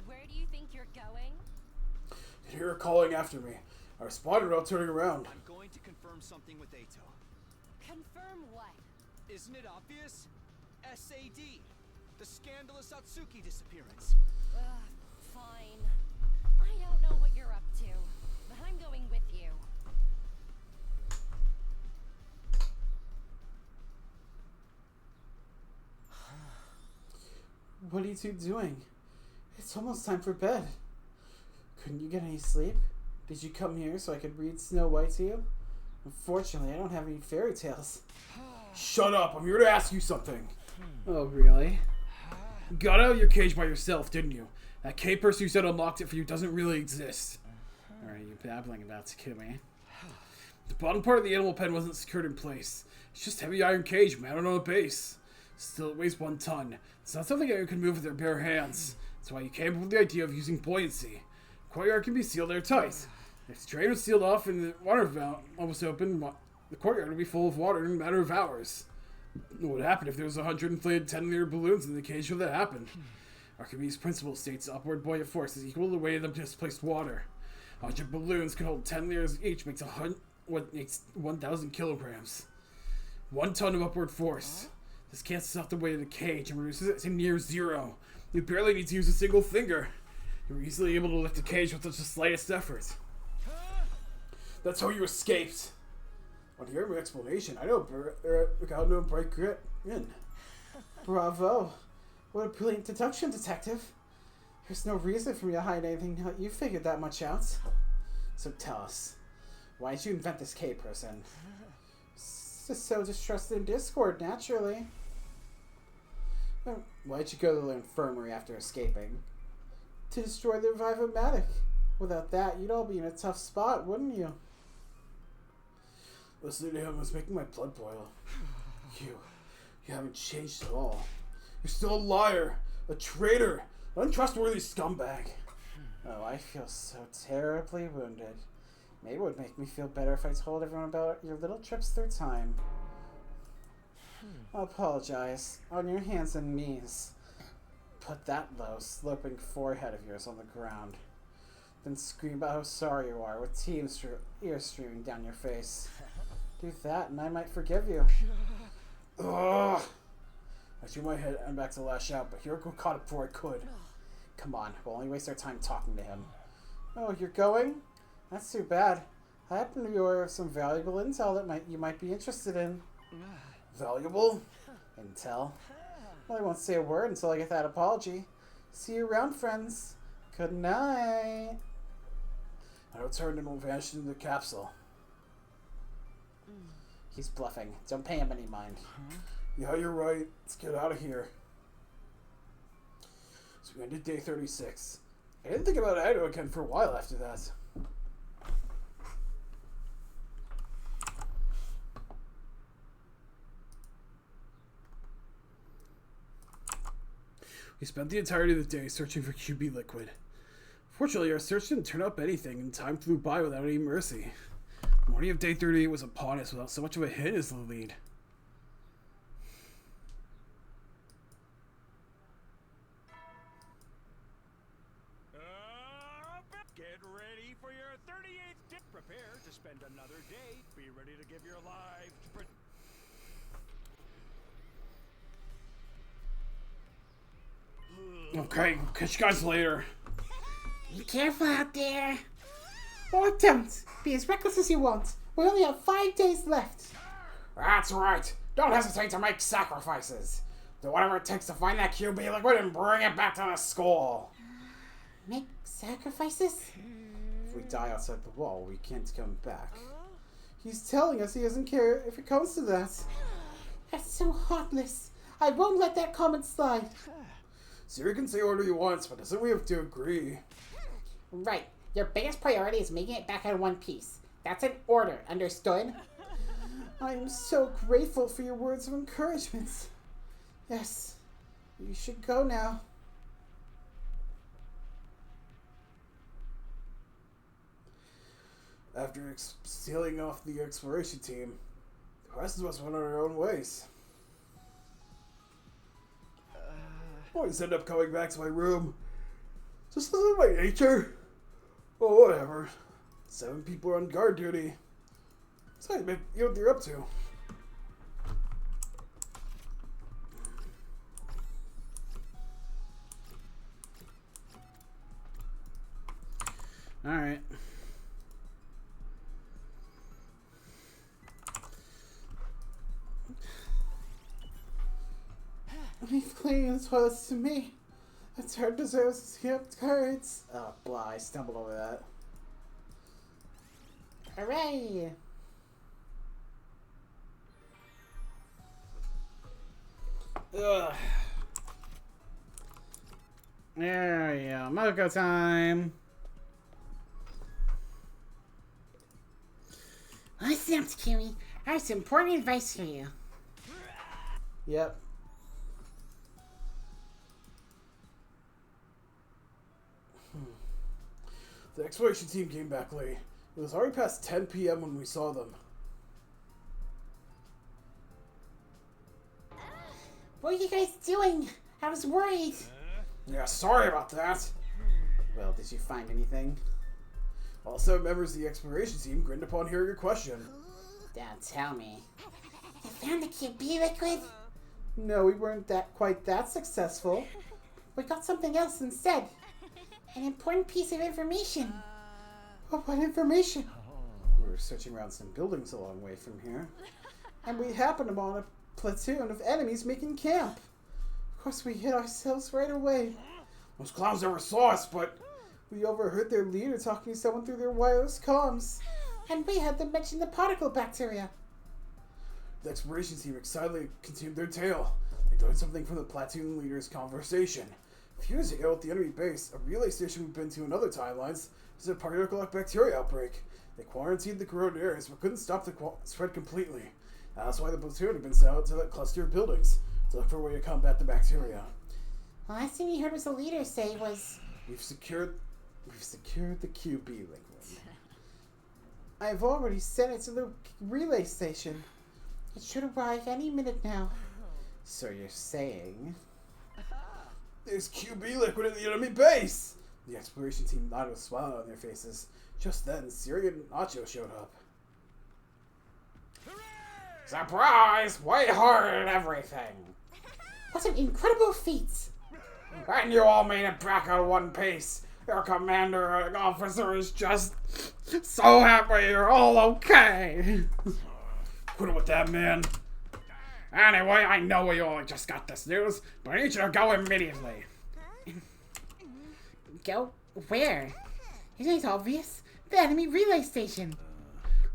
Where do you think you're going?
I hear her calling after me. I responded without turning around.
I'm going to confirm something with Ato.
Confirm what?
Isn't it obvious? SAD. The scandalous Atsuki disappearance.
Fine. I don't know what you're up to, but I'm going with you.
What are you two doing? It's almost time for bed. Couldn't you get any sleep? Did you come here so I could read Snow White to you? Unfortunately, I don't have any fairy tales.
Shut up! I'm here to ask you something.
Oh, really?
You got out of your cage by yourself, didn't you? That cave person who said unlocked it for you doesn't really exist.
Or are you babbling about Takumi?
The bottom part of the animal pen wasn't secured in place. It's just a heavy iron cage mounted on a base. Still, it weighs 1 ton. It's not something anyone can move with their bare hands. That's why you came up with the idea of using buoyancy. The courtyard can be sealed airtight. If the drain was sealed off and the water valve was open, the courtyard would be full of water in a matter of hours. What would happen if there was 100 inflated 10-liter balloons in the cage should that happen? Archimedes' principle states upward buoyant force is equal to the weight of the displaced water. 100 balloons can hold 10 liters each, makes 1,000 kilograms. 1 ton of upward force. This cancels out the weight of the cage and reduces it to near zero. You barely need to use a single finger. You're easily able to lift the cage with just the slightest effort. That's how you escaped. On hearing my explanation, I know got no bright grit in.
Bravo. What a brilliant deduction, detective. There's no reason for me to hide anything now that you figured that much out.
So tell us, why did you invent this K-person?
So distrusted in Discord, naturally.
Why'd you go to the infirmary after escaping?
To destroy the Revive-O-Matic. Without that, you'd all be in a tough spot, wouldn't you?
Listening to him was making my blood boil. You haven't changed at all. You're still a liar, a traitor, an untrustworthy scumbag.
Oh, I feel so terribly wounded. Maybe it would make me feel better if I told everyone about your little trips through time. I'll apologize. On your hands and knees. Put that low, sloping forehead of yours on the ground. Then scream about how sorry you are with tears streaming down your face. Do that and I might forgive you.
Ugh! I threw my head and back to lash out, but Hiroko caught it before I could.
Come on, we'll only waste our time talking to him. Oh, you're going? That's too bad. I happen to be aware of some valuable intel that you might be interested in.
Valuable?
Intel? Well, I won't say a word until I get that apology. See you around, friends. Good night.
I returned and vanished into the capsule.
He's bluffing. Don't pay him any mind.
Yeah, you're right. Let's get out of here. So we ended day 36. I didn't think about Ido again for a while after that. We spent the entirety of the day searching for QB liquid. Fortunately, our search didn't turn up anything, and time flew by without any mercy. The morning of day 38 was upon us without so much of a hint as the lead.
Get ready for your 38th day. Prepare to spend another day. Be ready to give your life to
Okay, catch you guys later.
Be careful out there. Or don't. Be as reckless as you want. We only have 5 days left.
That's right. Don't hesitate to make sacrifices. Do whatever it takes to find that QB liquid and bring it back to the school.
Make sacrifices?
If we die outside the wall, we can't come back. He's telling us he doesn't care if it comes to that.
That's so heartless. I won't let that comment slide.
Siri can say whatever he wants, but doesn't we have to agree?
Right. Your biggest priority is making it back in one piece. That's an order, understood?
I am so grateful for your words of encouragement. Yes, you should go now.
After sealing off the exploration team, the rest of us went on our own ways. Always end up coming back to my room. Just isn't my nature. Oh, whatever. 7 people are on guard duty. So you know what they're up to.
Alright. Leave cleaning in the toilets to me. A turd deserves to keep turds. Oh, blah, I stumbled over that.
Hooray!
Ugh. There we go. Moko time.
Listen up, Kiwi. I have some important advice for you.
Yep.
The exploration team came back late. It was already past 10 p.m. when we saw them.
What are you guys doing? I was worried.
Yeah, sorry about that.
Well, did you find anything?
All 7 members of the exploration team grinned upon hearing your question.
Don't tell me. You found the QB liquid?
No, we weren't quite that successful.
We got something else instead. An important piece of information.
What information? We were searching around some buildings a long way from here, and we happened upon a platoon of enemies making camp. Of course, we hid ourselves right away.
Those clowns never saw us, but
We overheard their leader talking to someone through their wireless comms.
And we had them mention the particle bacteria.
the exploration team excitedly continued their tale. They learned something from the platoon leader's conversation. A few years ago at the enemy base, a relay station we've been to in other timelines, is a particle bacteria outbreak. They quarantined the corroded areas but couldn't stop the spread completely. That's why the platoon had been sent out to that cluster of buildings to look for a way to combat the bacteria.
The last thing we heard was the leader say was,
We've secured the QB liquid.
I've already sent it to the relay station. It should arrive any minute now. So you're saying...
There's QB liquid in the enemy base! The exploration team nodded with a smile on their faces. Just then, Siri and Nacho showed up.
Surprise! Way harder than everything! What an incredible feat!
And you all made it back in one piece. Your commander and officer is just so happy you're all okay.
Quit it with that, man.
Anyway, I know we all just got this news, but I need you to go immediately.
Go? Where? Isn't it obvious? The enemy relay station.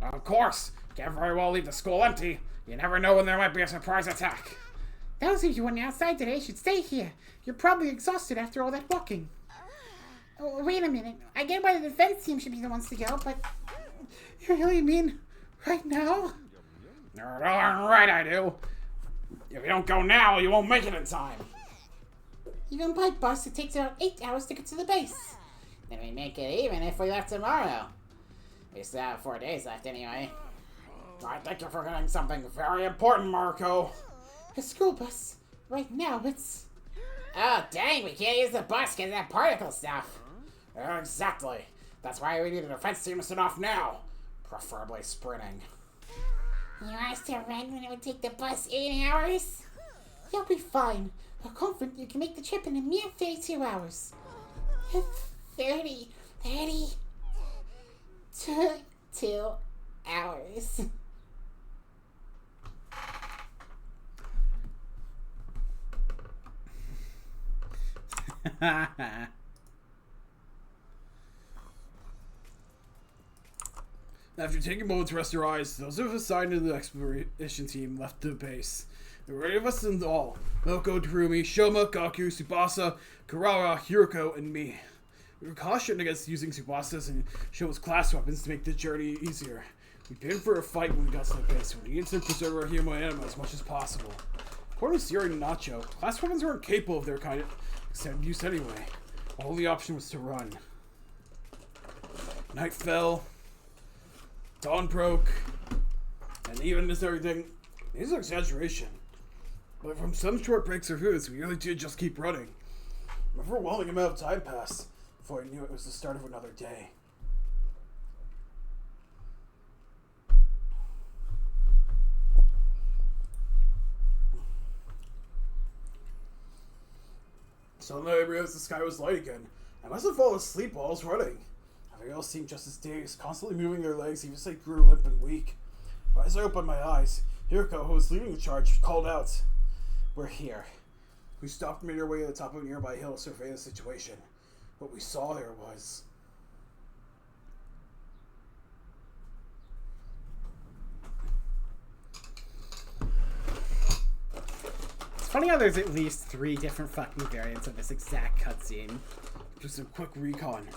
Of course. Can't very well leave the school empty. You never know when there might be a surprise attack.
Those of you who went outside today should stay here. You're probably exhausted after all that walking. Oh, wait a minute. I get why the defense team should be the ones to go, but... You really mean right now?
You're darn right I do. If you don't go now, you won't make it in time.
Even by bus, it takes about 8 hours to get to the base. Then we make it even if we left tomorrow. We still have 4 days left anyway.
I think you're forgetting something very important, Marco.
A school bus. Right now, it's...
Oh, dang, we can't use the bus because of that particle stuff. Exactly. That's why we need a defense team to set off now. Preferably sprinting.
You want us to run when it would take the bus 8 hours?
You'll be fine. We're confident you can make the trip in a mere 32 hours. 32 hours.
After taking a moment to rest their eyes, those of us assigned to the exploration team left the base. There were 8 of us in all: Moko, Terumi, Shoma, Gaku, Tsubasa, Karawa, Hiroko, and me. We were cautioned against using Tsubasa's and Shoma's class weapons to make the journey easier. We paid for a fight when we got to the base. We needed to preserve our human anima as much as possible. According to Siri and Nacho, class weapons weren't capable of their kind of use anyway. Our only option was to run. Night fell. Dawn broke. And even this everything is an exaggeration. But from some short breaks or foods, we really did just keep running. An overwhelming amount of time passed before I knew it was the start of another day. Suddenly I realized the sky was light again. I must have fallen asleep while I was running. Everyone else seemed just as dazed, constantly moving their legs even as they grew limp and weak. But as I opened my eyes, Hiroko, who was leading the charge, called out, "We're here." We stopped and made our way to the top of a nearby hill to survey the situation. What we saw there was...
It's funny how there's at least 3 different fucking variants of this exact cutscene.
Just a quick recon.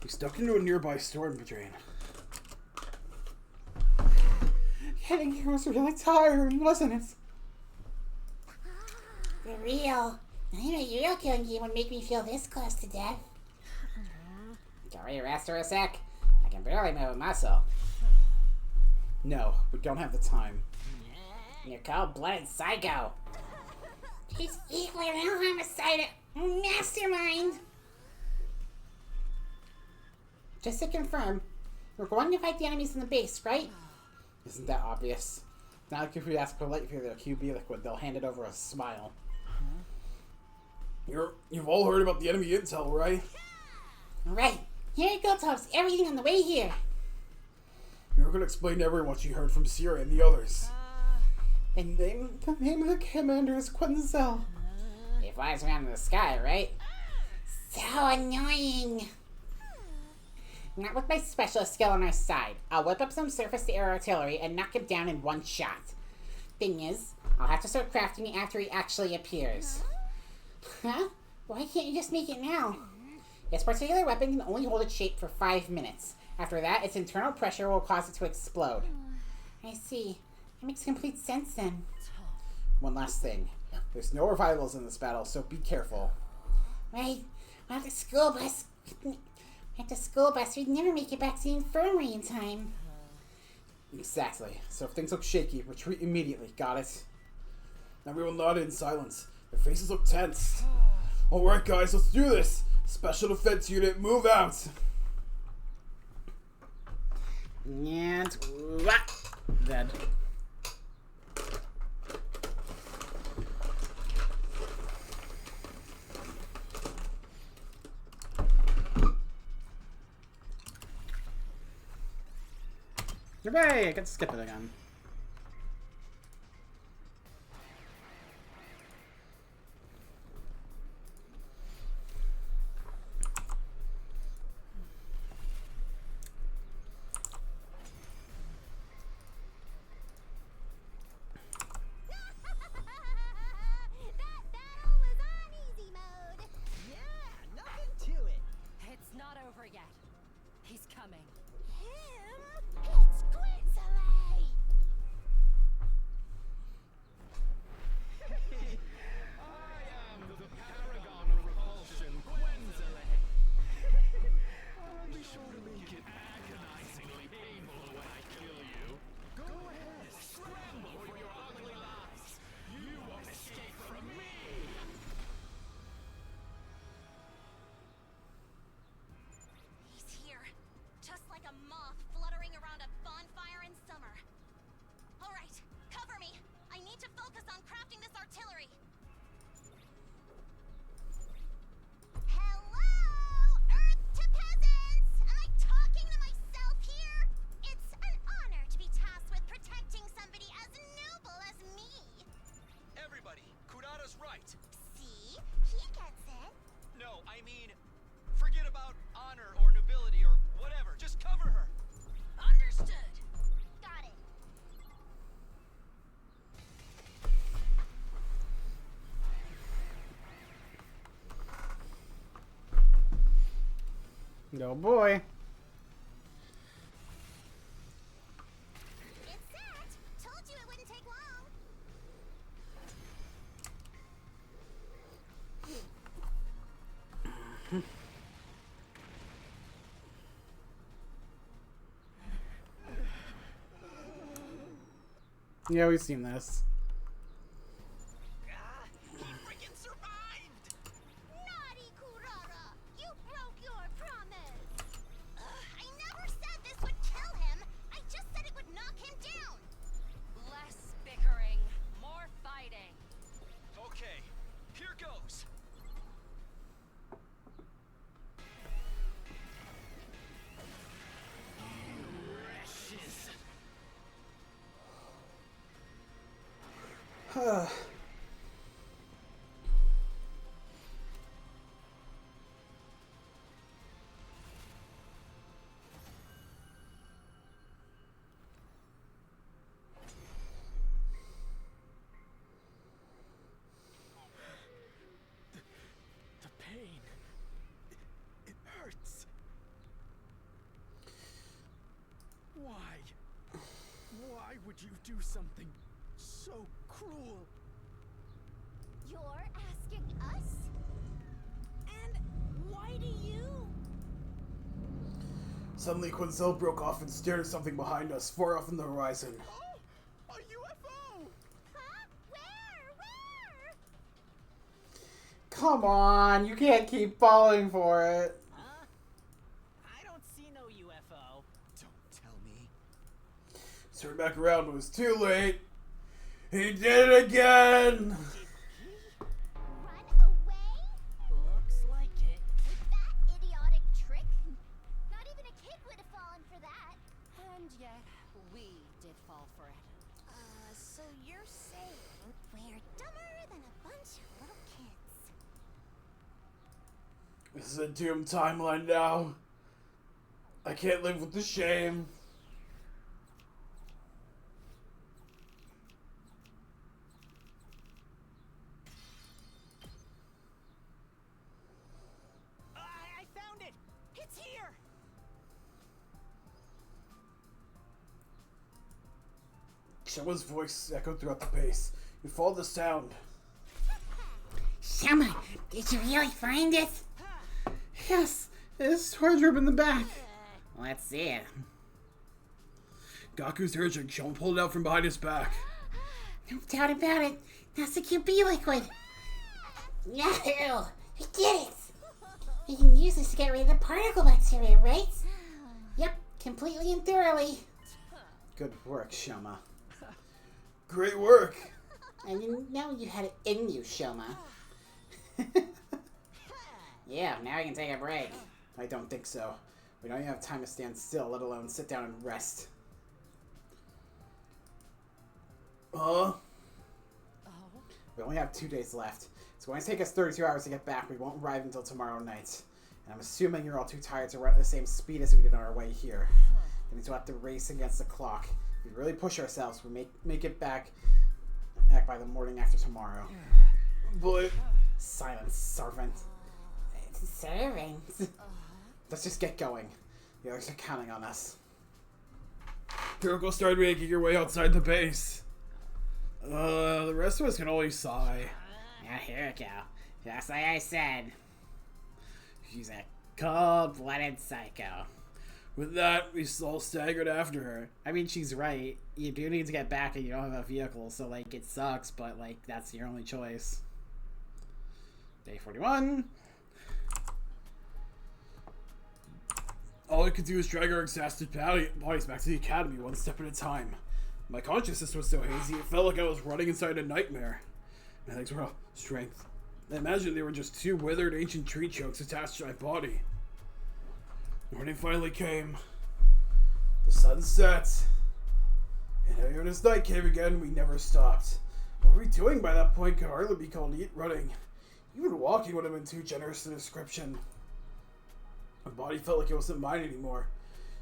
We stuck into a nearby storm drain.
Getting here was really tiring, wasn't it?
For real. Not even a real killing game would make me feel this close to death.
Can we rest for a sec? I can barely move a muscle.
No, we don't have the time.
You're cold-blooded psycho.
He's equally a homicidal mastermind.
Just to confirm, we're going to fight the enemies in the base, right?
Isn't that obvious? Now if we ask politely for their QB liquid, they'll hand it over a smile.
You've all heard about the enemy intel, right?
Right. Hiroko tells us everything on the way here.
You're going to explain to everyone what you heard from Siri and the others.
The name of the commander is Quinzel.
He flies around in the sky, right? So annoying.
Not with my specialist skill on our side. I'll whip up some surface-to-air artillery and knock him down in one shot. Thing is, I'll have to start crafting it after he actually appears. Huh? Why can't you just make it now? This particular weapon can only hold its shape for 5 minutes. After that, its internal pressure will cause it to explode. I see. It makes complete sense then.
One last thing. There's no revivals in this battle, so be careful.
Right? Without the school bus... we'd never make it back to the infirmary in time.
Exactly. So if things look shaky, retreat immediately. Got it? Everyone nodded in silence. Their faces look tense. Alright guys, let's do this! Special Defense Unit, move out!
And... dead.
Hooray! I get to skip it again.
That battle was on easy mode.
Yeah, nothing to it.
It's not over yet. He's coming.
Him? It's Quinzalay!
I am the paragon of repulsion, Quenzale. I'll be sure to make it agonizingly painful when I kill you. Go ahead, scramble for your ugly lives. You won't escape from me.
He's here, just like a moth fluttering around a bonfire in summer. All right, cover me. I need to focus on crafting this artillery. Hello, Earth to peasants! Am I talking to myself here? It's an honor to be tasked with protecting somebody as noble as me.
Everybody, Kodaka's right.
See? He gets it.
No, I mean, forget about honor or nobility or whatever. Just cover her.
Understood. Got it.
No boy.
It's set. Told you it wouldn't take long.
Yeah, we've seen this.
He freaking survived!
Naughty Kurara! You broke your promise! I never said this would kill him! I just said it would knock him down!
Less bickering, more fighting.
Okay, here goes.
The pain. It hurts. Why? Why would you do something so cruel?
You're asking us? And why do you?
Suddenly, Quinzel broke off and stared at something behind us, far off in the horizon.
Oh! A UFO!
Huh? Where?
Come on, you can't keep falling for it.
Huh? I don't see no UFO.
Don't tell me.
Turned back around, but it was too late. He did it again!
Run away?
Looks like it.
With that idiotic trick? Not even a kid would have fallen for that.
And yet, we did fall for it.
So you're saying we're dumber than a bunch of little kids.
This is a doomed timeline now. I can't live with the shame.
I found it! It's here!
Shoma's voice echoed throughout the base. You followed the sound.
Shoma, did you really find it?
Yes, there's a storage room in the back.
Let's see it.
Gaku's urging. Shoma pulled it out from behind his back.
No doubt about it. That's the QB liquid. Yahoo! We did it! We can use this to get rid of the particle bacteria, right? Yep, completely and thoroughly.
Good work, Shoma.
Great work.
I didn't know you had it in you, Shoma. Yeah, now we can take a break.
I don't think so. We don't even have time to stand still, let alone sit down and rest. We only have 2 days left. It's going to take us 32 hours to get back. We won't arrive until tomorrow night. And I'm assuming you're all too tired to run at the same speed as we did on our way here. We need to have to race against the clock. If we really push ourselves, we make it back by the morning after tomorrow.
But...
Silence, servant.
Servants.
Let's just get going. The others are counting on us.
Hiroko started making her way outside the base. The rest of us can only sigh.
Now here we go. Just like I said. She's a cold-blooded psycho.
With that, we all staggered after her.
I mean, she's right. You do need to get back and you don't have a vehicle, so, like, it sucks, but, like, that's your only choice. Day 41.
All I could do was drag our exhausted bodies back to the academy one step at a time. My consciousness was so hazy, it felt like I was running inside a nightmare. My legs were all strength. I imagined they were just 2 withered ancient tree trunks attached to my body. Morning finally came. The sun set. And even as night came again, we never stopped. What were we doing by that point could hardly be called running. Even walking would have been too generous a description. My body felt like it wasn't mine anymore.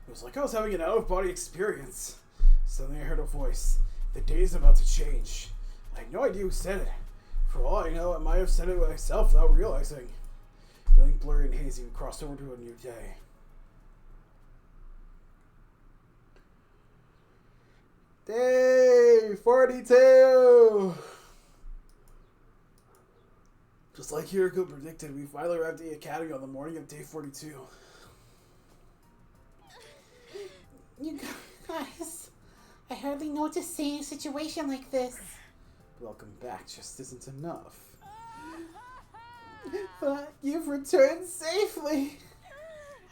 It was like I was having an out-of-body experience. Suddenly I heard a voice. The day is about to change. I had no idea who said it. For all I know, I might have said it myself without realizing. Feeling blurry and hazy, we crossed over to a new day.
Day 42!
Just like Hiroko predicted, we finally arrived at the academy on the morning of day 42.
You guys, I hardly know what to say in a situation like this.
Welcome back just isn't enough. But you've returned safely.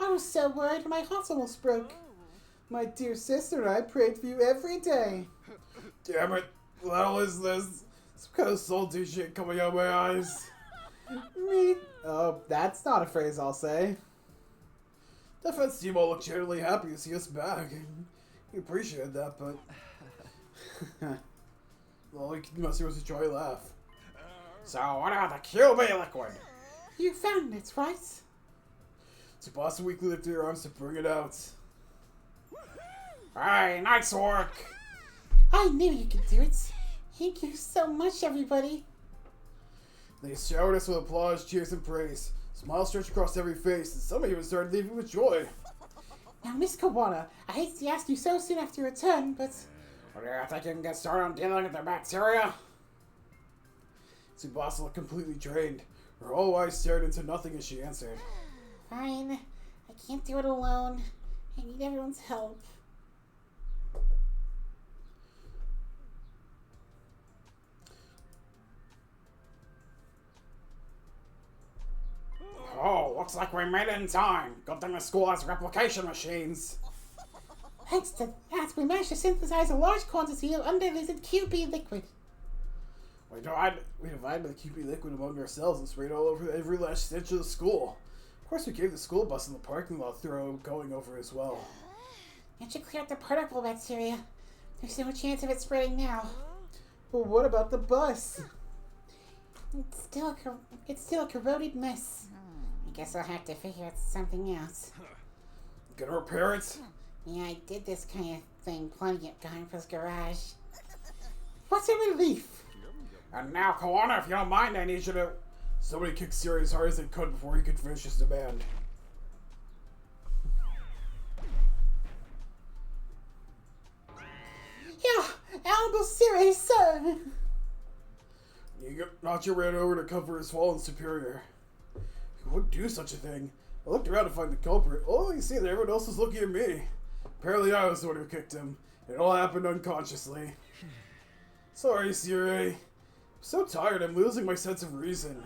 I was so worried my heart almost broke.
My dear sister and I prayed for you every day.
Damn it, what the hell is this? Some kind of salty shit coming out of my eyes.
Me? Oh, that's not a phrase I'll say.
Defense team all look genuinely happy to see us back. We appreciate that, but... well, you must see was a joy laugh.
So, what about the QB liquid? You found it, right?
Tsubasa weakly lifted her arms to bring it out.
Hey, nice work! I knew you could do it. Thank you so much, everybody.
They showered us with applause, cheers, and praise. Smiles stretched across every face, and some even started leaving with joy.
Now, Miss Kawana, I hate to ask you so soon after your return, but...
What do you think you can get started on dealing with the bacteria? Tsubasa looked completely drained. Her whole eyes stared into nothing as she answered.
Fine. I can't do it alone. I need everyone's help.
Oh, looks like we made it in time. Good thing the school has replication machines.
Thanks to that, we managed to synthesize a large quantity of undiluted QB liquid.
We divided the QB liquid among ourselves and sprayed all over every last stitch of the school. Of course, we gave the school bus in the parking lot thorough going over as well.
That should clear up the particle bacteria. There's no chance of it spreading now.
But what about the bus?
It's still a corroded mess. I guess I'll have to figure out something else.
Gonna repair it?
Yeah, I did this kind of thing plenty at Grandpa's garage. What a relief!
And now, Kawana, if you don't mind, I need you to... Somebody kicked Siri as hard as they could before he could finish his demand.
Yeah, I'll
humble Siri, sir.
Nacho ran over to cover his fallen superior. He wouldn't do such a thing. I looked around to find the culprit, only to see that everyone else was looking at me. Apparently I was the one who kicked him. It all happened unconsciously. Sorry, Siri. I'm so tired, I'm losing my sense of reason.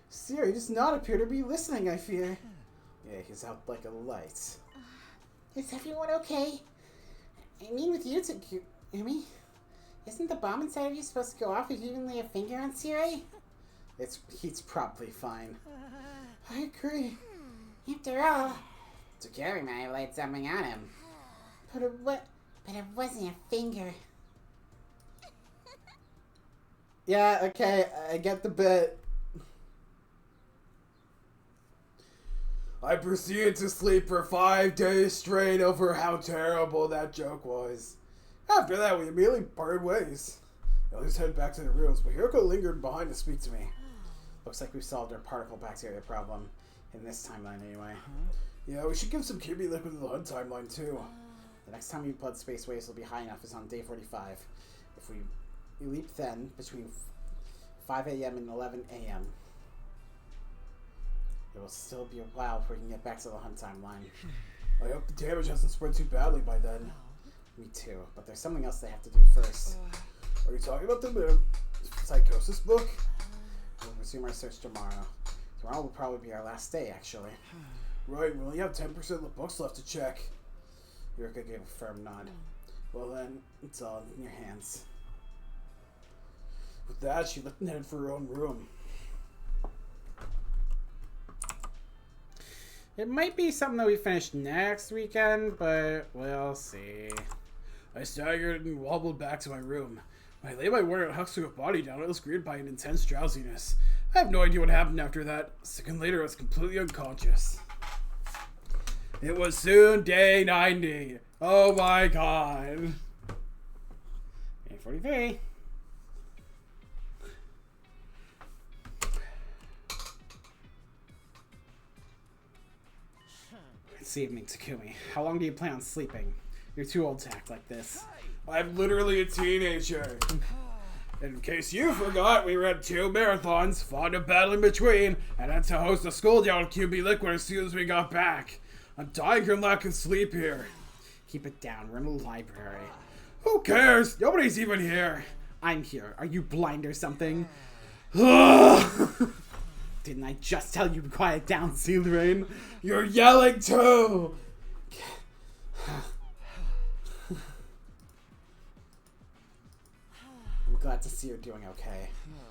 Siri does not appear to be listening, I fear. Yeah, he's out like a light.
Is everyone okay? I mean, with you, Amy, isn't the bomb inside of you supposed to go off if you even lay a finger on Siri?
He's probably fine.
I agree. After all, Takari might have laid something on him. But it wasn't a finger.
Yeah, okay, I get the bit.
I proceeded to sleep for 5 days straight over how terrible that joke was. After that, we immediately parted ways. I just headed back to the rooms, but Hiroko lingered behind to speak to me.
Looks like we solved our particle bacteria problem. In this timeline, anyway.
Yeah, we should give some Kirby liquid to the HUD timeline, too.
The next time you blood space waves will be high enough is on day 45. If we leap then, between 5 a.m. and 11 a.m., it will still be a while before we can get back to the hunt timeline.
I hope the damage hasn't spread too badly by then.
Me too, but there's something else they have to do first.
Are you talking about the psychosis book?
We'll resume our search tomorrow. Tomorrow will probably be our last day, actually.
Right, we only have 10% of the books left to check.
Yurika gave a firm nod.
Well then, it's all in your hands.
With that, she left and headed for her own room. It might be something that we finish next weekend, but we'll see.
I staggered and wobbled back to my room. When I lay my worn out Huxtable body down, I was greeted by an intense drowsiness. I have no idea what happened after that. A second later, I was completely unconscious. It was soon day 90. Oh my god.
Day 43. This evening, Takumi. How long do you plan on sleeping? You're too old to act like this.
I'm literally a teenager. In case you forgot, we ran 2 marathons, fought a battle in between, and had to host a school day on QB Liquid as soon as we got back. I'm dying from lack of sleep here.
Keep it down. We're in a library.
Who cares? Nobody's even here.
I'm here. Are you blind or something? Didn't I just tell you to quiet down, Sealrain?
You're yelling too!
I'm glad to see you're doing okay.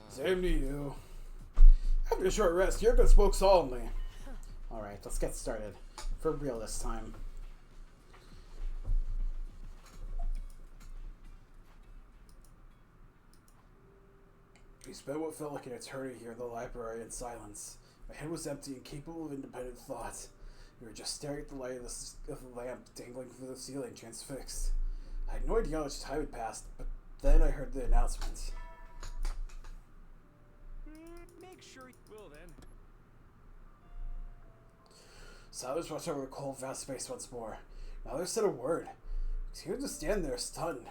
Same to you. After a short rest, Yuriko spoke solemnly.
Alright, let's get started. For real this time.
We spent what felt like an eternity here in the library in silence. My head was empty, incapable of independent thought. We were just staring at the light of the lamp dangling from the ceiling, transfixed. I had no idea how much time had passed, but then I heard the announcement.
Make sure you will then.
Silence rushed over the cold, vast space once more. Neither said a word. He was just stand there, stunned.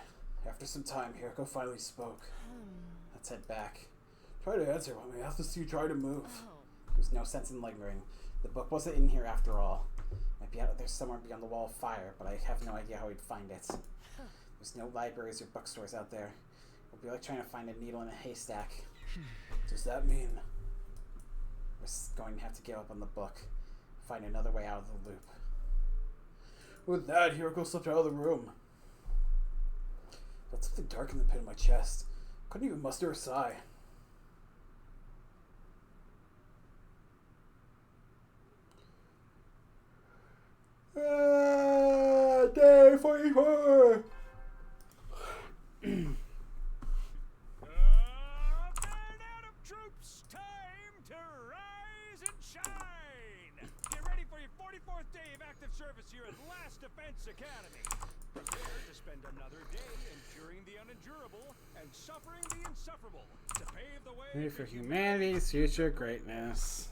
After some time, Hiroko finally spoke. Let's head back. Try to answer, but we have to see you try to move.
There's no sense in lingering. The book wasn't in here after all. Might be out there somewhere beyond the wall of fire, but I have no idea how we'd find it. There's no libraries or bookstores out there. It'll be like trying to find a needle in a haystack.
Does that mean
we're going to have to give up on the book? Find another way out of the loop.
With that, Hiroko slipped out of the room. Felt something dark in the pit of my chest. Couldn't even muster a sigh. Day 44!
Man out of troops, time to rise and shine! Get ready for your 44th day of active service here at Last Defense Academy. Prepare to spend another day enduring the unendurable and suffering the insufferable to pave the way
Ready for humanity's future greatness.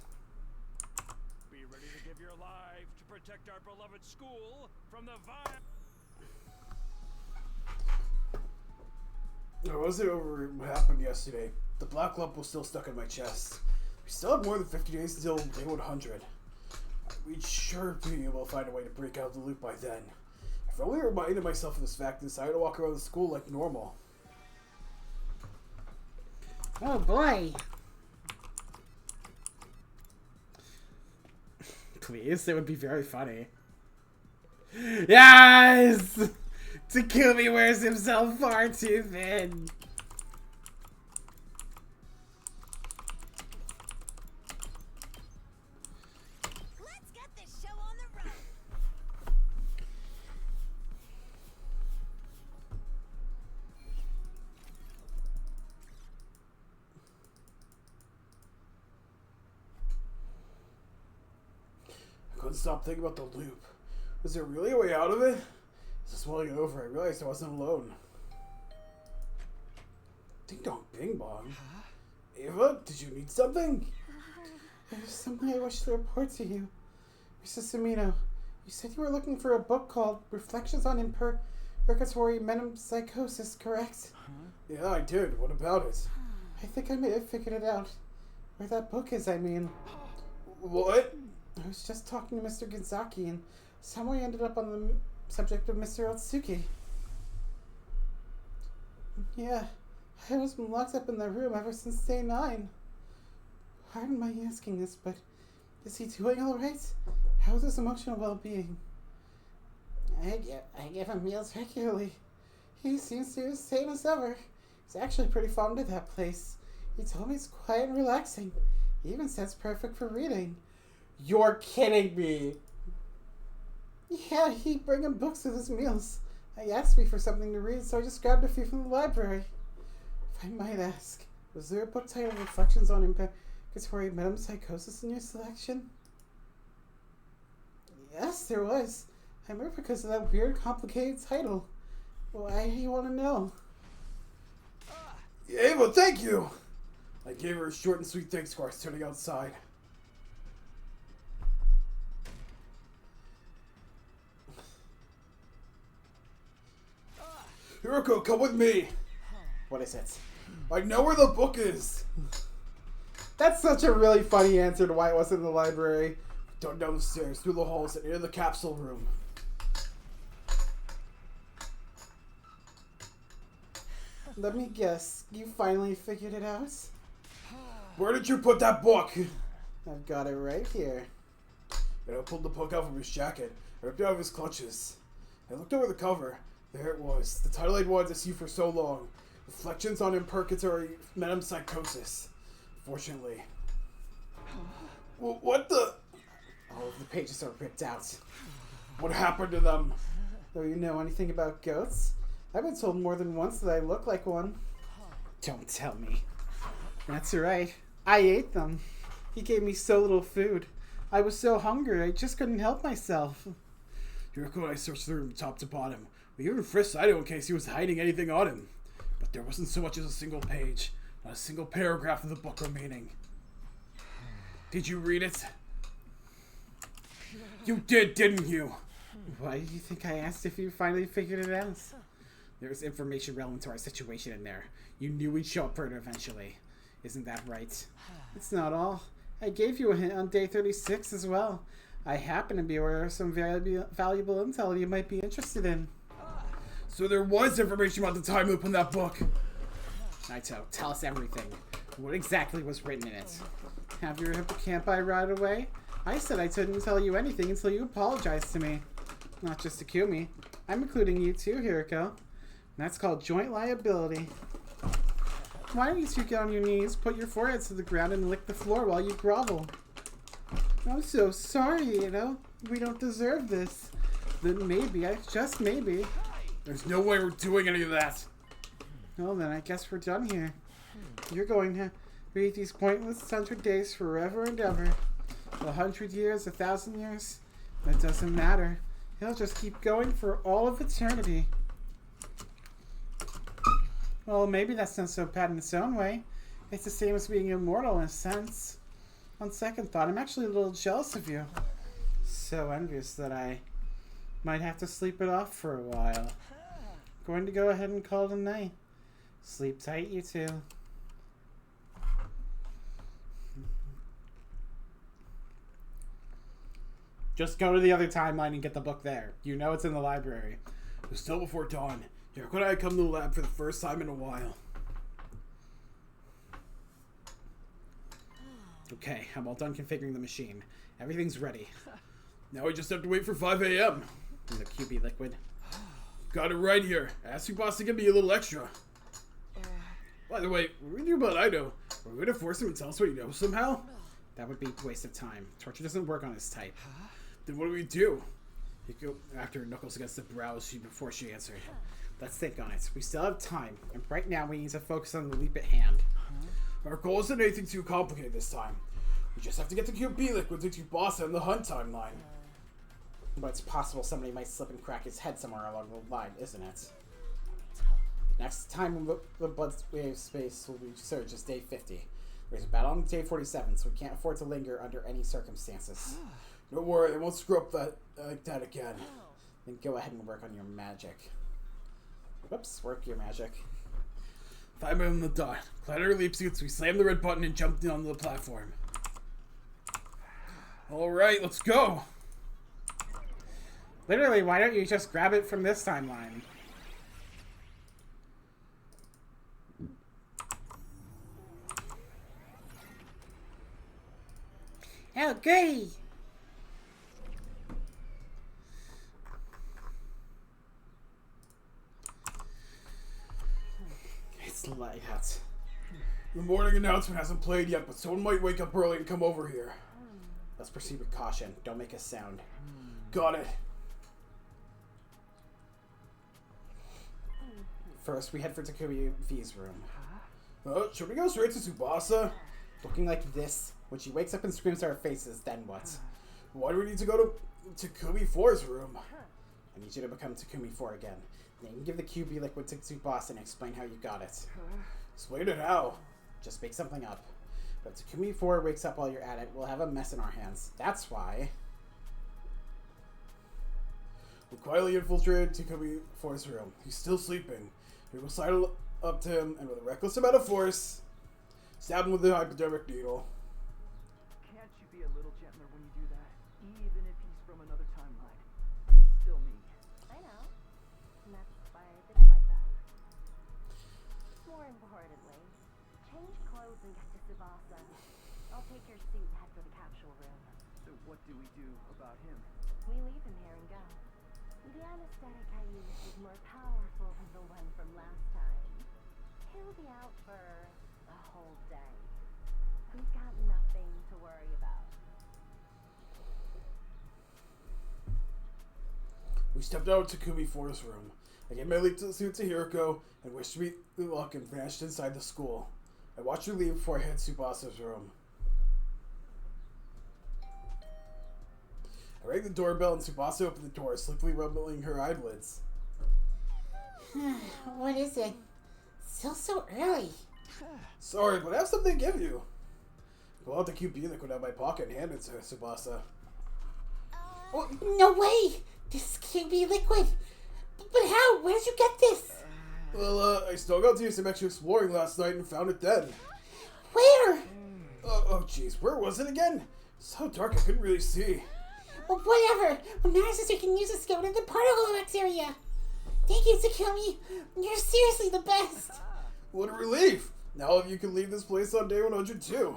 Be ready to give your lives to protect our beloved school from the vile.
I wasn't over what happened yesterday. The black lump was still stuck in my chest. We still have more than 50 days until day 100. We'd sure be able to find a way to break out of the loop by then. If I only reminded myself of this fact and decided to walk around the school like normal.
Oh boy.
Please, it would be very funny. Yes! Takumi wears himself far too thin.
Let's get this show on the road.
I couldn't stop thinking about the loop. Was there really a way out of it? As I was mulling it over, I realized I wasn't alone. Ding dong, bing bong. Ava, did you need something?
There's something I wish to report to you. Mrs. Amino, you said you were looking for a book called Reflections on Purgatory Metempsychosis, correct?
Yeah, I did. What about it?
I think I may have figured it out. Where that book is, I mean.
What?
I was just talking to Mr. Genzaki and somehow we ended up on the subject of Mr. Otsuki. Yeah, I was been locked up in the room ever since day 9. Pardon my asking this, but is he doing alright? How's his emotional well-being? I give him meals regularly. He seems to be the same as ever. He's actually pretty fond of that place. He told me it's quiet and relaxing. He even says perfect for reading.
You're kidding me.
Yeah, he'd bring him books with his meals. He asked me for something to read, so I just grabbed a few from the library. If I might ask, was there a book titled Reflections on Purgatory Metempsychosis in your selection? Yes, there was. I remember because of that weird, complicated title. Why do you want to know?
Ava, thank you! I gave her a short and sweet thanks before I was turning outside. Hiroko, come with me!
What is it?
I know where the book is!
That's such a really funny answer to why it wasn't in the library.
Down the stairs, through the halls, and into the capsule room.
Let me guess, you finally figured it out?
Where did you put that book?
I've got it right here.
And I pulled the book out from his jacket. I ripped it out of his clutches. I looked over the cover. There it was. The title I'd wanted to see for so long. Reflections on Purgatory Metempsychosis. Fortunately. What the?
All of the pages are ripped out.
What happened to them?
Do you know anything about goats? I've been told more than once that I look like one.
Don't tell me. That's right. I ate them. He gave me so little food. I was so hungry, I just couldn't help myself.
Hiroko and I searched the room top to bottom. We even frisked Saito in case he was hiding anything on him. But there wasn't so much as a single page. Not a single paragraph of the book remaining. Did you read it? You did, didn't you?
Why do you think I asked if you finally figured it out? There's information relevant to our situation in there. You knew we'd show up for it eventually. Isn't that right?
It's not all. I gave you a hint on day 36 as well. I happen to be aware of some valuable intel you might be interested in.
So there was information about the time loop in that book.
Naito, tell us everything. What exactly was written in it?
Have your hippocampi right away? I said I couldn't tell you anything until you apologized to me. Not just Takumi. I'm including you too, Hiroko. That's called joint liability. Why don't you two get on your knees, put your foreheads to the ground, and lick the floor while you grovel? I'm so sorry, we don't deserve this. Then maybe, just maybe.
There's no way we're doing any of that.
Well then, I guess we're done here. You're going to read these pointless 100 days forever and ever. 100 years, 1,000 years, that doesn't matter. He'll just keep going for all of eternity. Well, maybe that's not so bad in its own way. It's the same as being immortal in a sense. On second thought, I'm actually a little jealous of you. So envious that I might have to sleep it off for a while. Going to go ahead and call it a night.
Sleep tight, you two. Just go to the other timeline and get the book there. You know it's in the library.
It was still before dawn. Hiroko and I come to the lab for the first time in a while.
Okay, I'm all done configuring the machine. Everything's ready.
Now we just have to wait for 5 a.m.
And the QB liquid.
Got it right here. Ask your boss to give me a little extra. By the way, what do we do about Ido? Are we going to force him to tell us what he knows somehow?
That would be a waste of time. Torture doesn't work on his type.
Then what do we do? You go after Knuckles against the brows before she answered.
Let's think on it. We still have time, and right now we need to focus on the leap at hand.
Our goal isn't anything too complicated this time. We just have to get the QB liquid to Tsubasa in the hunt timeline.
But it's possible somebody might slip and crack his head somewhere along the line, isn't it? Next time the blood wave space will be surged is day 50. There's a battle on day 47, so we can't afford to linger under any circumstances.
Don't worry, I won't screw up like that again.
Then go ahead and work on your magic. Whoops, work your magic.
5 minutes on the dot. Clad our leap suits, we slammed the red button and jumped onto the platform. Alright, let's go!
Literally, why don't you just grab it from this timeline? Oh, goody! It's light out.
The morning announcement hasn't played yet, but someone might wake up early and come over here.
Let's proceed with caution. Don't make a sound.
Got it.
First, we head for Takumi V's room.
Should we go straight to Tsubasa?
Looking like this, when she wakes up and screams at our faces, then what?
Why do we need to go to Takumi 4's room?
I need you to become Takumi 4 again. Then you can give the QB liquid to Tsubasa and explain how you got it.
Explain it how.
Just make something up. But if Takumi 4 wakes up while you're at it, we'll have a mess in our hands. That's why.
We quietly infiltrated Takumi 4's room. He's still sleeping. We will sidle up to him and with a reckless amount of force, stab him with the hypodermic needle.
Can't you be a little gentler when you do that? Even if he's from another timeline, he's still me.
I know. And that's why I did it like that. More importantly, change clothes and get to Tsubasa. I'll take your suit and head for the capsule room.
So what do we do about him?
We leave him here and go. The anesthetic I used is more powerful than the one from last time. He'll be out for a whole day. We've got nothing to worry about.
We stepped out of Takumi 4's room. I gave my leap to the suit to Hiroko and wished me luck and vanished inside the school. I watched her leave before I hit Tsubasa's room. I rang the doorbell and Tsubasa opened the door, sleepily rubbing her eyelids.
What is it? Still so early.
Sorry, but I have something to give you. Pull out the QB liquid out of my pocket and hand it to Tsubasa.
Oh, no way! This can't be liquid. But how? Where did you get this?
Well, I still got to do some extra exploring last night and found it then.
Where?
Oh, jeez, where was it again? So dark I couldn't really see.
Well, whatever. What matters is we can use this to get rid of the particle bacteria. Thank you, Takumi. You're seriously the best.
What a relief! Now you can leave this place on day 102.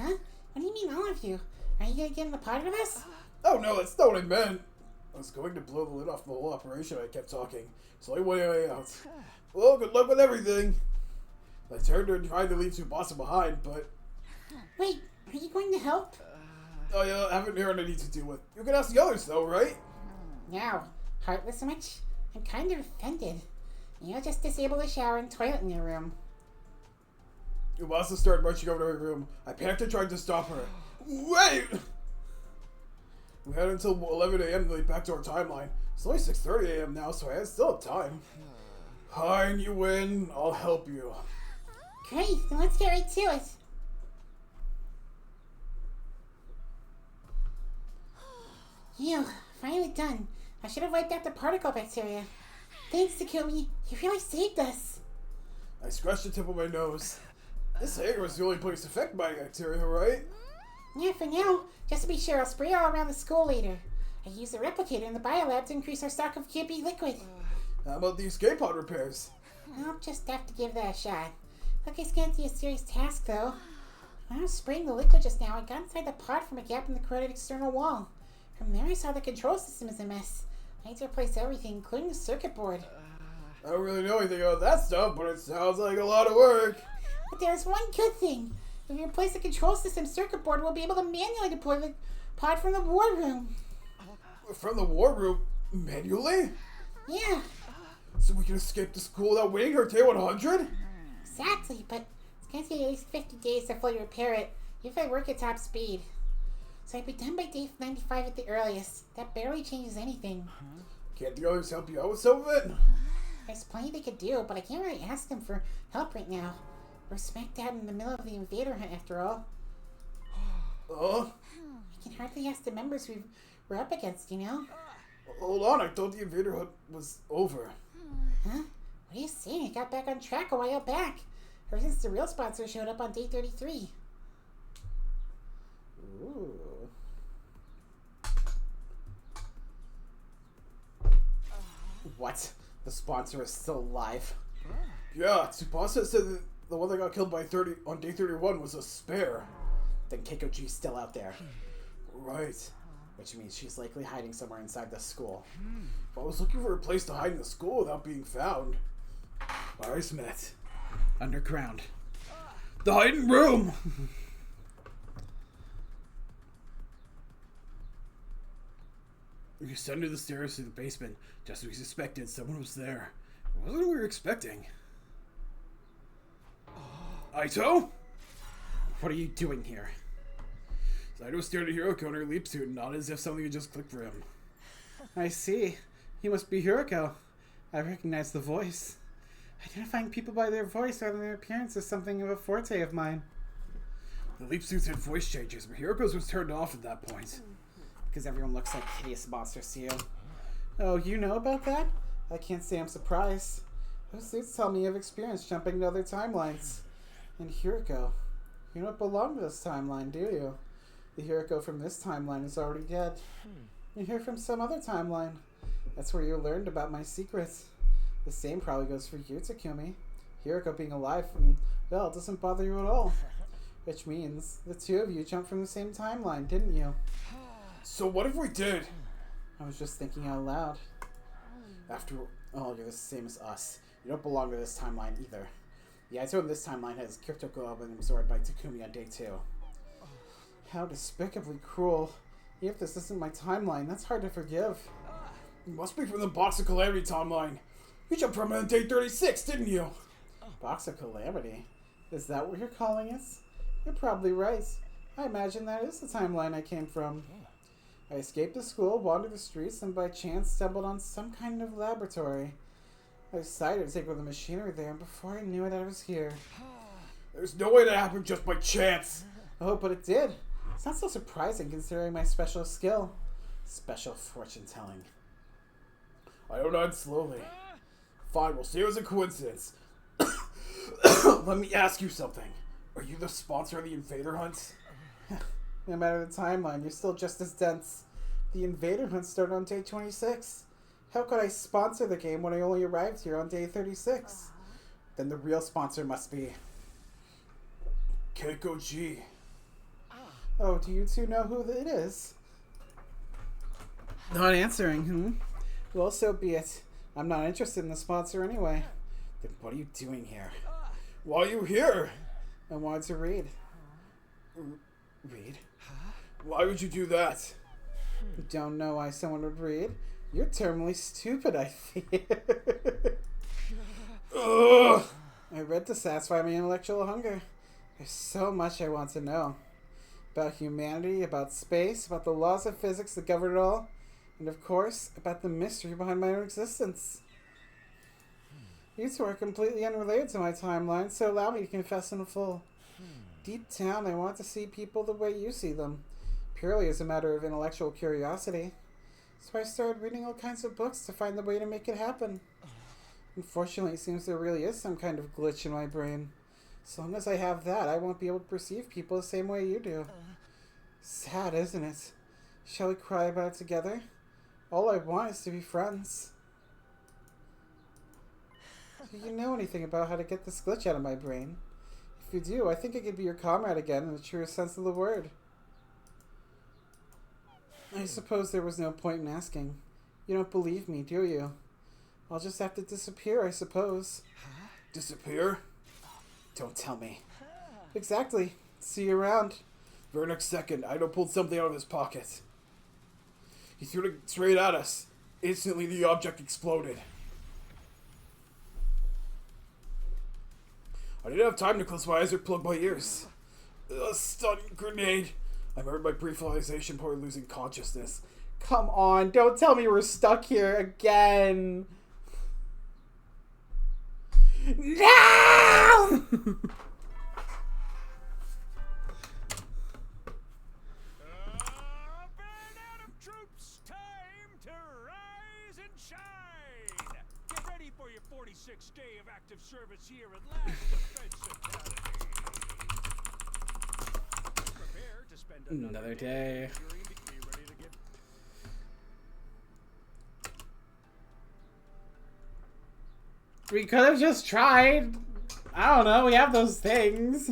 Huh? What do you mean, all of you? Are you gonna get in the part of us?
Oh no, that's not what I meant. I was going to blow the lid off the whole operation. I kept talking. It's the only way out. Well, good luck with everything. I turned and tried to leave Tsubasa behind, but...
Wait, are you going to help?
I haven't heard any to do with. You can ask the others though, right?
No. Heartless much? I'm kind of offended. You'll just disable the shower and toilet in your room.
Tsubasa started marching over to her room. I panicked and tried to stop her. Wait! We had until 11 a.m. to lead back to our timeline. It's only 6:30 a.m. now, so I still have time. Fine, you win. I'll help you.
Great, then let's get right to it. Phew, finally done. I should have wiped out the particle bacteria. Thanks, Takumi. You really saved us.
I scratched the tip of my nose. This hangar was the only place affected by bacteria, right?
Yeah, for now. Just to be sure, I'll spray all around the school later. I used a replicator in the biolab to increase our stock of QB liquid.
How about the escape pod repairs?
I'll just have to give that a shot. Look, it's gonna be a serious task, though. When I was spraying the liquid just now, I got inside the pod from a gap in the corroded external wall. From there, I saw the control system is a mess. I had to replace everything, including the circuit board.
I don't really know anything about that stuff, but it sounds like a lot of work.
But there's one good thing. If you replace the control system circuit board, we'll be able to manually deploy the pod from the war room.
From the war room? Manually?
Yeah,
So we can escape the school without waiting for day 100?
exactly, but it's gonna take at least 50 days to fully repair it, if I work at top speed. So I'd be done by day 95 at the earliest. That barely changes anything.
Can't the others help you out with some of it?
There's plenty they could do, but I can't really ask them for help right now. We're smack dab in the middle of the invader hunt, after all. I can hardly ask the members we're up against, you know?
Hold on, I thought the invader hunt was over.
Huh? What are you saying? It got back on track a while back. Ever since the real sponsor showed up on day 33.
Ooh. What? The sponsor is still alive?
Yeah, Tsubasa said that the one that got killed by on day 31 was a spare.
Then Keikoji's still out there.
Right.
Which means she's likely hiding somewhere inside the school.
If I was looking for a place to hide in the school without being found. Where's met?
Underground.
The hiding room!
We ascended the stairs to the basement. Just as we suspected, someone was there. It wasn't what we were expecting.
Aito?
What are you doing here?
Saito stared at Hiroko in her leap suit and nodded as if something had just clicked for him.
I see. He must be Hiroko. I recognize the voice. Identifying people by their voice rather than their appearance is something of a forte of mine.
The leap suits had voice changes, but Hiroko's was turned off at that point.
Because everyone looks like hideous monsters to you. Oh, you know about that? I can't say I'm surprised. Those suits tell me you have experience jumping to other timelines. And Hiroko, you don't belong to this timeline, do you? The Hiroko from this timeline is already dead. You're here from some other timeline. That's where you learned about my secrets. The same probably goes for you, Takumi. Hiroko being alive and, well, it doesn't bother you at all. Which means the two of you jumped from the same timeline, didn't you?
So what if we did?
I was just thinking out loud. After all, you're the same as us. You don't belong to this timeline either. The Aito in this timeline has crypto globe absorbed by Takumi on day 2. How despicably cruel. If this isn't my timeline, that's hard to forgive.
You must be from the Box of Calamity timeline. You jumped from it on day 36, didn't you?
Box of Calamity? Is that what you're calling us? You're probably right. I imagine that is the timeline I came from. I escaped the school, wandered the streets, and by chance stumbled on some kind of laboratory. I decided to take over the machinery there, and before I knew it, I was here.
There's no way that happened just by chance.
Oh, but it did. It's not so surprising considering my special skill. Special fortune telling.
I don't nod slowly. Fine, we'll say it was a coincidence. Let me ask you something. Are you the sponsor of the Invader Hunt?
No matter the timeline, you're still just as dense. The Invader Hunt started on day 26. How could I sponsor the game when I only arrived here on day 36? Then the real sponsor must be...
Keikoji.
Oh, do you two know who it is? Not answering, Well, so be it. I'm not interested in the sponsor anyway. Then what are you doing here?
Why are you here?
I wanted to read. Read?
Why would you do that?
You don't know why someone would read? You're terminally stupid, I fear.
Ugh.
I read to satisfy my intellectual hunger. There's so much I want to know. About humanity, about space, about the laws of physics that govern it all, and of course, about the mystery behind my own existence. You two are completely unrelated to my timeline, so allow me to confess in full. Deep down, I want to see people the way you see them, purely as a matter of intellectual curiosity. So I started reading all kinds of books to find the way to make it happen. Unfortunately, it seems there really is some kind of glitch in my brain. As long as I have that, I won't be able to perceive people the same way you do. Sad, isn't it? Shall we cry about it together? All I want is to be friends. Do you know anything about how to get this glitch out of my brain? If you do, I think I could be your comrade again in the truest sense of the word. I suppose there was no point in asking. You don't believe me, do you? I'll just have to disappear, I suppose.
Disappear?
Don't tell me. Exactly. See you around.
Very next second, Ido pulled something out of his pocket. He threw it straight at us. Instantly, the object exploded. I didn't have time to close my eyes or plug my ears. A stun grenade. I remembered my brief realization before losing consciousness.
Come on, don't tell me we're stuck here again. No!
Troops, time to rise and shine! Get ready for your 46th day of active service here at Last Defense Academy. Prepare to spend
Another day.
Be ready to get...
We could have just tried. I don't know, we have those things.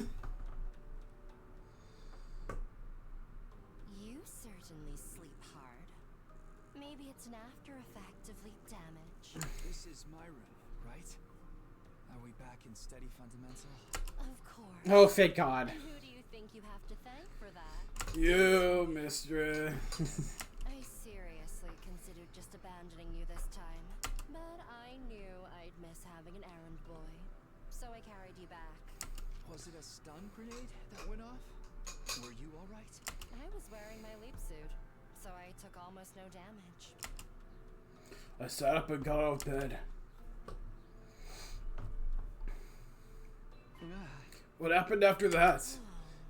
You certainly sleep hard. Maybe it's an after effect of leak damage.
This is my room, right? Are we back in steady fundamental?
Of course.
Oh, thank God.
Who do you think you have to thank for that?
You, mistress.
I seriously considered just abandoning you this time, but I knew I'd miss having an errand boy, so I carried you back.
Was it a stun grenade that went off? Were you alright?
I was wearing my leap suit, so I took almost no damage.
I sat up and got out of bed. What happened after that?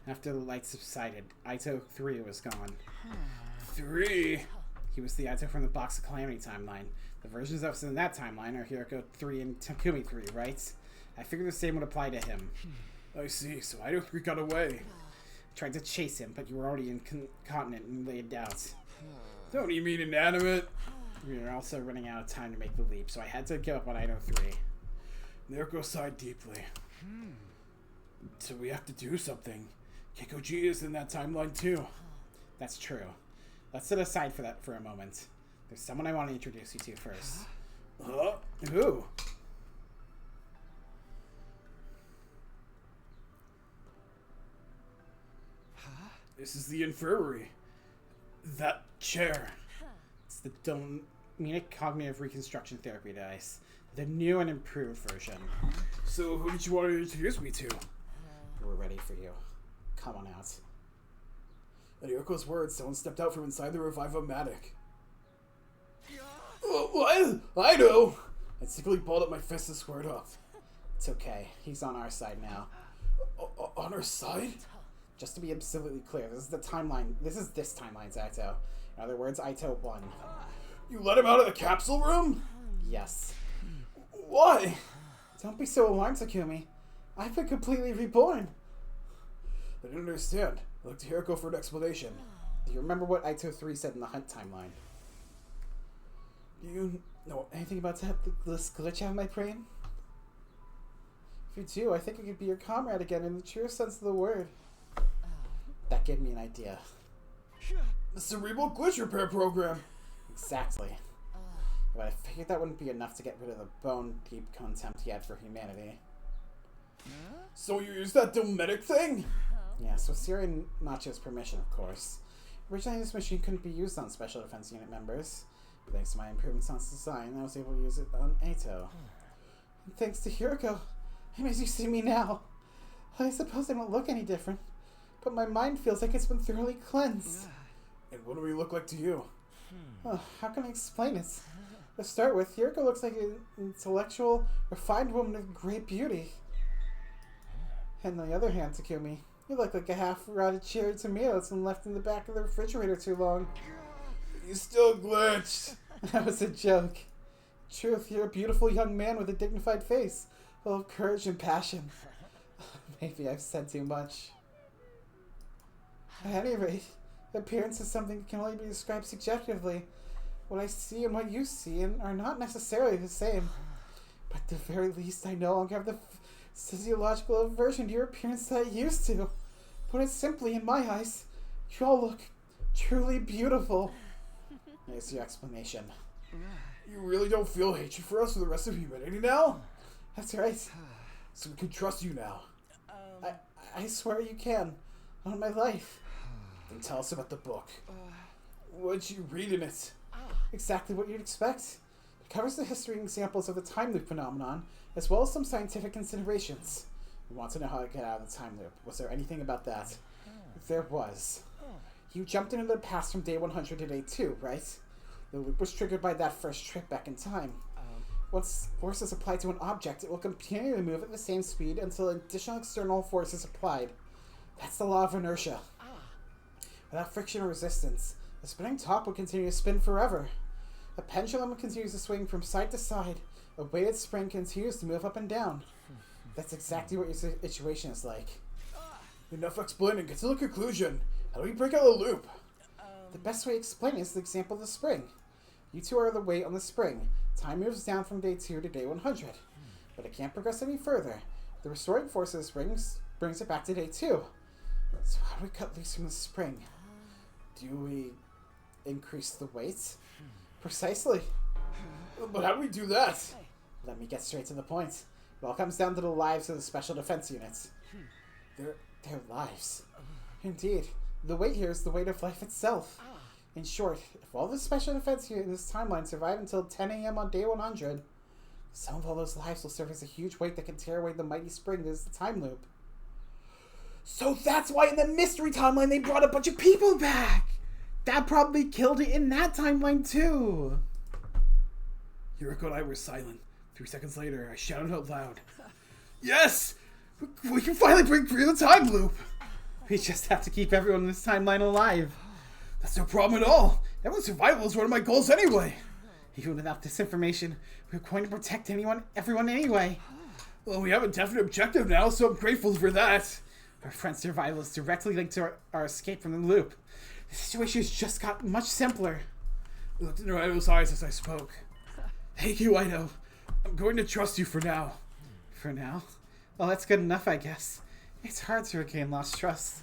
After the light subsided, Ito-3 was gone.
3?
He was the Ito from the Box of Calamity timeline. The versions of us in that timeline are Hiroko 3 and Takumi 3, right? I figured the same would apply to him.
I see, so Ido 3 got away.
I tried to chase him, but you were already incontinent and laid out.
Don't you mean inanimate?
We were also running out of time to make the leap, so I had to give up on Ito 3.
Naruko sighed deeply. So we have to do something. Kikoji is in that timeline too.
That's true. Let's set aside for that for a moment. There's someone I want to introduce you to first.
Huh? Who? This is the infirmary. That chair.
It's the Dominic Cognitive Reconstruction Therapy device. The new and improved version.
So who did you want to introduce me to?
We're ready for you. Come on out.
At Yoko's words, someone stepped out from inside the Revive-O-Matic. What? I know! I secretly balled up my fist and squared off.
It's okay. He's on our side now.
On our side?
Just to be absolutely clear, this is the timeline. This is this timeline's Ito. In other words, Ito 1.
You let him out of the capsule room?
Yes.
Why?
Don't be so alarmed, Takumi. I've been completely reborn.
I didn't understand. I looked to Hiroko for an explanation.
Do you remember what Ito 3 said in the Hunt timeline?
Do you know
Anything about this glitch out of my brain? If you do, I think I could be your comrade again in the truest sense of the word. That gave me an idea.
the cerebral glitch repair program?
Exactly. But I figured that wouldn't be enough to get rid of the bone-deep contempt he had for humanity.
So you used that domestic thing?
Yes, with Siri and Nacho's permission, of course. Originally, this machine couldn't be used on Special Defense Unit members. But thanks to my improvements on design, I was able to use it on Ito. And thanks to Hiroko, as you see me now. I suppose I don't look any different, but my mind feels like it's been thoroughly cleansed.
And what do we look like to you?
Oh, how can I explain it? To start with, Hiroko looks like an intellectual, refined woman of great beauty. And on the other hand, Takumi, you look like a half-rotted cherry tomato that's been left in the back of the refrigerator too long.
You still glitched.
That was a joke. Truth, you're a beautiful young man with a dignified face, full of courage and passion. Maybe I've said too much. At any rate, appearance is something that can only be described subjectively. What I see and what you see are not necessarily the same. But at the very least, I no longer have the physiological aversion to your appearance that I used to. Put it simply, in my eyes, you all look truly beautiful. Here's your explanation.
You really don't feel hatred for us for the rest of humanity now?
That's right.
So we can trust you now.
I swear you can. On my life.
Then tell us about the book. What'd you read in it?
Exactly what you'd expect. It covers the history and examples of the time loop phenomenon, as well as some scientific considerations. We want to know how to get out of the time loop. Was there anything about that? There was. You jumped into the past from day 100 to day 2, right? The loop was triggered by that first trip back in time. Once force is applied to an object, it will continue to move at the same speed until additional external force is applied. That's the law of inertia. Without friction or resistance, the spinning top will continue to spin forever. A pendulum continues to swing from side to side. A weighted spring continues to move up and down. That's exactly what your situation is like.
Enough explaining. Get to the conclusion. How do we break out of the loop?
The best way to explain it is the example of the spring. You two are the weight on the spring. Time moves down from day 2 to day 100. But it can't progress any further. The restoring force of the springs brings it back to day 2. So how do we cut loose from the spring? Do we increase the weight? Precisely.
But how do we do that?
Let me get straight to the point. It all comes down to the lives of the Special Defense Units. Their lives. Indeed. The weight here is the weight of life itself. In short, if all the Special Defense Units in this timeline survive until 10 a.m. on day 100, some of all those lives will serve as a huge weight that can tear away the mighty spring that is the time loop.
So that's why in the mystery timeline they brought a bunch of people back!
That probably killed it in that timeline too!
Yuriko and I were silent. 3 seconds later, I shouted out loud, "Yes! We can finally break free of the time loop!"
We just have to keep everyone in this timeline alive.
That's no problem at all. Everyone's survival is one of my goals anyway.
Even without this information, we're going to protect everyone anyway.
Well, we have a definite objective now, so I'm grateful for that.
Our friend's survival is directly linked to our escape from the loop. The situation has just got much simpler.
I looked into Ido's eyes as I spoke. Thank you, Ido. I'm going to trust you for now.
For now? Well, that's good enough, I guess. It's hard to regain lost trust.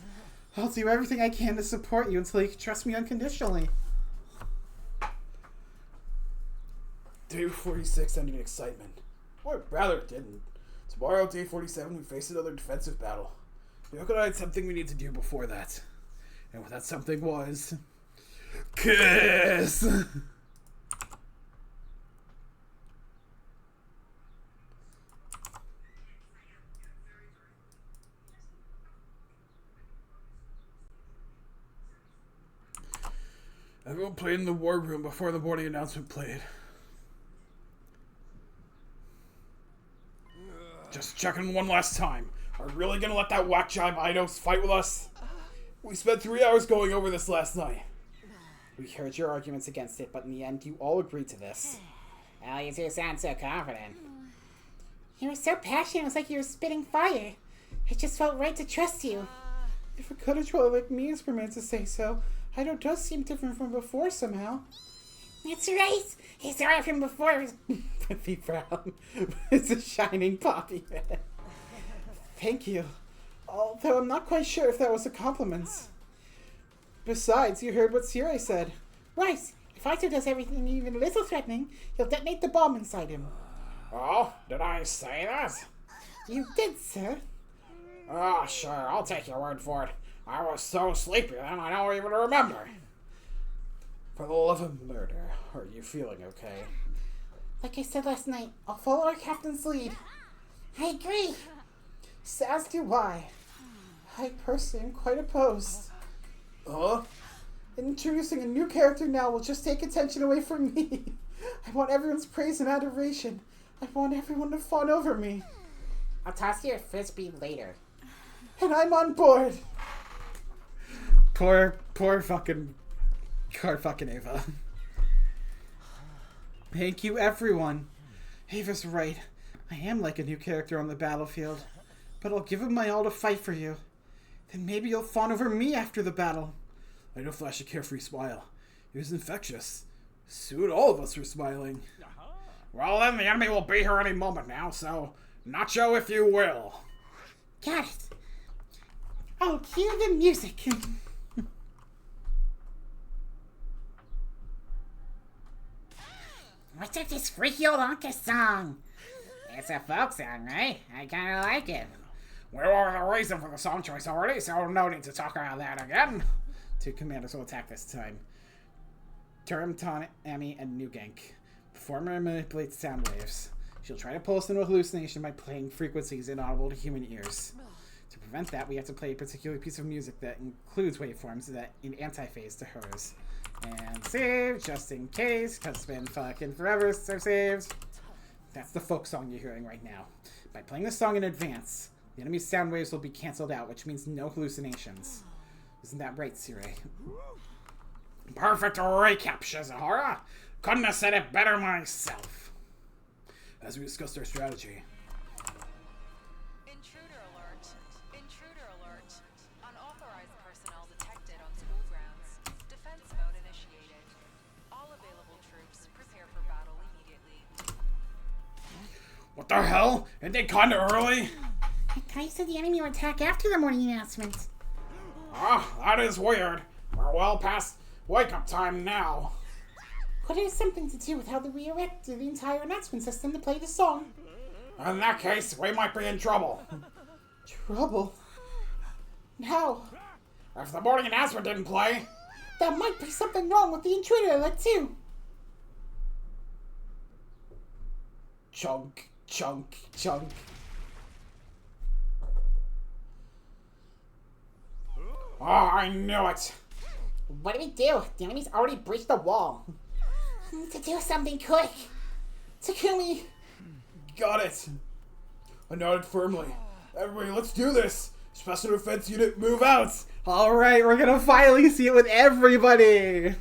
I'll do everything I can to support you until you can trust me unconditionally.
Day 46 ended in excitement. Or rather, it didn't. Tomorrow, day 47, we face another defensive battle. Yoko and I had something we need to do before that. And what that something was... kiss! Everyone played in the war room before the morning announcement played. Just checking one last time. Are we really gonna let that whack job Eidos fight with us? We spent 3 hours going over this last night.
We heard your arguments against it, but in the end, you all agreed to this. Well, you two sound so confident.
You were so passionate, it was like you were spitting fire. It just felt right to trust you.
If a controller like me is permitted to say so, Ido does seem different from before somehow.
That's right. He saw it from before.
He frowned. It's a shining poppy head. Thank you. Although I'm not quite sure if that was a compliment. Besides, you heard what Siri said.
Right. If Ito does everything even a little threatening, he'll detonate the bomb inside him.
Oh, did I say that?
You did, sir.
Oh, sure, I'll take your word for it. I was so sleepy then I don't even remember.
For the love of murder, are you feeling okay?
Like I said last night, I'll follow our captain's lead. I agree.
As do I. I personally am quite opposed.
Huh?
Introducing a new character now will just take attention away from me. I want everyone's praise and adoration. I want everyone to fawn over me.
I'll toss you a frisbee later.
And I'm on board. Poor fucking Ava. Thank you, everyone. Ava's right. I am like a new character on the battlefield. But I'll give it my all to fight for you. Then maybe you'll fawn over me after the battle.
I know flash a carefree smile. It was infectious. Soon all of us were smiling. Well then, the enemy will be here any moment now, so nacho if you will.
Got it. I'll cue the music. What's up this freaky old Anka song? It's a folk song, right? I kinda like it.
We were the reason for the song choice already, so no need to talk about that again.
Two commanders will attack this time. Turim, Taunt, Emmy, and Nugank. Performer manipulates sound waves. She'll try to pull us into a hallucination by playing frequencies inaudible to human ears. To prevent that, we have to play a particular piece of music that includes waveforms that in anti-phase to hers. And save, just in case, because it's been fucking forever since I've saved. That's the folk song you're hearing right now. By playing the song in advance, the enemy's sound waves will be cancelled out, which means no hallucinations. Isn't that right, Sire?
Perfect recap, Shizahara. Couldn't have said it better myself. As we discussed our strategy.
Intruder alert. Intruder alert. Unauthorized personnel detected on school grounds. Defense mode initiated. All available troops prepare for battle immediately.
What the hell? Isn't it kinda early?
I thought you said the enemy would attack after the morning announcement.
Ah, that is weird. We're well past wake-up time now.
Could it have something to do with how they redirected the entire announcement system to play the song?
In that case, we might be in trouble.
Trouble? How?
If the morning announcement didn't play,
There might be something wrong with the intruder alert too.
Chunk, chunk, chunk.
oh, I knew it.
What do we do? The enemy's already breached the wall. To do something quick. Takumi.
Got it. I nodded firmly. Everybody, let's do this. Special Defense Unit, move out.
Alright, we're gonna finally see it with everybody!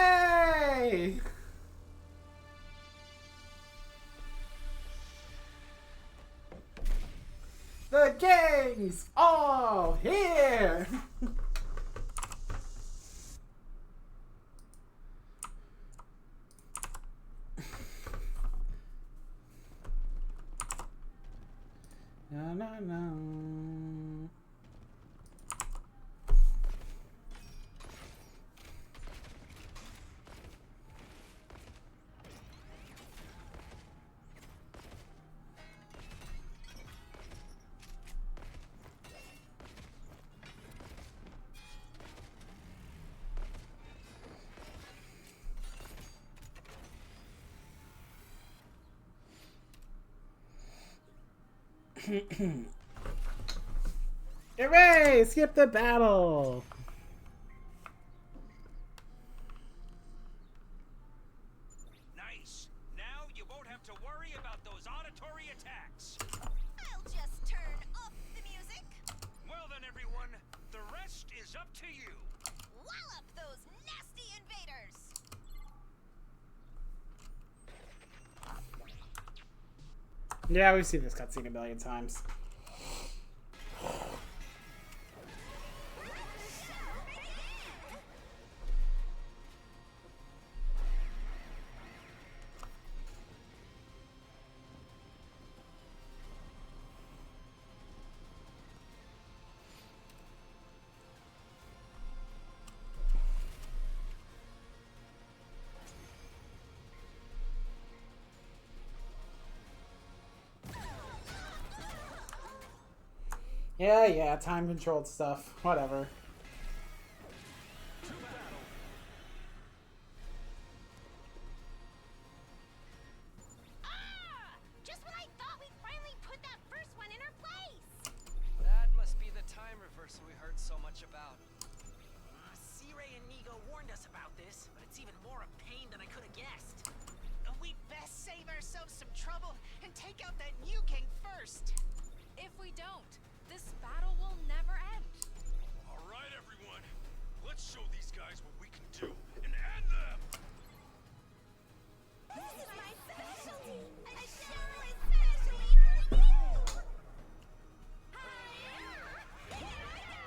Hooray! The gang's all here! No, no, no. Hooray! Skip the battle!
Nice. Now you won't have to worry about those auditory attacks.
I'll just turn off the music,
Well then, everyone, the rest is up to you.
wallop those nasty invaders.
Yeah, we've seen this cutscene a million times. Yeah, time controlled stuff. Whatever.
pain than I could have guessed. We best save ourselves some trouble and take out that new gang first.
If we don't, this battle will never end.
All right, everyone. Let's show these guys what we can do and end them.
This is my specialty! A show especially for you! Here I go!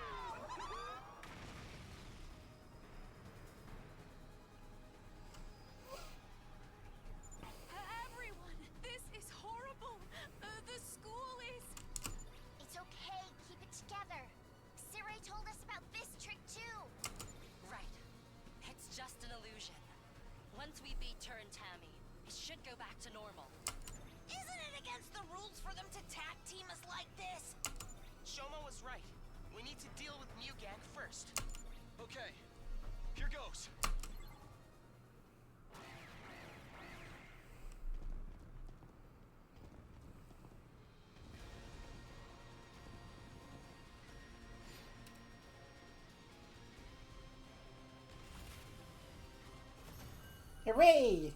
Everyone, this is horrible. The school is...
It's okay, keep it together. Sirai told us about this trick too.
Right. It's just an illusion. Once we beat Tur and Tammy, it should go back to normal.
Isn't it against the rules for them to tag team us like this? Shoma was right. We need to deal with New Gang first.
Okay, here goes.
Hooray!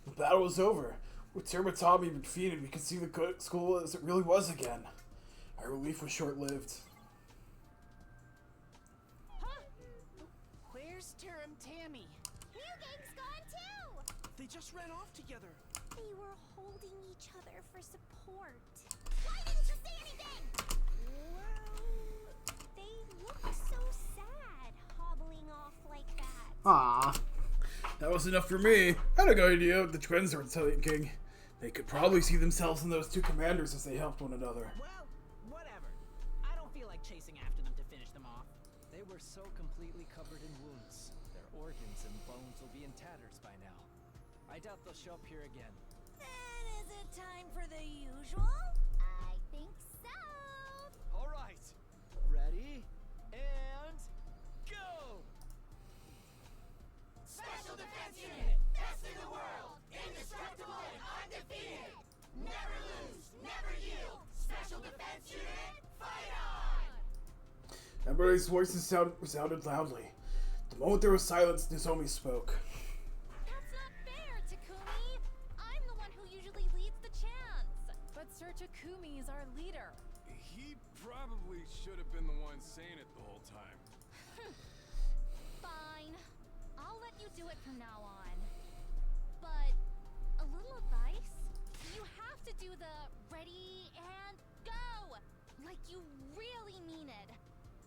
The battle was over. With Pt3 defeated, we could see the school as it really was again. Our relief was short-lived.
Huh? Where's Tur and Tammy?
New Gang's gone too!
They just ran off together.
They were holding each other for support. Why didn't you say anything? Well, they look so sad, hobbling off like that.
Aw.
That was enough for me. I had a good idea what the twins were thinking. They could probably see themselves in those two commanders as they helped one another.
Well, whatever. I don't feel like chasing after them to finish them off.
They were so completely covered in wounds. Their organs and bones will be in tatters by now. I doubt they'll show up here again.
Then is it time for the usual? I think so.
All right, ready and go!
Special Defense Unit, best in the world, indestructible and undefeated. Never lose, never yield. Special Defense Unit, fight on!
Everybody's voices resounded loudly. The moment there was silence, Nozomi spoke.
That's not fair, Takumi. I'm the one who usually leads the chants. But Sir Takumi is our leader.
He probably should have been the one saying it the whole time.
Fine. I'll let you do it from now on. But a little advice? You have to do the ready and go! Like you really mean it.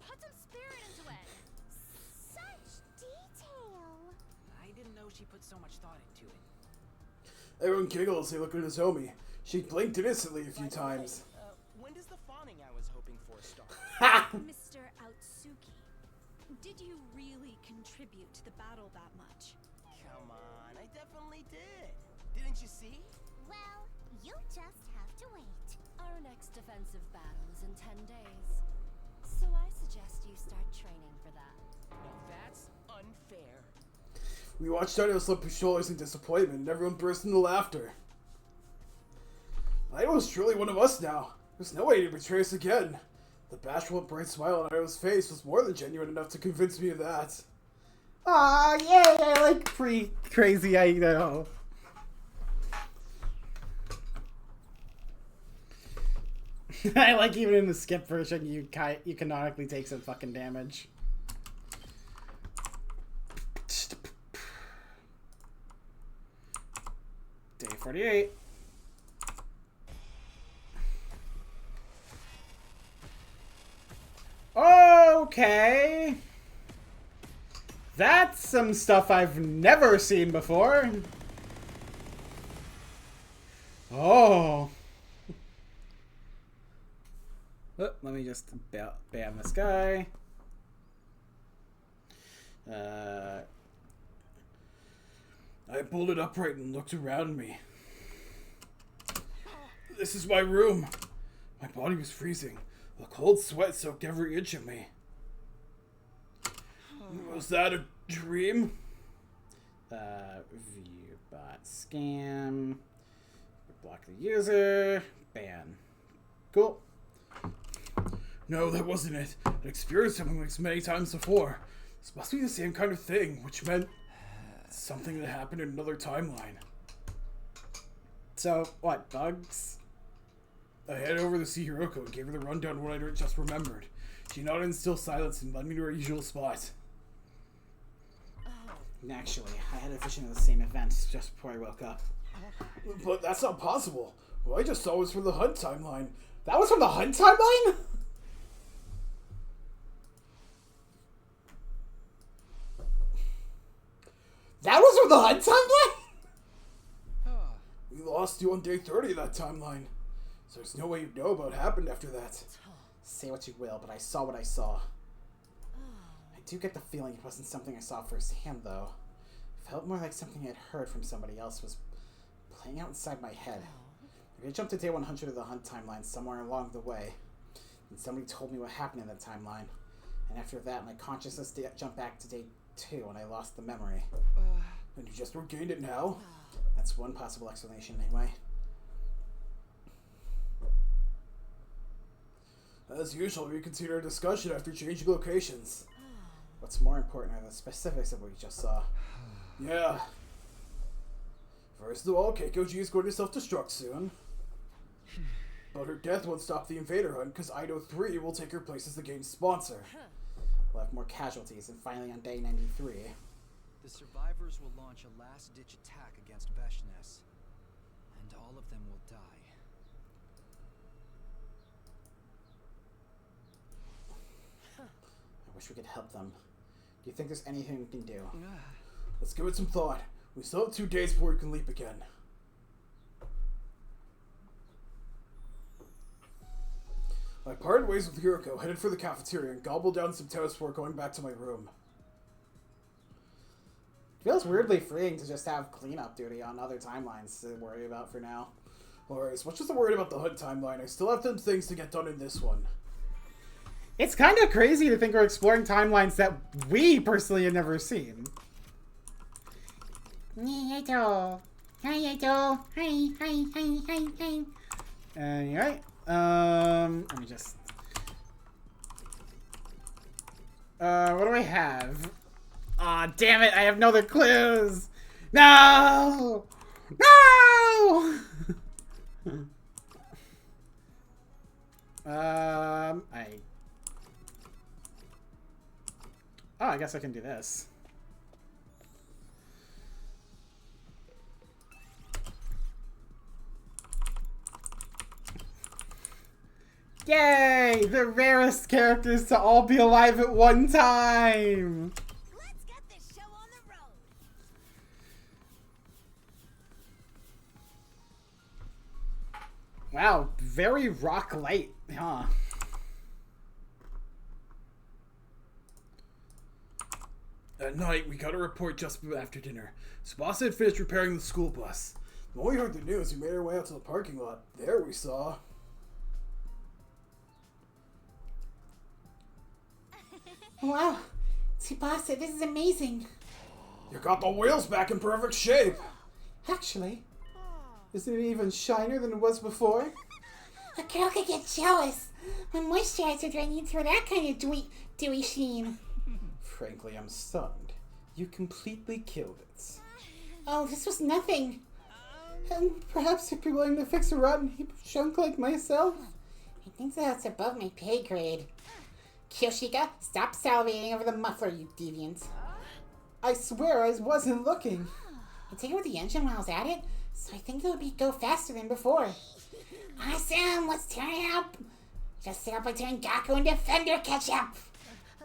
Put some spirit into it.
Such detail.
I didn't know she put so much thought into it.
Everyone giggled as they looked at Nozomi. She blinked innocently a few times.
When does the fawning I was hoping for start?
Mr. Outsuki, did you really contribute to the battle that much?
Come on, I definitely did. Didn't you see?
Well, you'll just have to wait.
Our next defensive battle is in 10 days. So I suggest you start training for that.
Now that's unfair.
We watched Dino slump his shoulders in disappointment, and everyone burst into laughter. Ido was truly one of us now. There's no way to betray us again. The bashful, bright smile on Ido's face was more than genuine enough to convince me of that.
Aw, yay! I like pre-crazy Ido. I like even in the skip version, you canonically take some fucking damage. Day 48. Okay. That's some stuff I've never seen before. Oh. Oh, let me just ban this guy.
I pulled it upright and looked around me. This is my room. My body was freezing. A cold sweat soaked every inch of me. Was that a dream?
View bot scam. Block the user. Ban. Cool.
No, that wasn't it. I'd experienced something like this many times before. This must be the same kind of thing, which meant something that happened in another timeline.
So, what, bugs?
I headed over to see Hiroko and gave her the rundown of what I just remembered. She nodded in still silence and led me to her usual spot.
Actually, I had a vision of the same event just before I woke up.
But that's not possible. What I just saw was from the Hunt timeline.
That was from the Hunt timeline? That was from the Hunt timeline?
We lost you on day 30 of that timeline. So there's no way you'd know about what happened after that.
Say what you will, but I saw what I saw. I do get the feeling it wasn't something I saw firsthand, though. It felt more like something I'd heard from somebody else was playing out inside my head. Maybe I jumped to day 100 of the Hunt timeline somewhere along the way, and somebody told me what happened in that timeline. And after that, my consciousness jumped back to day 2, and I lost the memory.
And you just regained it now?
That's one possible explanation, anyway.
As usual, we continue our discussion after changing locations.
What's more important are the specifics of what we just saw.
Yeah. First of all, Keikoji is going to self-destruct soon. But her death won't stop the invader hunt, because Pt3 will take her place as the game's sponsor.
We'll have more casualties, and finally on day 93...
The survivors will launch a last-ditch attack against Veshness, and all of them will die.
I wish we could help them. Do you think there's anything we can do?
Let's give it some thought. We still have 2 days before we can leap again. I parted ways with Hiroko, headed for the cafeteria, and gobbled down some toast before going back to my room.
It feels weirdly freeing to just have cleanup duty on other timelines to worry about for now.
Alright, as much as I'm worried about the Hunt timeline, I still have some things to get done in this one.
It's kind of crazy to think we're exploring timelines that we personally have never seen. Hi. Anyway, let me just... what do I have? Aw, damn it, I have no other clues! No! No! Oh, I guess I can do this. Yay! The rarest characters to all be alive at one time!
Let's get this show on the road.
Wow, very rock light, huh?
At night, we got a report just after dinner. Tsubasa had finished repairing the school bus. When we heard the news, we made our way out to the parking lot. There we saw...
Wow, Tsubasa, this is amazing.
You got the wheels back in perfect shape!
Actually,
Isn't it even shinier than it was before?
a girl could get jealous. What moisturizer do I need for that kind of dewy sheen?
Frankly, I'm stunned. You completely killed it.
Oh, this was nothing.
And perhaps you'd be willing to fix a rotten heap of junk like myself?
I think that's above my pay grade. Kyoshika, stop salivating over the muffler, you deviant.
I swear I wasn't looking.
I tinkered with the engine while I was at it, so I think it would go faster than before. Awesome, let's turn it up. Just set up by doing Gaku and Defender catch up.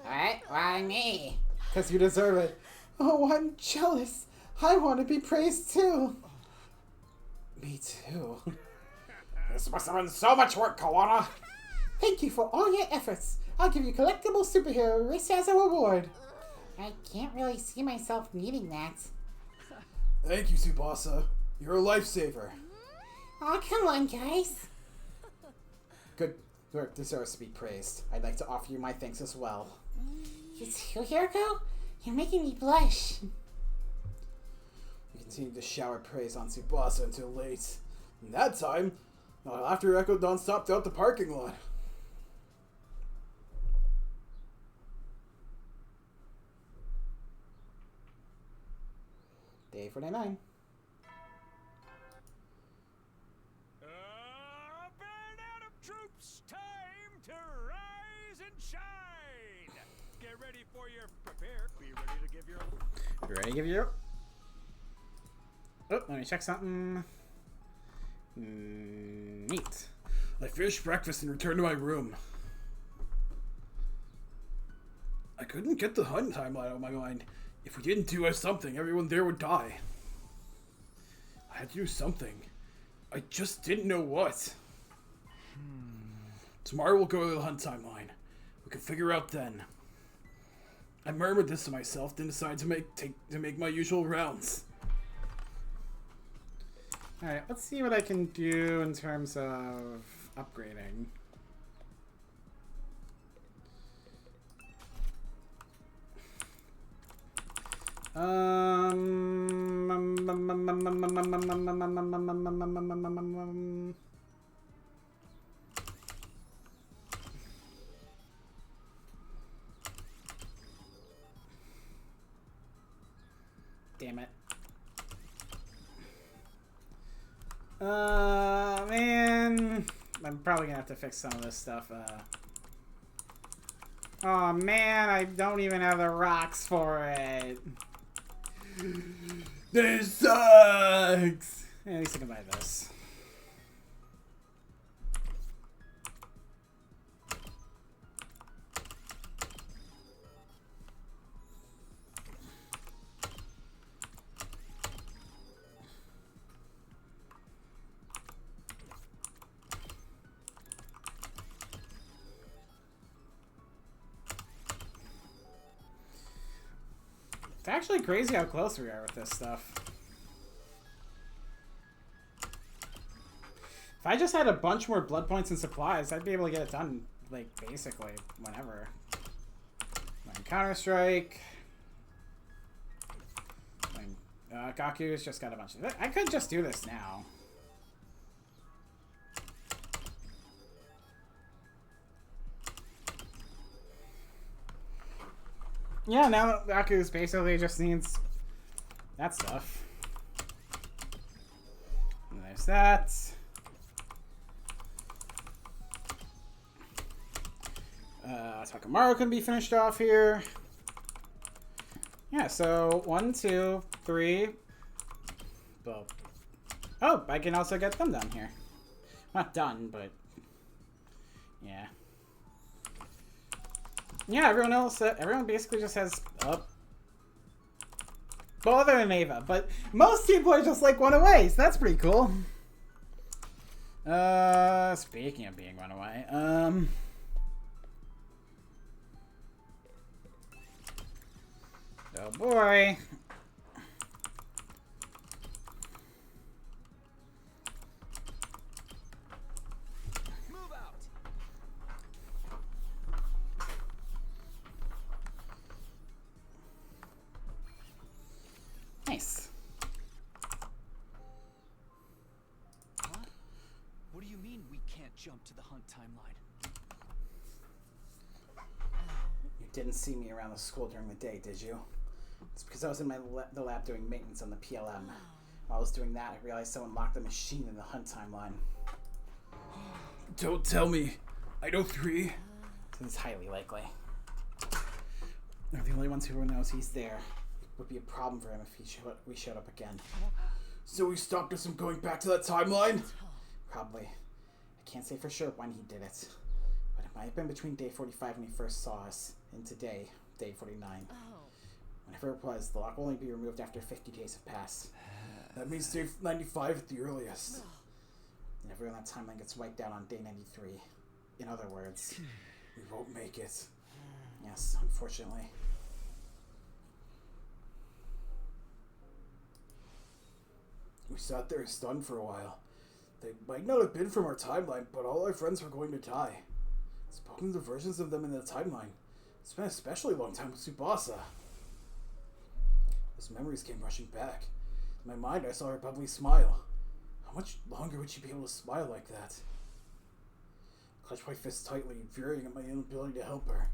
Alright, why me?
Because you deserve it. Oh, I'm jealous. I want to be praised too. Me too.
This must have been so much work, Kawana!
Thank you for all your efforts. I'll give you collectible superhero wrist as a reward.
I can't really see myself needing that.
Thank you, Tsubasa. You're a lifesaver.
Oh, come on, guys.
Good work deserves to be praised. I'd like to offer you my thanks as well.
You too, Hiroko? You're making me blush.
We continued to shower praise on Tsubasa until late. And that time, laughter echoed non-stop throughout the parking lot.
Day 49.
Band out of troops, time to rise and shine. Get ready for your prepare. Be ready to give your.
You ready to give your. Oh, let me check something. Neat.
I finished breakfast and returned to my room. I couldn't get the hunt timeline out of my mind. If we didn't do something, everyone there would die. I had to do something. I just didn't know what. Tomorrow we'll go to the hunt timeline. We can figure out then. I murmured this to myself, then decided to make my usual rounds.
Alright, let's see what I can do in terms of upgrading. Damn it. Man. I'm probably gonna have to fix some of this stuff. Oh man, I don't even have the rocks for it.
This sucks!
At least I can buy this. It's actually crazy how close we are with this stuff. If I just had a bunch more blood points and supplies, I'd be able to get it done, like, basically, whenever. Counter-Strike. Gaku's just got a bunch of it. I could just do this now. Yeah, now Gaku's basically just needs that stuff. And there's that. Takamaru can be finished off here. Yeah, so 1, 2, 3. Well, oh, I can also get them done here. Not done, but yeah. Yeah, everyone basically just has up. Well, other than Ava, but most people are just like one away, so that's pretty cool. Speaking of being one away, oh boy.
Move out.
Nice.
Huh? What do you mean we can't jump to the hunt timeline?
You didn't see me around the school during the day, did you? It's because I was in the lab doing maintenance on the PLM. While I was doing that, I realized someone locked the machine in the hunt timeline.
Don't tell me. I know 3.
So it's highly likely. They're the only ones who knows he's there. It would be a problem for him if we showed up again.
So he stopped us from going back to that timeline?
Probably. I can't say for sure when he did it. But it might have been between day 45 when he first saw us, and today, day 49. Whenever it was, the lock will only be removed after 50 days have passed.
That means day 95 at the earliest.
And everyone on that timeline gets wiped out on day 93. In other words,
We won't make it.
yes, unfortunately.
We sat there stunned for a while. They might not have been from our timeline, but all our friends were going to die. Spoken to versions of them in the timeline. It's been an especially long time with Tsubasa. Those memories came rushing back. In my mind, I saw her bubbly smile. How much longer would she be able to smile like that? I clutched my fist tightly, infuriating at my inability to help her.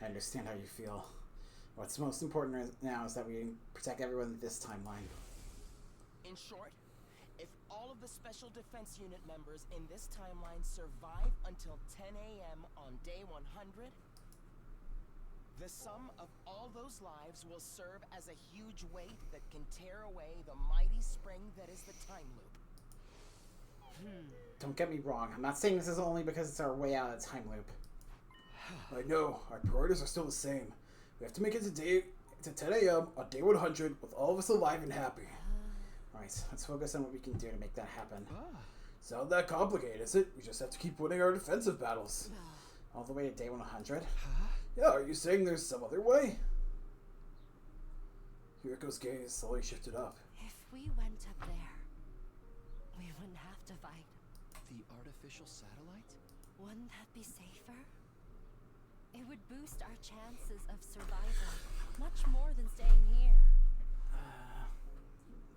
I understand how you feel. What's most important now is that we protect everyone in this timeline.
In short, if all of the Special Defense Unit members in this timeline survive until 10 a.m. on day 100, the sum of all those lives will serve as a huge weight that can tear away the mighty spring that is the time loop.
Don't get me wrong. I'm not saying this is only because it's our way out of the time loop.
I know, our priorities are still the same. We have to make it to 10 a.m. on day 100 with all of us alive and happy.
Alright, let's focus on what we can do to make that happen.
It's not that complicated, is it? We just have to keep winning our defensive battles.
All the way to day 100?
Yeah, are you saying there's some other way? Yuriko's gaze slowly shifted up.
If we went up there, we wouldn't have to fight.
The artificial satellite?
Wouldn't that be safer? It would boost our chances of survival much more than staying here.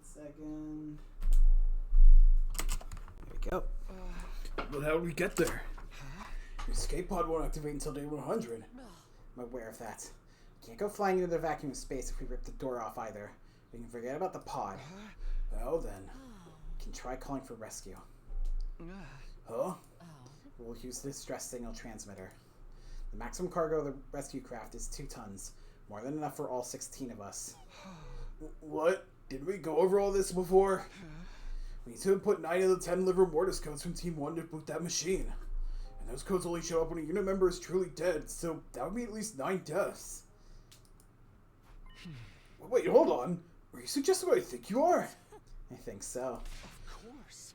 Second. There we go.
But how do we get there? The escape pod won't activate until day 100.
I'm aware of that. We can't go flying into the vacuum of space if we rip the door off either. We can forget about the pod.
Well then.
We can try calling for rescue.
Huh?
We'll use the distress signal transmitter. The maximum cargo of the rescue craft is 2 tons. More than enough for all 16 of us.
What? Did we go over all this before? We need to input 9 of the 10 liver mortis codes from Team 1 to boot that machine. And those codes only show up when a unit member is truly dead, so that would be at least 9 deaths. Wait, hold on. Are you suggesting what I think you are?
I think so.
Of course.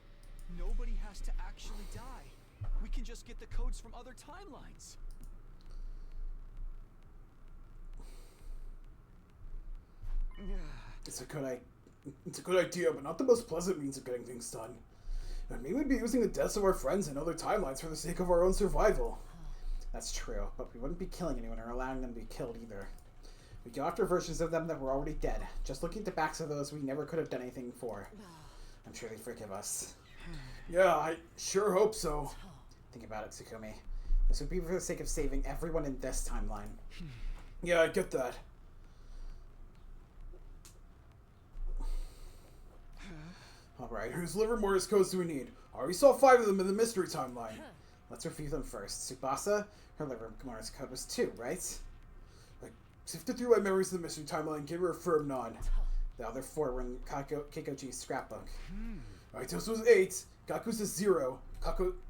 Nobody has to actually die. We can just get the codes from other timelines.
It's a good idea, but not the most pleasant means of getting things done. And maybe we'd be using the deaths of our friends and other timelines for the sake of our own survival.
That's true, but we wouldn't be killing anyone or allowing them to be killed either. We go after versions of them that were already dead. Just looking at the backs of those we never could have done anything for. I'm sure they'd forgive us.
Yeah, I sure hope so.
Think about it, Tsukumi. This would be for the sake of saving everyone in this timeline.
Yeah, I get that. Alright, whose liver mortis codes do we need? I already saw 5 of them in the mystery timeline.
Let's review them first. Tsubasa, her liver mortis code was 2, right?
I sifted through my memories of the mystery timeline and gave her a firm nod.
The other 4 were in Keikoji's scrapbook.
Aito's was 8, Gaku's is 0,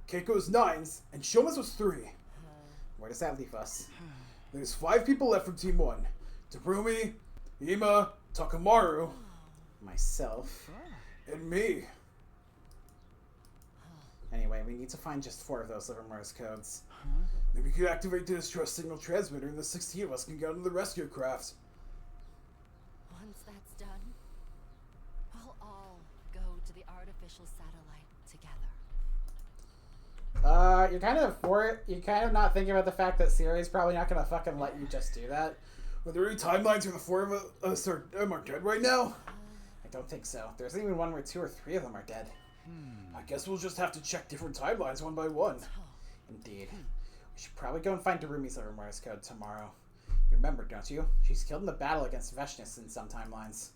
Keiko's 9s, and Shoma's was 3.
Where does that leave us?
There's 5 people left from Team 1. Tabrumi, Ima, Takamaru,
Myself.
and me.
Anyway, we need to find just 4 of those liver mortis codes.
Then we could activate the distress signal transmitter and the 16 of us can get onto the rescue craft.
Once that's done, we'll all go to the artificial satellite together.
You're kind of for it. You're kind of not thinking about the fact that Siri's probably not gonna fucking let you just do that.
Are there any timelines where the 4 of us are dead right now?
I don't think so. There's even one where 2 or 3 of them are dead.
I guess we'll just have to check different timelines one by one.
Indeed. We should probably go and find Darumi's liver mortis code tomorrow. You remember, don't you? She's killed in the battle against Veshnus in some timelines.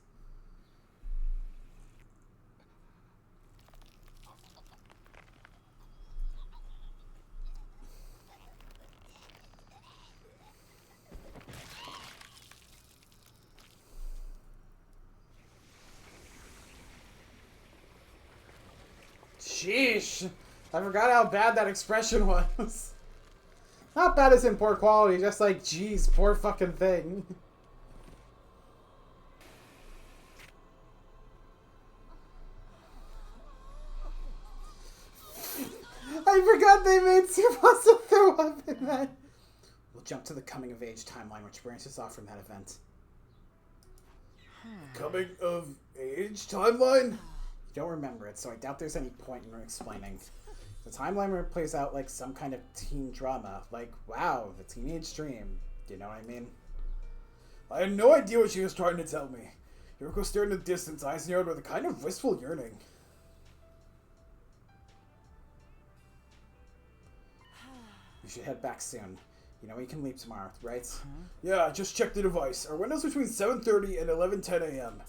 Sheesh! I forgot how bad that expression was. Not bad as in poor quality, just like, geez, poor fucking thing. I forgot they made Tsubasa throw up in that. We'll jump to the coming of age timeline, which branches off from that event.
Coming of age timeline?
You don't remember it, so I doubt there's any point in explaining. The timeline where it plays out like some kind of teen drama. Like, wow, the teenage dream. Do you know what I mean?
I had no idea what she was trying to tell me. Yuriko stared in the distance, eyes narrowed with a kind of wistful yearning.
We should head back soon.
You know we can leave tomorrow, right?
Yeah, I just checked the device. Our window's between 7:30 and 11:10 a.m.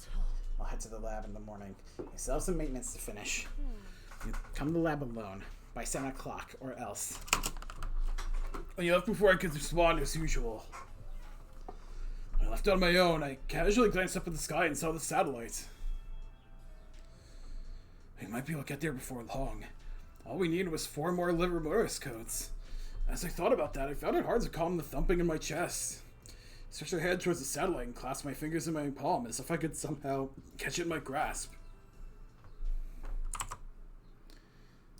I'll head to the lab in the morning. I still have some maintenance to finish. You come to the lab alone by 7 o'clock, or else.
And you left before I could respond as usual. When I left on my own, I casually glanced up at the sky and saw the satellite. We might be able to get there before long. All we needed was 4 more liver Morris codes. As I thought about that, I found it hard to calm the thumping in my chest. I stretched my head towards the satellite and clasped my fingers in my palm as if I could somehow catch it in my grasp.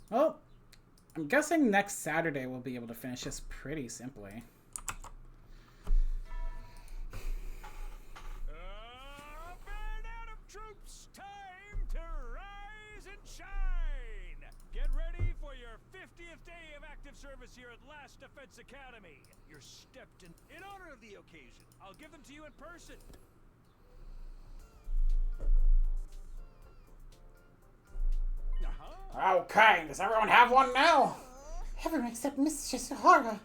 Well, I'm guessing next Saturday we'll be able to finish this pretty simply.
Burn out of troops! Time to rise and shine! Get ready for your 50th day of active service here at Last Defense Academy. You're stepped in honor of the occasion. I'll give them to you in person.
Okay, does everyone have one now? Everyone except Miss Shisuhara.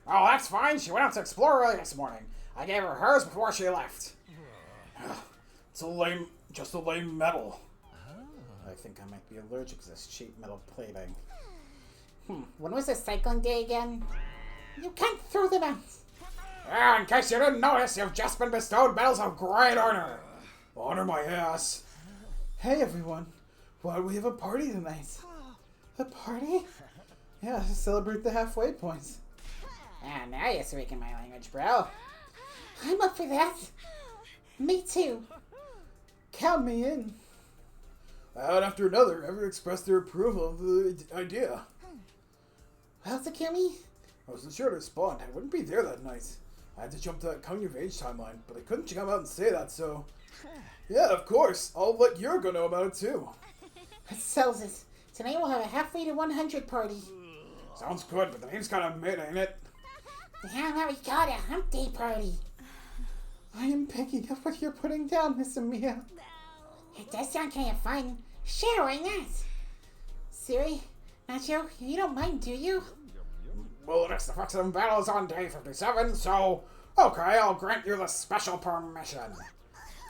Oh, that's fine. She went out to explore early this morning. I gave her hers before she left.
It's just a lame medal.
I think I might be allergic to this cheap metal plating.
When was the cycling day again? You can't throw them out. Yeah, in case you didn't notice, you've just been bestowed medals of great honor.
Honor my ass.
Hey everyone, why do we have a party tonight? A party? Yeah, to celebrate the halfway points.
Ah, now you're speaking my language, bro. I'm up for that. Me too.
Count me in.
One after another, everyone expressed their approval of the idea.
Well, Takumi?
I wasn't sure to respond. I wouldn't be there that night. I had to jump to that coming of age timeline, but I couldn't come out and say that, so... Yeah, of course. I'll let Yuriko know about it, too.
That sells it. Tonight we'll have a halfway to 100 party.
Sounds good, but the name's kind of mid, ain't it?
Yeah, now we got a hump day party.
I am picking up what you're putting down, Miss Amiya.
It does sound kind of fun. Sure, why not? Siri, Nacho, you don't mind, do you?
Well, next effective battle is on day 57, so... Okay, I'll grant you the special permission.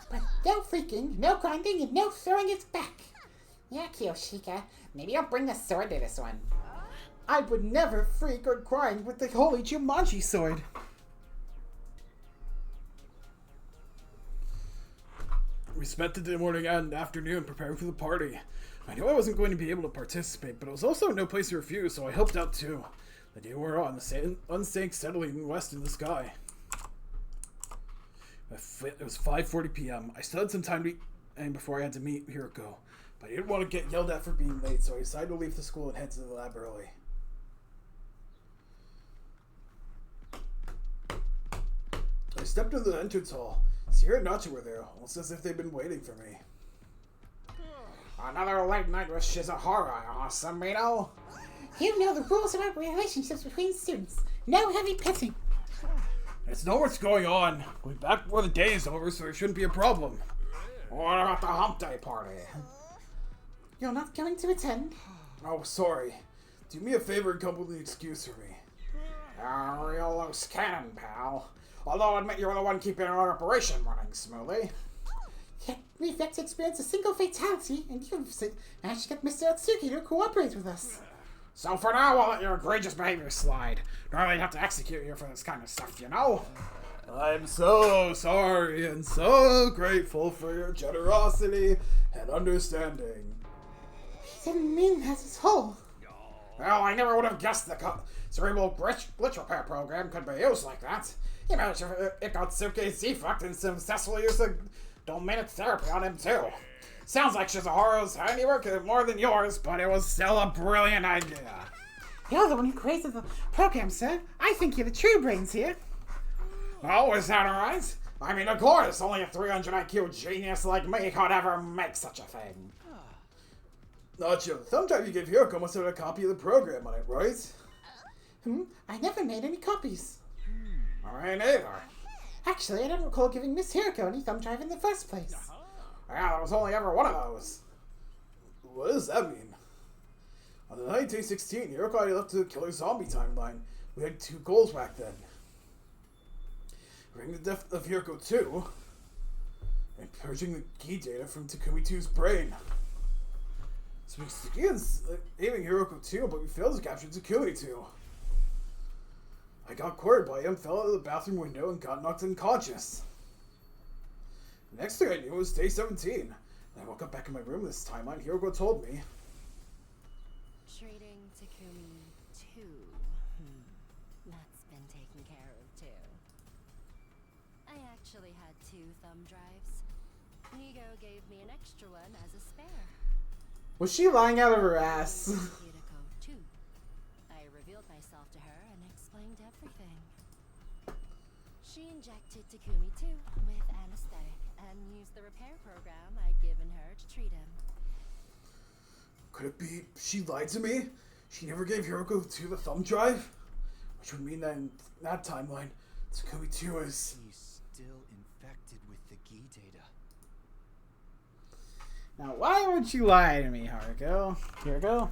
But no freaking, no grinding, and no throwing it back. Yeah, Kiyoshika, maybe I'll bring the sword to this one.
I would never freak or grind with the holy Jumanji sword.
We spent the morning and afternoon preparing for the party. I knew I wasn't going to be able to participate, but it was also no place to refuse, so I helped out too. The day wore on, the sun sank steadily west in the sky. It was 5:40 p.m. I still had some time to eat and before I had to meet Hiroko, but I didn't want to get yelled at for being late, so I decided to leave the school and head to the lab early. I stepped into the entrance hall. Sierra and Nacho were there, almost as if they'd been waiting for me.
Another late night with Shizuhara, awesome, Mino. You know the rules about relationships between students. No heavy petting.
It's know what's going on. We'll be back before the day is over, so it shouldn't be a problem.
What about the hump day party?
You're not going to attend?
Oh, sorry. Do me a favor and come with an excuse for me.
Real loose cannon, pal. Although I admit you're the one keeping our operation running smoothly.
Yet we've yet to experience a single fatality, and you've managed to get Mr. Atsuki to cooperate with us.
So for now, I'll let your egregious behavior slide. Normally I'd have to execute you for this kind of stuff, you know?
I'm so sorry and so grateful for your generosity and understanding.
He didn't mean that at all.
Well, I never would have guessed the cerebral glitch repair program could be used like that. You managed to Ikatsuki's defect and successfully used the dominic therapy on him too. Sounds like Shizuhara's handiwork is more than yours, but it was still a brilliant idea.
You're the one who created the program, sir. I think you're the true brains here.
Oh, is that alright? I mean, of course, only a 300 IQ genius like me could ever make such a thing.
Nacho, the thumb drive you gave Hiroko must have a copy of the program on it, right?
I never made any copies.
I ain't either.
Actually, I don't recall giving Miss Hiroko any thumb drive in the first place.
Yeah, there was only ever one of those.
What does that mean? On the night day 16, Hiroko left the killer zombie timeline, We had two goals back then. Bring the death of Hiroko 2 and purging the key data from Takumi 2's brain. So we succeeded aiming Hiroko 2, but we failed to capture Takumi 2. I got cornered by him, fell out of the bathroom window, and got knocked unconscious. The next thing I knew was day 17. And I woke up back in my room this timeline. Hiroko told me.
Treating Takumi 2. That's been taken care of too. I actually had 2 thumb drives. Nigo gave me an extra one as a spare.
Was she lying out of her ass?
Hiroko 2. I revealed myself to her and explained everything. She injected Takumi 2 with anesthetic and used the repair program I'd given her to treat him.
Could it be she lied to me? She never gave Hiroko 2 the thumb drive? Which would mean that in that timeline, Takumi 2 is...
He's still infected with the Gi data.
Now, why would you lie to me, Haruko? Hiroko?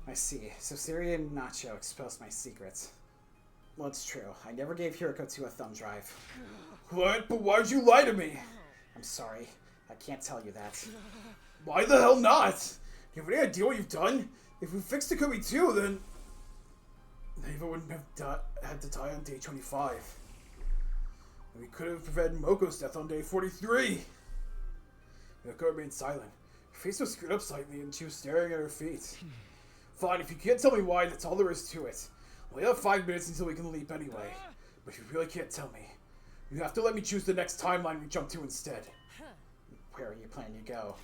I see. So Siri and Nacho exposed my secrets. Well, it's true. I never gave Hiroko 2 a thumb drive.
What? But why'd you lie to me?
I'm sorry. I can't tell you that.
Why the hell not? Do you have any idea what you've done? If we fixed Takumi 2, then... Eva wouldn't have had to die on day 25. And we could have prevented Moko's death on day 43. Yoko remained silent. Her face was screwed up slightly and she was staring at her feet. Fine, if you can't tell me why, that's all there is to it. We have 5 minutes until we can leap anyway. But if you really can't tell me, you have to let me choose the next timeline we jump to instead.
Where are you planning to go?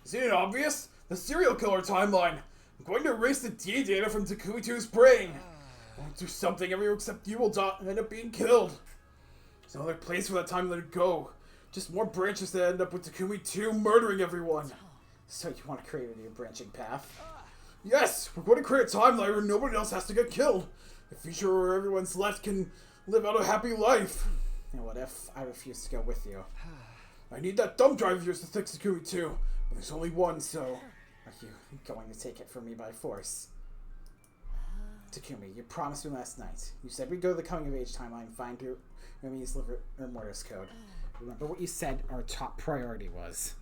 Isn't it obvious? The serial killer timeline. I'm going to erase the D data from Takumi 2's brain. I won't do something, everyone except you will end up being killed. There's no other place for that timeline to go. Just more branches that end up with Takumi 2 murdering everyone.
So you want to create a new branching path?
Yes, we're going to create a timeline where nobody else has to get killed. A future where everyone's left can live out a happy life.
And what if I refuse to go with you?
I need that thumb drive of yours to fix Takumi 2. But there's only one, so...
Are you going to take it from me by force? Takumi, you promised me last night. You said we'd go to the coming of age timeline, find your enemy's liver or mortis code. Remember what you said our top priority was?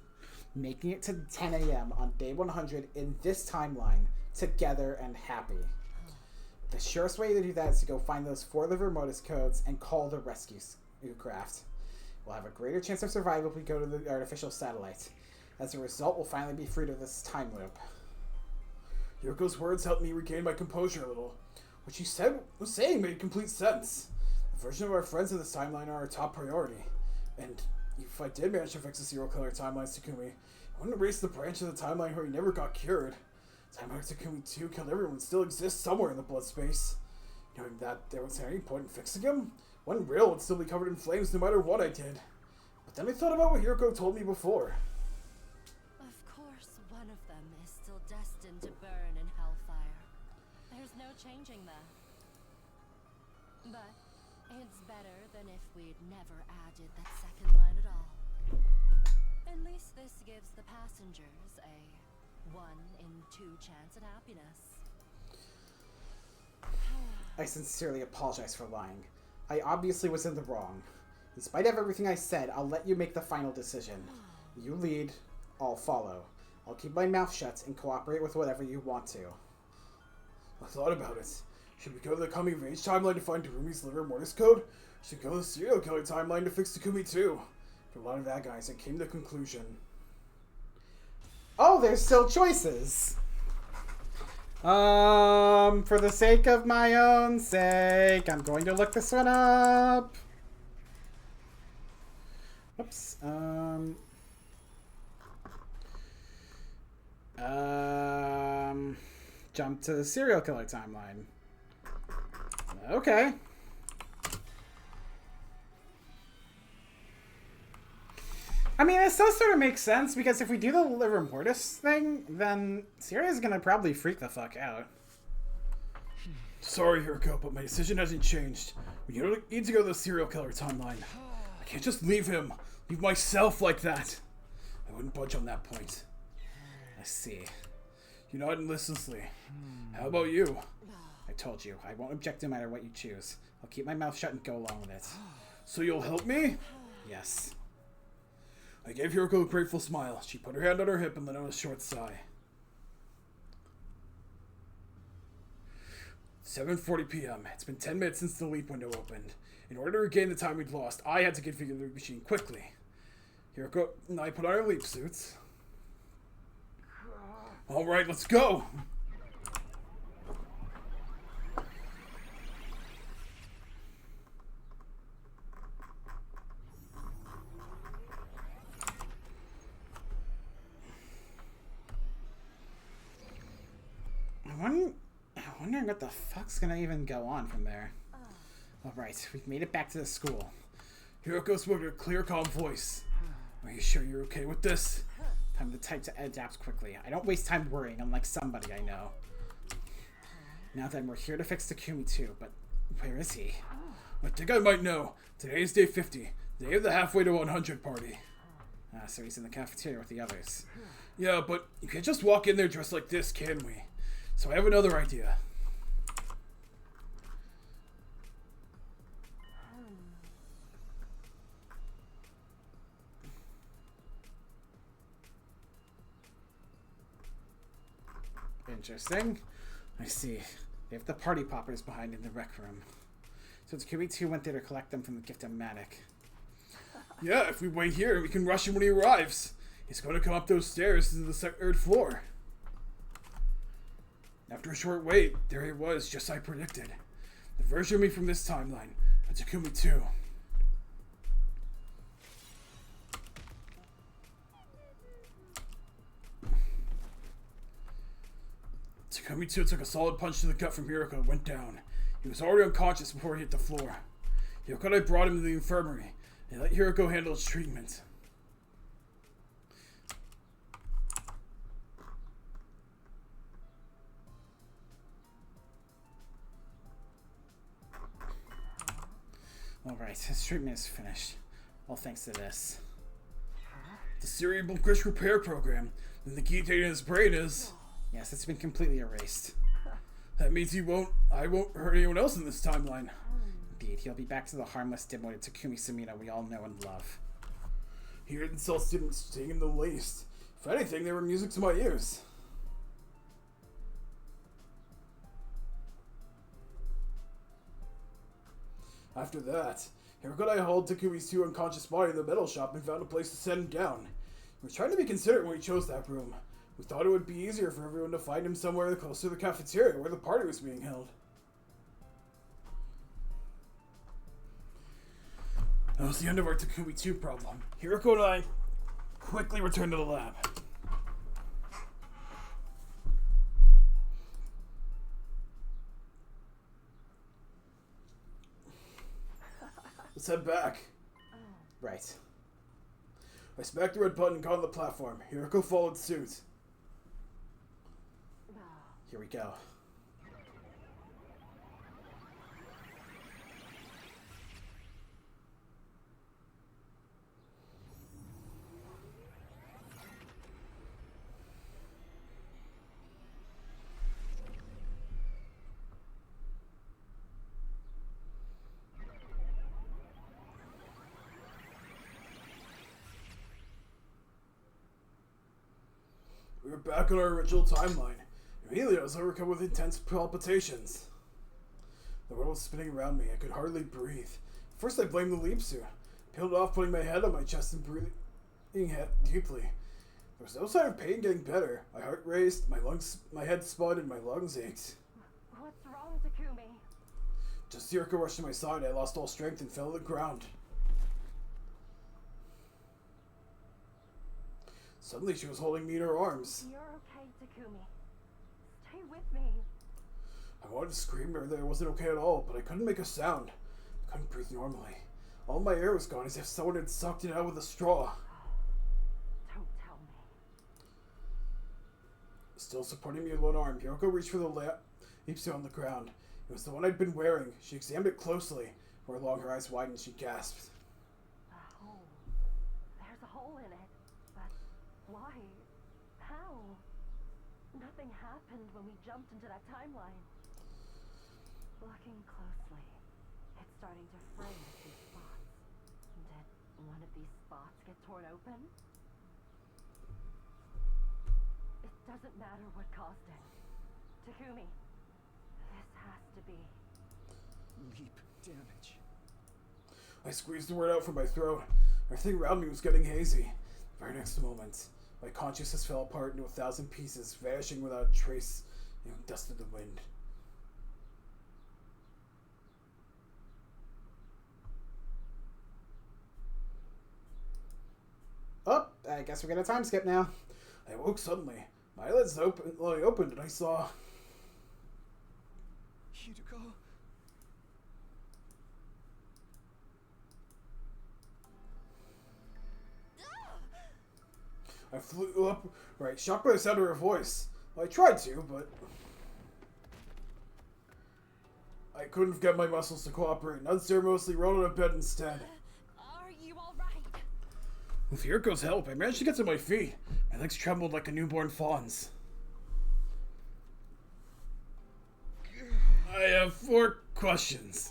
Making it to 10 a.m. on day 100 in this timeline, together and happy. The surest way to do that is to go find those 4 liver mortis codes and call the rescue craft. We'll have a greater chance of survival if we go to the artificial satellite. As a result, we'll finally be freed of this time loop.
Yoko's words helped me regain my composure a little. What she was saying made complete sense. The version of our friends in this timeline are our top priority. And if I did manage to fix the serial killer timelines Takumi, I wouldn't erase the branch of the timeline where he never got cured. Timeline Takumi 2 killed everyone still exists somewhere in the blood space. Knowing that there was any point in fixing him, one rail would still be covered in flames no matter what I did. But then I thought about what Hiroko told me before.
Of course, one of them is still destined to burn in hellfire. There's no changing that. But it's better than if we'd never added that second line at all. At least this gives the passengers a 1 in 2 chance at happiness.
I sincerely apologize for lying. I obviously was in the wrong. In spite of everything I said, I'll let you make the final decision. You lead, I'll follow. I'll keep my mouth shut and cooperate with whatever you want to.
I thought about it. Should we go to the coming of age timeline to find Tarumi's liver mortis code? Should we go to the serial killer timeline to fix Takumi 2? After a lot of that, guys, I came to the conclusion.
Oh, there's still choices! For the sake of my own sake, I'm going to look this one up. Oops. Jump to the serial killer timeline. Okay. I mean, this does sort of make sense, because if we do the liver mortis thing, then Siria's gonna probably freak the fuck out.
Sorry, Hiroko, but my decision hasn't changed. We need to go to the serial killer timeline. I can't just leave
Leave myself like that. I wouldn't budge on that point. I see.
You nodded listlessly. How about you?
I told you, I won't object no matter what you choose. I'll keep my mouth shut and go along with it.
So you'll help me?
Yes.
I gave Hiroko a grateful smile. She put her hand on her hip and let out a short sigh. 7:40 p.m. It's been 10 minutes since the leap window opened. In order to regain the time we'd lost, I had to configure the machine quickly. Hiroko and I put on our leap suits. Alright, let's go!
I'm wondering what the fuck's gonna even go on from there. Alright, we've made it back to the school.
Hiroko spoke in a clear, calm voice. Are you sure you're okay with this?
Time to type to adapt quickly. I don't waste time worrying, unlike somebody I know. Now then, we're here to fix Takumi too, but where is he?
I think I might know. Today is day 50, day of the halfway to 100 party.
So he's in the cafeteria with the others.
Yeah, but you can't just walk in there dressed like this, can we? So I have another idea.
Interesting. I see. They have the party poppers behind in the rec room. So Takumi 2 went there to collect them from the gift-o-matic.
Yeah, if we wait here, we can rush him when he arrives. He's going to come up those stairs to the third floor. After a short wait, there he was, just as I predicted. The version of me from this timeline, but Takumi 2. Takumi 2 took a solid punch to the gut from Hiroko and went down. He was already unconscious before he hit the floor. Hiroko and I brought him to the infirmary and let Hiroko handle his treatment.
Alright, his treatment is finished. All thanks to this.
The cerebral glitch repair program. Then the key data in his brain is...
Yes, it's been completely erased.
That means I won't hurt anyone else in this timeline.
Indeed, he'll be back to the harmless, dim-witted Takumi Sumida we all know and love.
Here insults didn't sting in the least. If anything, they were music to my ears. After that, Hiroko and I hauled Takumi's 2 unconscious body in the metal shop and found a place to set him down. We were trying to be considerate when we chose that room. We thought it would be easier for everyone to find him somewhere close to the cafeteria where the party was being held. That was the end of our Takumi 2 problem. Hiroko and I quickly returned to the lab. Let's head back.
Right.
I smacked the red button and got on the platform. Hiroko followed suit.
Here we go.
We were back on our original timeline. Immediately I was overcome with intense palpitations. The world was spinning around me. I could hardly breathe. First I blamed the leap suit. Peeled it off, putting my head on my chest and breathing deeply. There was no sign of pain getting better. My heart raced, my head spun, and my lungs ached.
What's wrong, Takumi?
Just as Hiroko rushed to my side, I lost all strength and fell to the ground. Suddenly she was holding me in her arms.
You're okay, Takumi. Stay with me.
I wanted to scream at her that I wasn't okay at all, but I couldn't make a sound. I couldn't breathe normally. All my air was gone as if someone had sucked it out with a straw.
Don't tell me.
Still supporting me with one arm, Hiroko reached for the leap suit on the ground. It was the one I'd been wearing. She examined it closely. Where along her eyes widened, she gasped.
A hole. There's a hole in it. But why? How? Nothing happened when we jumped into that timeline. Looking closely, it's starting to fray a few spots. Did one of these spots get torn open? It doesn't matter what caused it. Takumi, this has to be...
Leap damage.
I squeezed the word out from my throat. Everything around me was getting hazy. The very next moment, my consciousness fell apart into 1,000 pieces, vanishing without a trace, dust in the wind.
Oh, I guess we're gonna time skip now.
I woke suddenly. My eyelids opened and I saw...
Hideko?
I flew up, right, shocked by the sound of her voice. Well, I tried to, but... I couldn't get my muscles to cooperate and unceremoniously rolled out of bed instead.
Are you alright?
With Yuriko's help, I managed to get to my feet. My legs trembled like a newborn fawn's. I have 4 questions.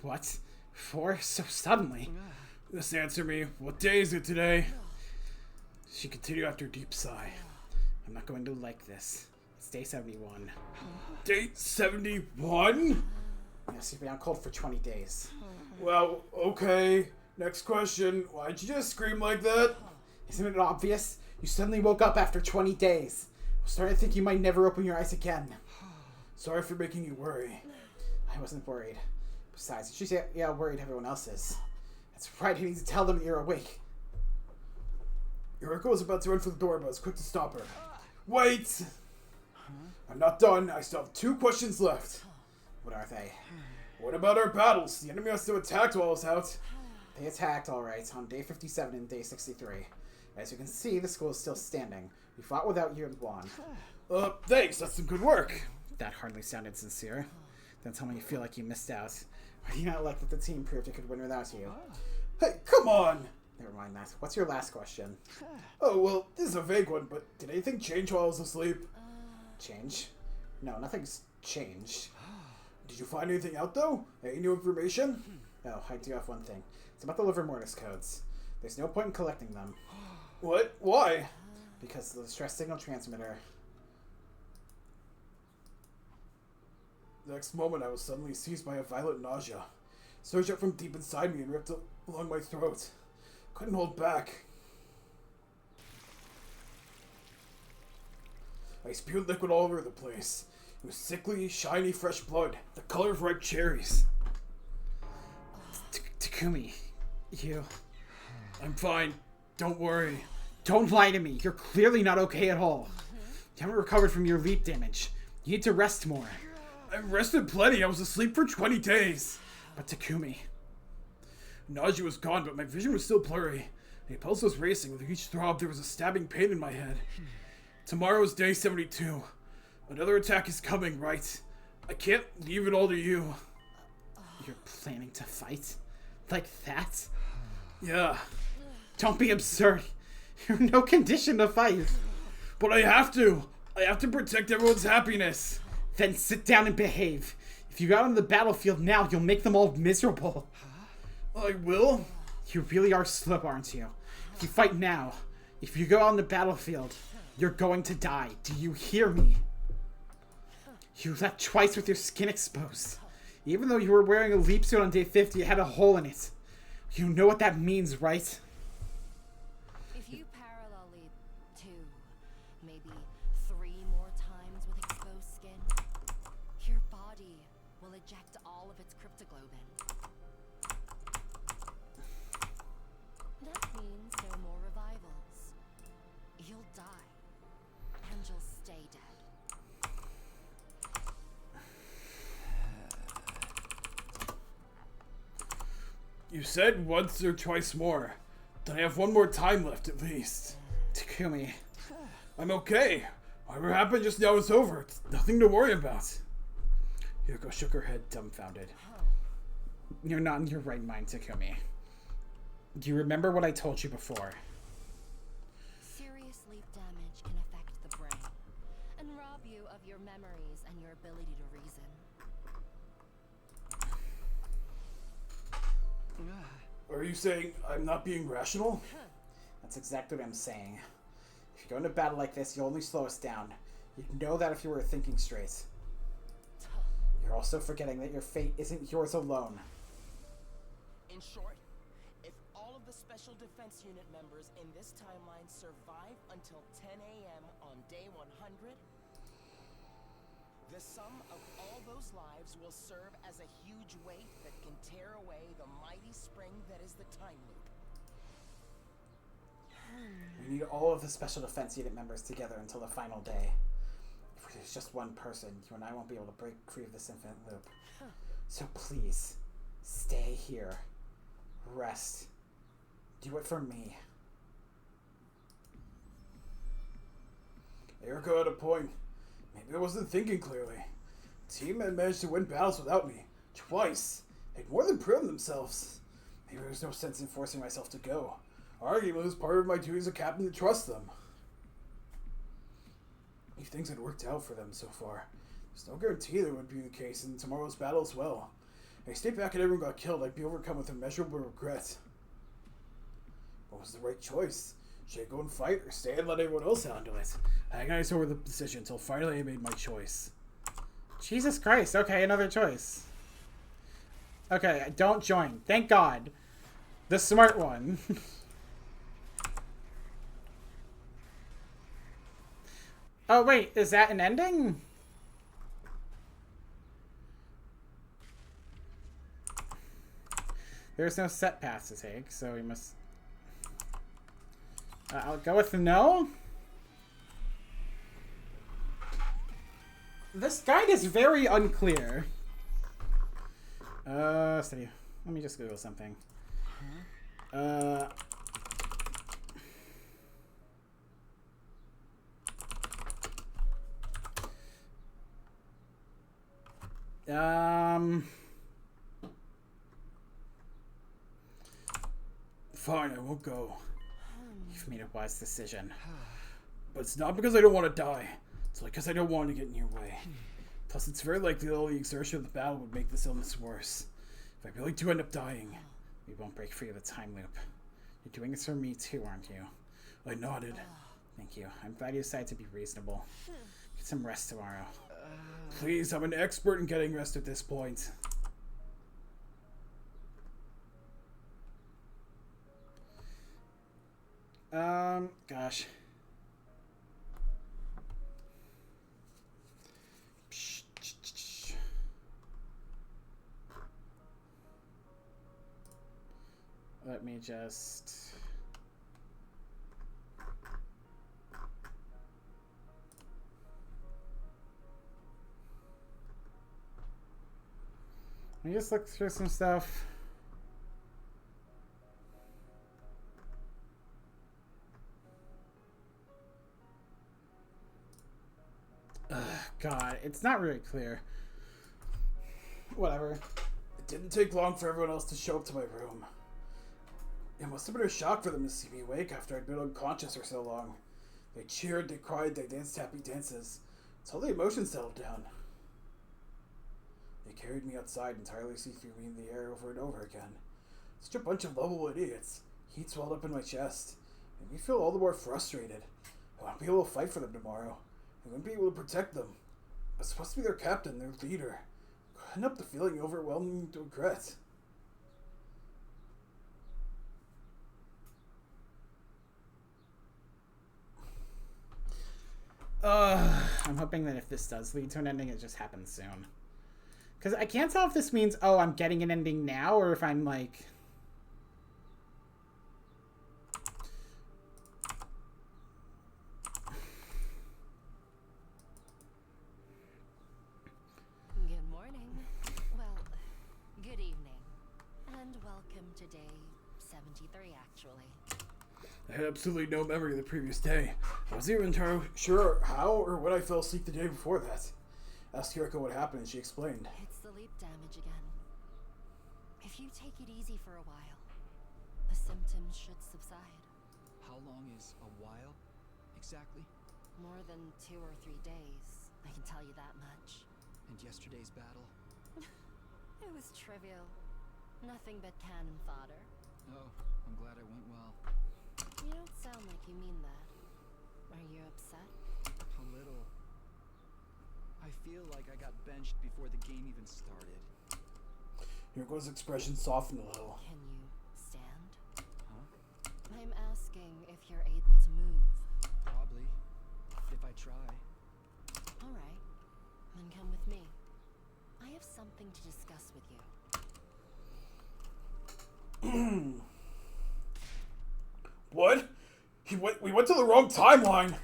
What? 4? So suddenly?
Just answer me. What day is it today? She continued after a deep sigh.
I'm not going to like this. It's day 71.
Date 71?
Yes, you've been out cold for 20 days.
Well, okay. Next question. Why'd you just scream like that?
Isn't it obvious? You suddenly woke up after 20 days. I'm starting to think you might never open your eyes again.
Sorry for making you worry.
I wasn't worried. Besides, she's how worried everyone else is. That's right, you need to tell them that you're awake.
Yuriko was about to run for the door, but I was quick to stop her. Wait! I'm not done. I still have 2 questions left.
What are they?
What about our battles? The enemy must have attacked while I was out.
They attacked, alright, on day 57 and day 63. As you can see, the school is still standing. We fought without you and Juan.
Thanks. That's some good work.
That hardly sounded sincere. Don't tell me you feel like you missed out. Or do you not like that the team proved it could win without you?
Hey, come on!
Never mind that. What's your last question?
Oh, well, this is a vague one, but did anything change while I was asleep?
Change? No, nothing's changed.
Did you find anything out, though? Any new information?
Oh, I do have one thing. It's about the liver mortis codes. There's no point in collecting them.
What? Why?
Because of the stress signal transmitter.
The next moment, I was suddenly seized by a violent nausea. Surged up from deep inside me and ripped along my throat. Couldn't hold back. I spewed liquid all over the place. It was sickly, shiny, fresh blood, the color of ripe cherries.
Takumi, you...
I'm fine. Don't worry.
Don't lie to me. You're clearly not okay at all. You haven't recovered from your leap damage. You need to rest more.
I've rested plenty. I was asleep for 20 days.
But Takumi...
Nausea was gone, but my vision was still blurry. My pulse was racing. With each throb, there was a stabbing pain in my head. Tomorrow is day 72. Another attack is coming, right? I can't leave it all to you.
You're planning to fight? Like that?
Yeah.
Don't be absurd. You're in no condition to fight.
But I have to. I have to protect everyone's happiness.
Then sit down and behave. If you go out on the battlefield now, you'll make them all miserable.
I will?
You really are slow, aren't you? If you fight now, if you go out on the battlefield, you're going to die. Do you hear me? You left twice with your skin exposed. Even though you were wearing a leap suit on day 50, it had a hole in it. You know what that means, right?
If you parallel leap 2, maybe 3 more times with exposed skin, your body will eject all of its cryptoglobin. That means no more revivals. You'll die, and you'll stay dead.
You said once or twice more. Then I have 1 more time left at least.
Takumi.
I'm okay. Whatever happened just now is over. It's nothing to worry about.
Yuriko shook her head, dumbfounded. You're not in your right mind, Takumi. Do you remember what I told you before?
Serious leap damage can affect the brain, rob you of your memories and your ability to reason.
Are you saying I'm not being rational?
That's exactly what I'm saying. If you go into battle like this, you only slow us down. You'd know that if you were thinking straight. You're also forgetting that your fate isn't yours alone.
In short, if all of the Special Defense Unit members in this timeline survive until 10 a.m. on day 100, the sum of all those lives will serve as a huge weight that can tear away the mighty spring that is the time loop.
We need all of the Special Defense Unit members together until the final day. If there's just one person, you and I won't be able to break free of this infinite loop. So please, stay here. Rest. Do it for me.
Erica had a point. Maybe I wasn't thinking clearly. The team had managed to win battles without me. Twice. They'd more than proven themselves. Maybe there's no sense in forcing myself to go. Arguably, it was part of my duty as a captain to trust them. If things had worked out for them so far, there's no guarantee that would be the case in tomorrow's battle as well. If I stayed back and everyone got killed, I'd be overcome with immeasurable regret. What was the right choice? Should I go and fight or stay and let everyone else handle it? I agonized over the decision until finally I made my choice.
Jesus Christ. Okay, another choice. Okay, don't join. Thank God. The smart one. Oh, wait. Is that an ending? There's no set path to take, so we must... I'll go with no. This guide is very unclear. Steady. Let me just Google something.
Fine, I won't go.
You've made a wise decision.
But it's not because I don't want to die. It's because I don't want to get in your way. Plus, it's very likely that all the exertion of the battle would make this illness worse. If I really do end up dying,
We won't break free of the time loop. You're doing this for me too, aren't you?
I nodded.
Thank you. I'm glad you decided to be reasonable. Get some rest tomorrow.
Please, I'm an expert in getting rest at this point.
Gosh. Let me just... Let me just look through some stuff. God, it's not really clear. Whatever.
It didn't take long for everyone else to show up to my room. It must have been a shock for them to see me awake after I'd been unconscious for so long. They cheered, they cried, they danced happy dances. Until the emotions settled down. They carried me outside entirely see-through me in the air over and over again. Such a bunch of lovable idiots. Heat swelled up in my chest. Made me feel all the more frustrated. I won't be able to fight for them tomorrow. I wouldn't be able to protect them. I was supposed to be their captain, their leader. I couldn't help the feeling overwhelming regret.
I'm hoping that if this does lead to an ending, it just happens soon. Because I can't tell if this means, oh, I'm getting an ending now, or if I'm like...
Good morning. Well, good evening. And welcome to day 73, actually.
I had absolutely no memory of the previous day. I wasn't even entirely sure how or when I fell asleep the day before that. Asked Kiriko what happened and she explained.
It's the leap damage again. If you take it easy for a while, the symptoms should subside.
How long is a while, exactly?
More than 2 or 3 days, I can tell you that much.
And yesterday's battle?
It was trivial. Nothing but cannon fodder.
Oh, I'm glad it went well.
You don't sound like you mean that. Are you upset?
A little. I feel like I got benched before the game even started.
Yuriko's expression softened a little.
Can you stand?
Huh?
I'm asking if you're able to move.
Probably. If I try.
Alright, then come with me. I have something to discuss with you.
What? We went to the wrong timeline.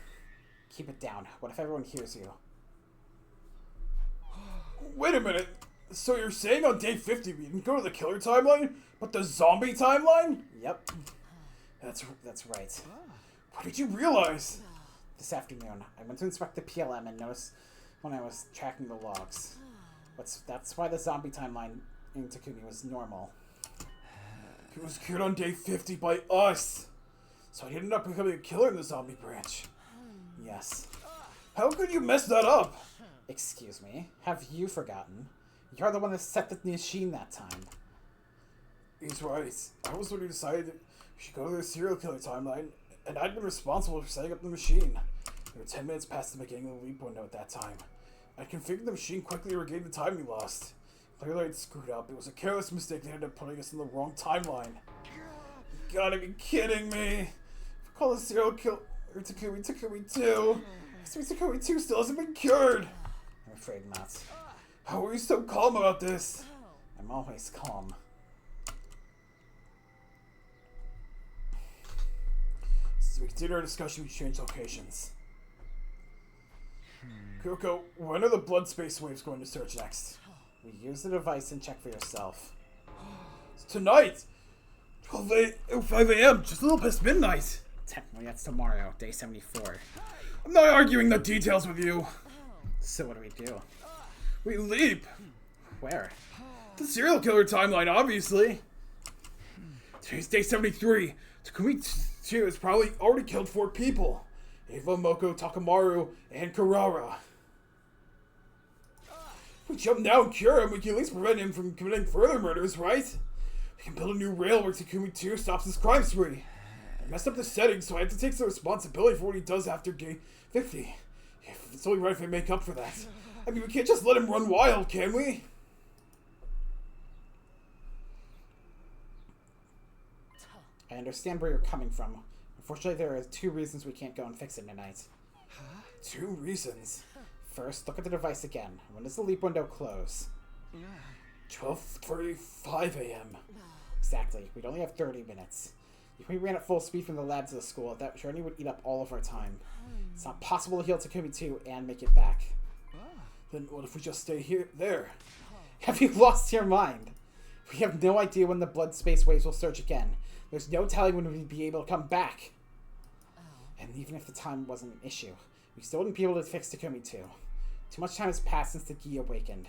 Keep it down. What if everyone hears you?
Wait a minute. So you're saying on day 50 we didn't go to the killer timeline, but the zombie timeline?
Yep. That's right.
What did you realize?
This afternoon, I went to inspect the PLM and noticed when I was tracking the logs. That's why the zombie timeline in Takumi was normal.
He was cured on day 50 by us. So he ended up becoming a killer in the zombie branch.
Yes.
How could you mess that up?
Excuse me. Have you forgotten? You're the one that set the machine that time.
He's right. I was the one who decided that we should go to the serial killer timeline, and I'd been responsible for setting up the machine. We were 10 minutes past the beginning of the leap window at that time. I configured the machine quickly to regain the time we lost. Clearly I'd screwed up. It was a careless mistake that ended up putting us in the wrong timeline. You gotta be kidding me. If we call the serial killer Takumi 2, Takumi 2 still hasn't been cured.
I'm afraid not.
How are you so calm about this?
I'm always calm.
As we continue our discussion, we change locations. Kyoko, when are the blood space waves going to search next?
We use the device and check for yourself.
It's tonight! 5 a.m., just a little past midnight.
Technically, that's tomorrow, day 74.
I'm not arguing the details with you.
So what do we do?
We leap.
Where?
The serial killer timeline, obviously. Today's day 73. Takumi 2 has probably already killed 4 people. Eva, Moko, Takamaru, and Karara. If we jump now and cure him, we can at least prevent him from committing further murders, right? We can build a new rail where Takumi 2 stops his crime spree. I messed up the settings, so I have to take some responsibility for what he does after day 50. It's only right if I make up for that. I mean, we can't just let him run wild, can we?
I understand where you're coming from. Unfortunately, there are 2 reasons we can't go and fix it tonight.
2 reasons?
First, look at the device again. When does the leap window close?
12:35 a.m.
Exactly. We'd only have 30 minutes. If we ran at full speed from the lab to the school, that journey would eat up all of our time. It's not possible to heal Takumi 2 and make it back.
Then what if we just stay there?
Have you lost your mind? We have no idea when the blood space waves will surge again. There's no telling when we'd be able to come back. And even if the time wasn't an issue, we still wouldn't be able to fix Takumi 2. Too much time has passed since the Gi awakened.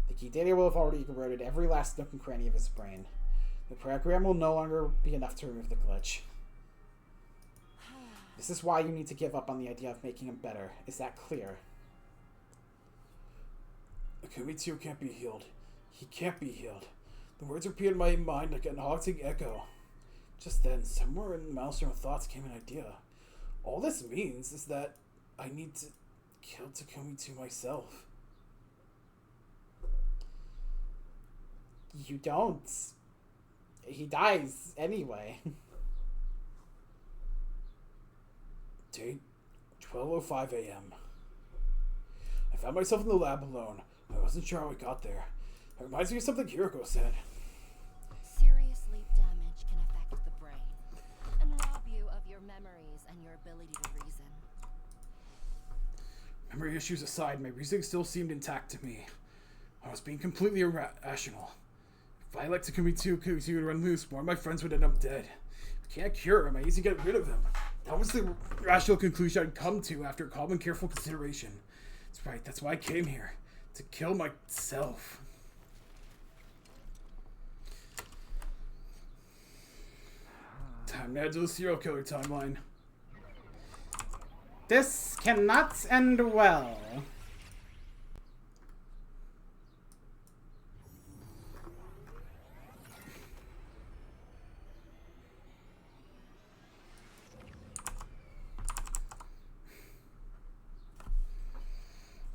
The Gi data will have already eroded every last nook and cranny of his brain. The program will no longer be enough to remove the glitch. This is why you need to give up on the idea of making him better. Is that clear?
Takumi 2 can't be healed. He can't be healed. The words repeated in my mind like an haunting echo. Just then, somewhere in the maelstrom of thoughts came an idea. All this means is that I need to kill Takumi 2 myself.
You don't. He dies anyway.
Date 12:05 a.m. I found myself in the lab alone. I wasn't sure how I got there. It reminds me of something Hiroko said.
Serious sleep damage can affect the brain and rob you of your memories and your ability to reason.
Memory issues aside, my reasoning still seemed intact to me. I was being completely irrational. If I let Takumi 2 continue to run loose, more of my friends would end up dead. If I can't cure him, I need to get rid of him. That was the rational conclusion I'd come to after calm and careful consideration. That's right, that's why I came here. To kill myself. Time to head to the serial killer timeline.
This cannot end well.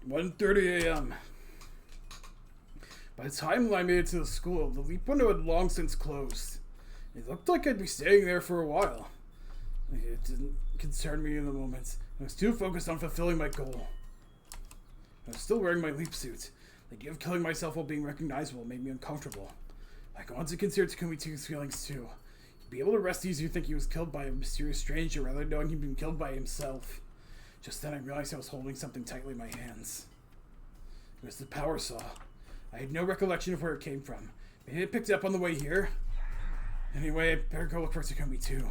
One 1:30 a.m. By the time I made it to the school, the leap window had long since closed. It looked like I'd be staying there for a while. It didn't concern me in the moment. I was too focused on fulfilling my goal. I was still wearing my leap suit. The idea of killing myself while being recognizable made me uncomfortable. I got to consider Takumi 2's feelings too. He'd be able to rest easy to think he was killed by a mysterious stranger rather than knowing he'd been killed by himself. Just then I realized I was holding something tightly in my hands. It was the power saw. I had no recollection of where it came from. Maybe I picked it up on the way here. Anyway, I better go look for Takumi 2.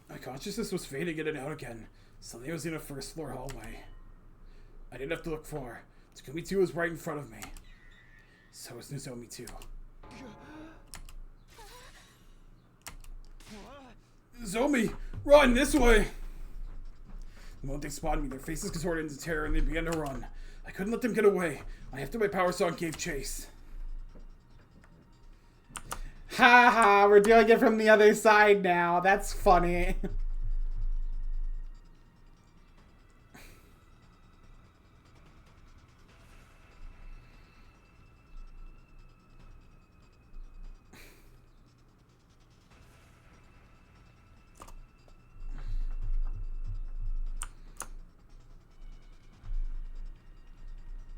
My consciousness was fading in and out again. Suddenly I was in a first floor hallway. I didn't have to look far. Takumi 2 was right in front of me. So was Nozomi 2. Zomi! Run! This way! The moment they spotted me, their faces contorted into terror and they began to run. I couldn't let them get away. I hefted my power saw and gave chase.
Haha, we're doing it from the other side now. That's funny.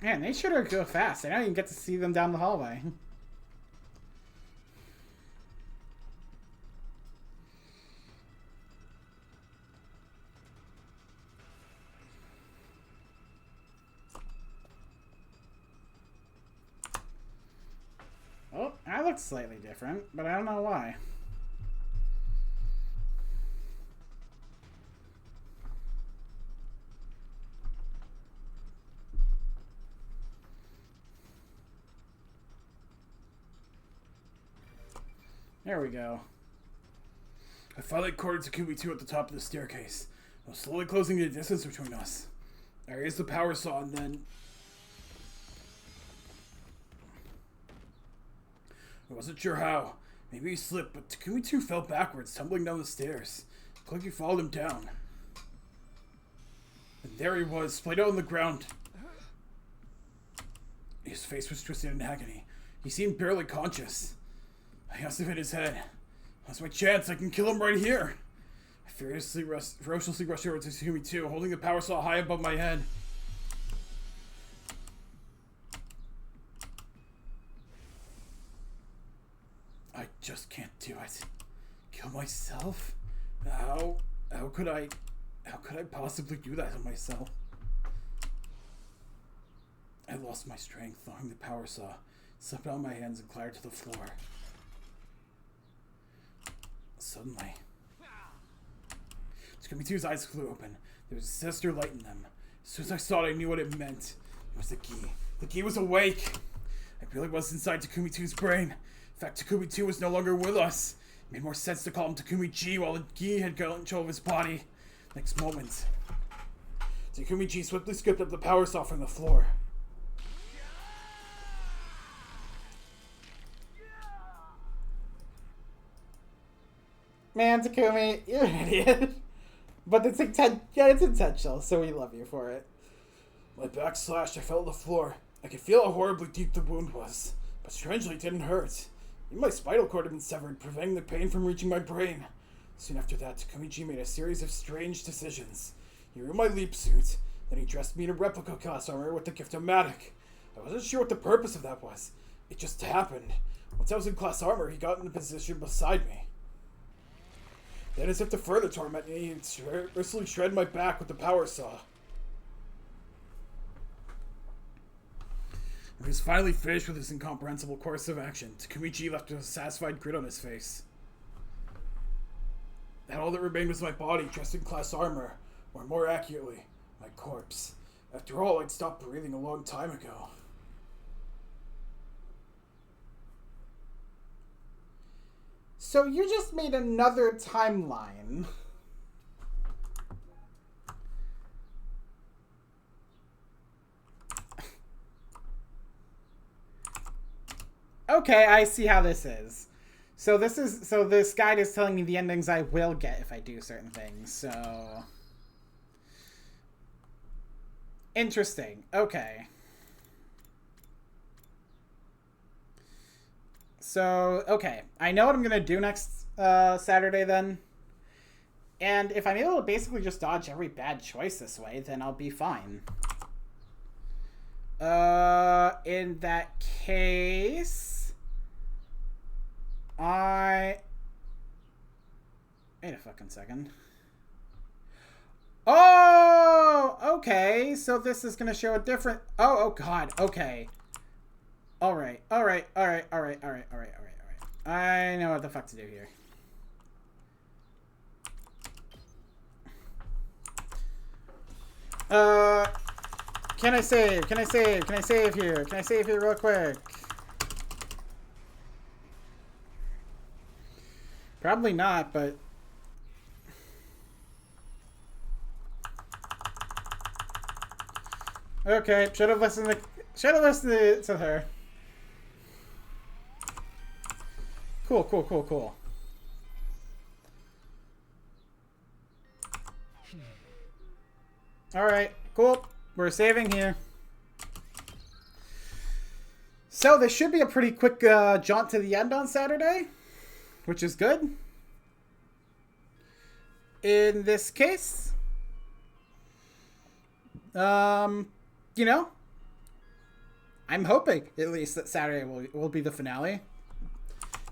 Man, they sure go fast. I don't even get to see them down the hallway. Oh, that looks slightly different, but I don't know why. There we go.
I finally cornered Takumi 2 at the top of the staircase. I was slowly closing the distance between us. I raised the power saw and then... I wasn't sure how. Maybe he slipped, but Takumi 2 fell backwards, tumbling down the stairs. It looked like he followed him down. And there he was, splayed out on the ground. His face was twisted in agony. He seemed barely conscious. I must have hit his head. That's my chance. I can kill him right here. I ferociously rushed over to Takumi 2, holding the power saw high above my head. I just can't do it. Kill myself? How could I possibly do that to myself? I lost my strength, throwing the power saw, slipped out of my hands and clattered to the floor. Suddenly, Takumi 2's eyes flew open. There was a sinister light in them. As soon as I saw it, I knew what it meant. It was the key. The key was awake. I really was inside Takumi 2's brain. In fact, Takumi 2 was no longer with us. It made more sense to call him Takumi G while the key had control of his body. Next moment, Takumi G swiftly scooped up the power saw from the floor.
Man, Takumi, you're an idiot. But it's intentional, so we love you for it.
My back slashed, I fell on the floor. I could feel how horribly deep the wound was, but strangely it didn't hurt. Even my spinal cord had been severed, preventing the pain from reaching my brain. Soon after that, Takumi made a series of strange decisions. He ruined my leap suit, then he dressed me in a replica class armor with the gift-o-matic. I wasn't sure what the purpose of that was. It just happened. Once I was in class armor, he got in a position beside me. Then, as if to further torment me, he mercilessly shredded my back with the power saw. When he was finally finished with his incomprehensible course of action, Takumi left with a satisfied grin on his face. And all that remained was my body, dressed in class armor, or more accurately, my corpse. After all, I'd stopped breathing a long time ago.
So you just made another timeline. Okay, I see how this is. So this guide is telling me the endings I will get if I do certain things. So interesting. Okay. So, okay. I know what I'm going to do next Saturday then. And if I'm able to basically just dodge every bad choice this way, then I'll be fine. In that case, wait a fucking second. Oh, okay. So this is going to show a different... Oh, God. Okay. All right. I know what the fuck to do here. Can I save? Can I save? Can I save here? Can I save here real quick? Probably not, but... Okay, should have listened to her. Cool. Alright, cool. We're saving here. So this should be a pretty quick jaunt to the end on Saturday, which is good. In this case, you know, I'm hoping at least that Saturday will be the finale.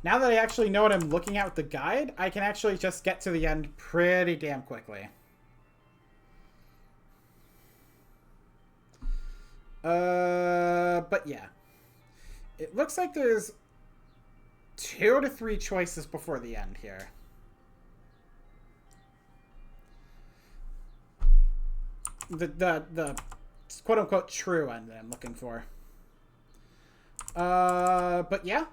Now that I actually know what I'm looking at with the guide, I can actually just get to the end pretty damn quickly. But yeah. It looks like there's 2 to 3 choices before the end here. The quote-unquote true end that I'm looking for. But yeah.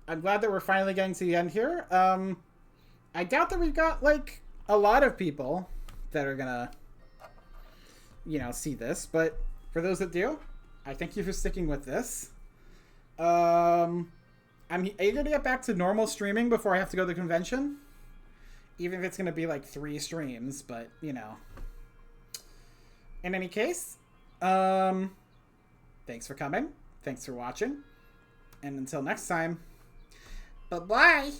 I'm glad that we're finally getting to the end here. I doubt that we've got, like, a lot of people that are gonna, you know, see this. But for those that do, I thank you for sticking with this. I'm eager to get back to normal streaming before I have to go to the convention. Even if it's gonna be, like, 3 streams. But, you know. In any case, thanks for coming. Thanks for watching. And until next time, bye-bye.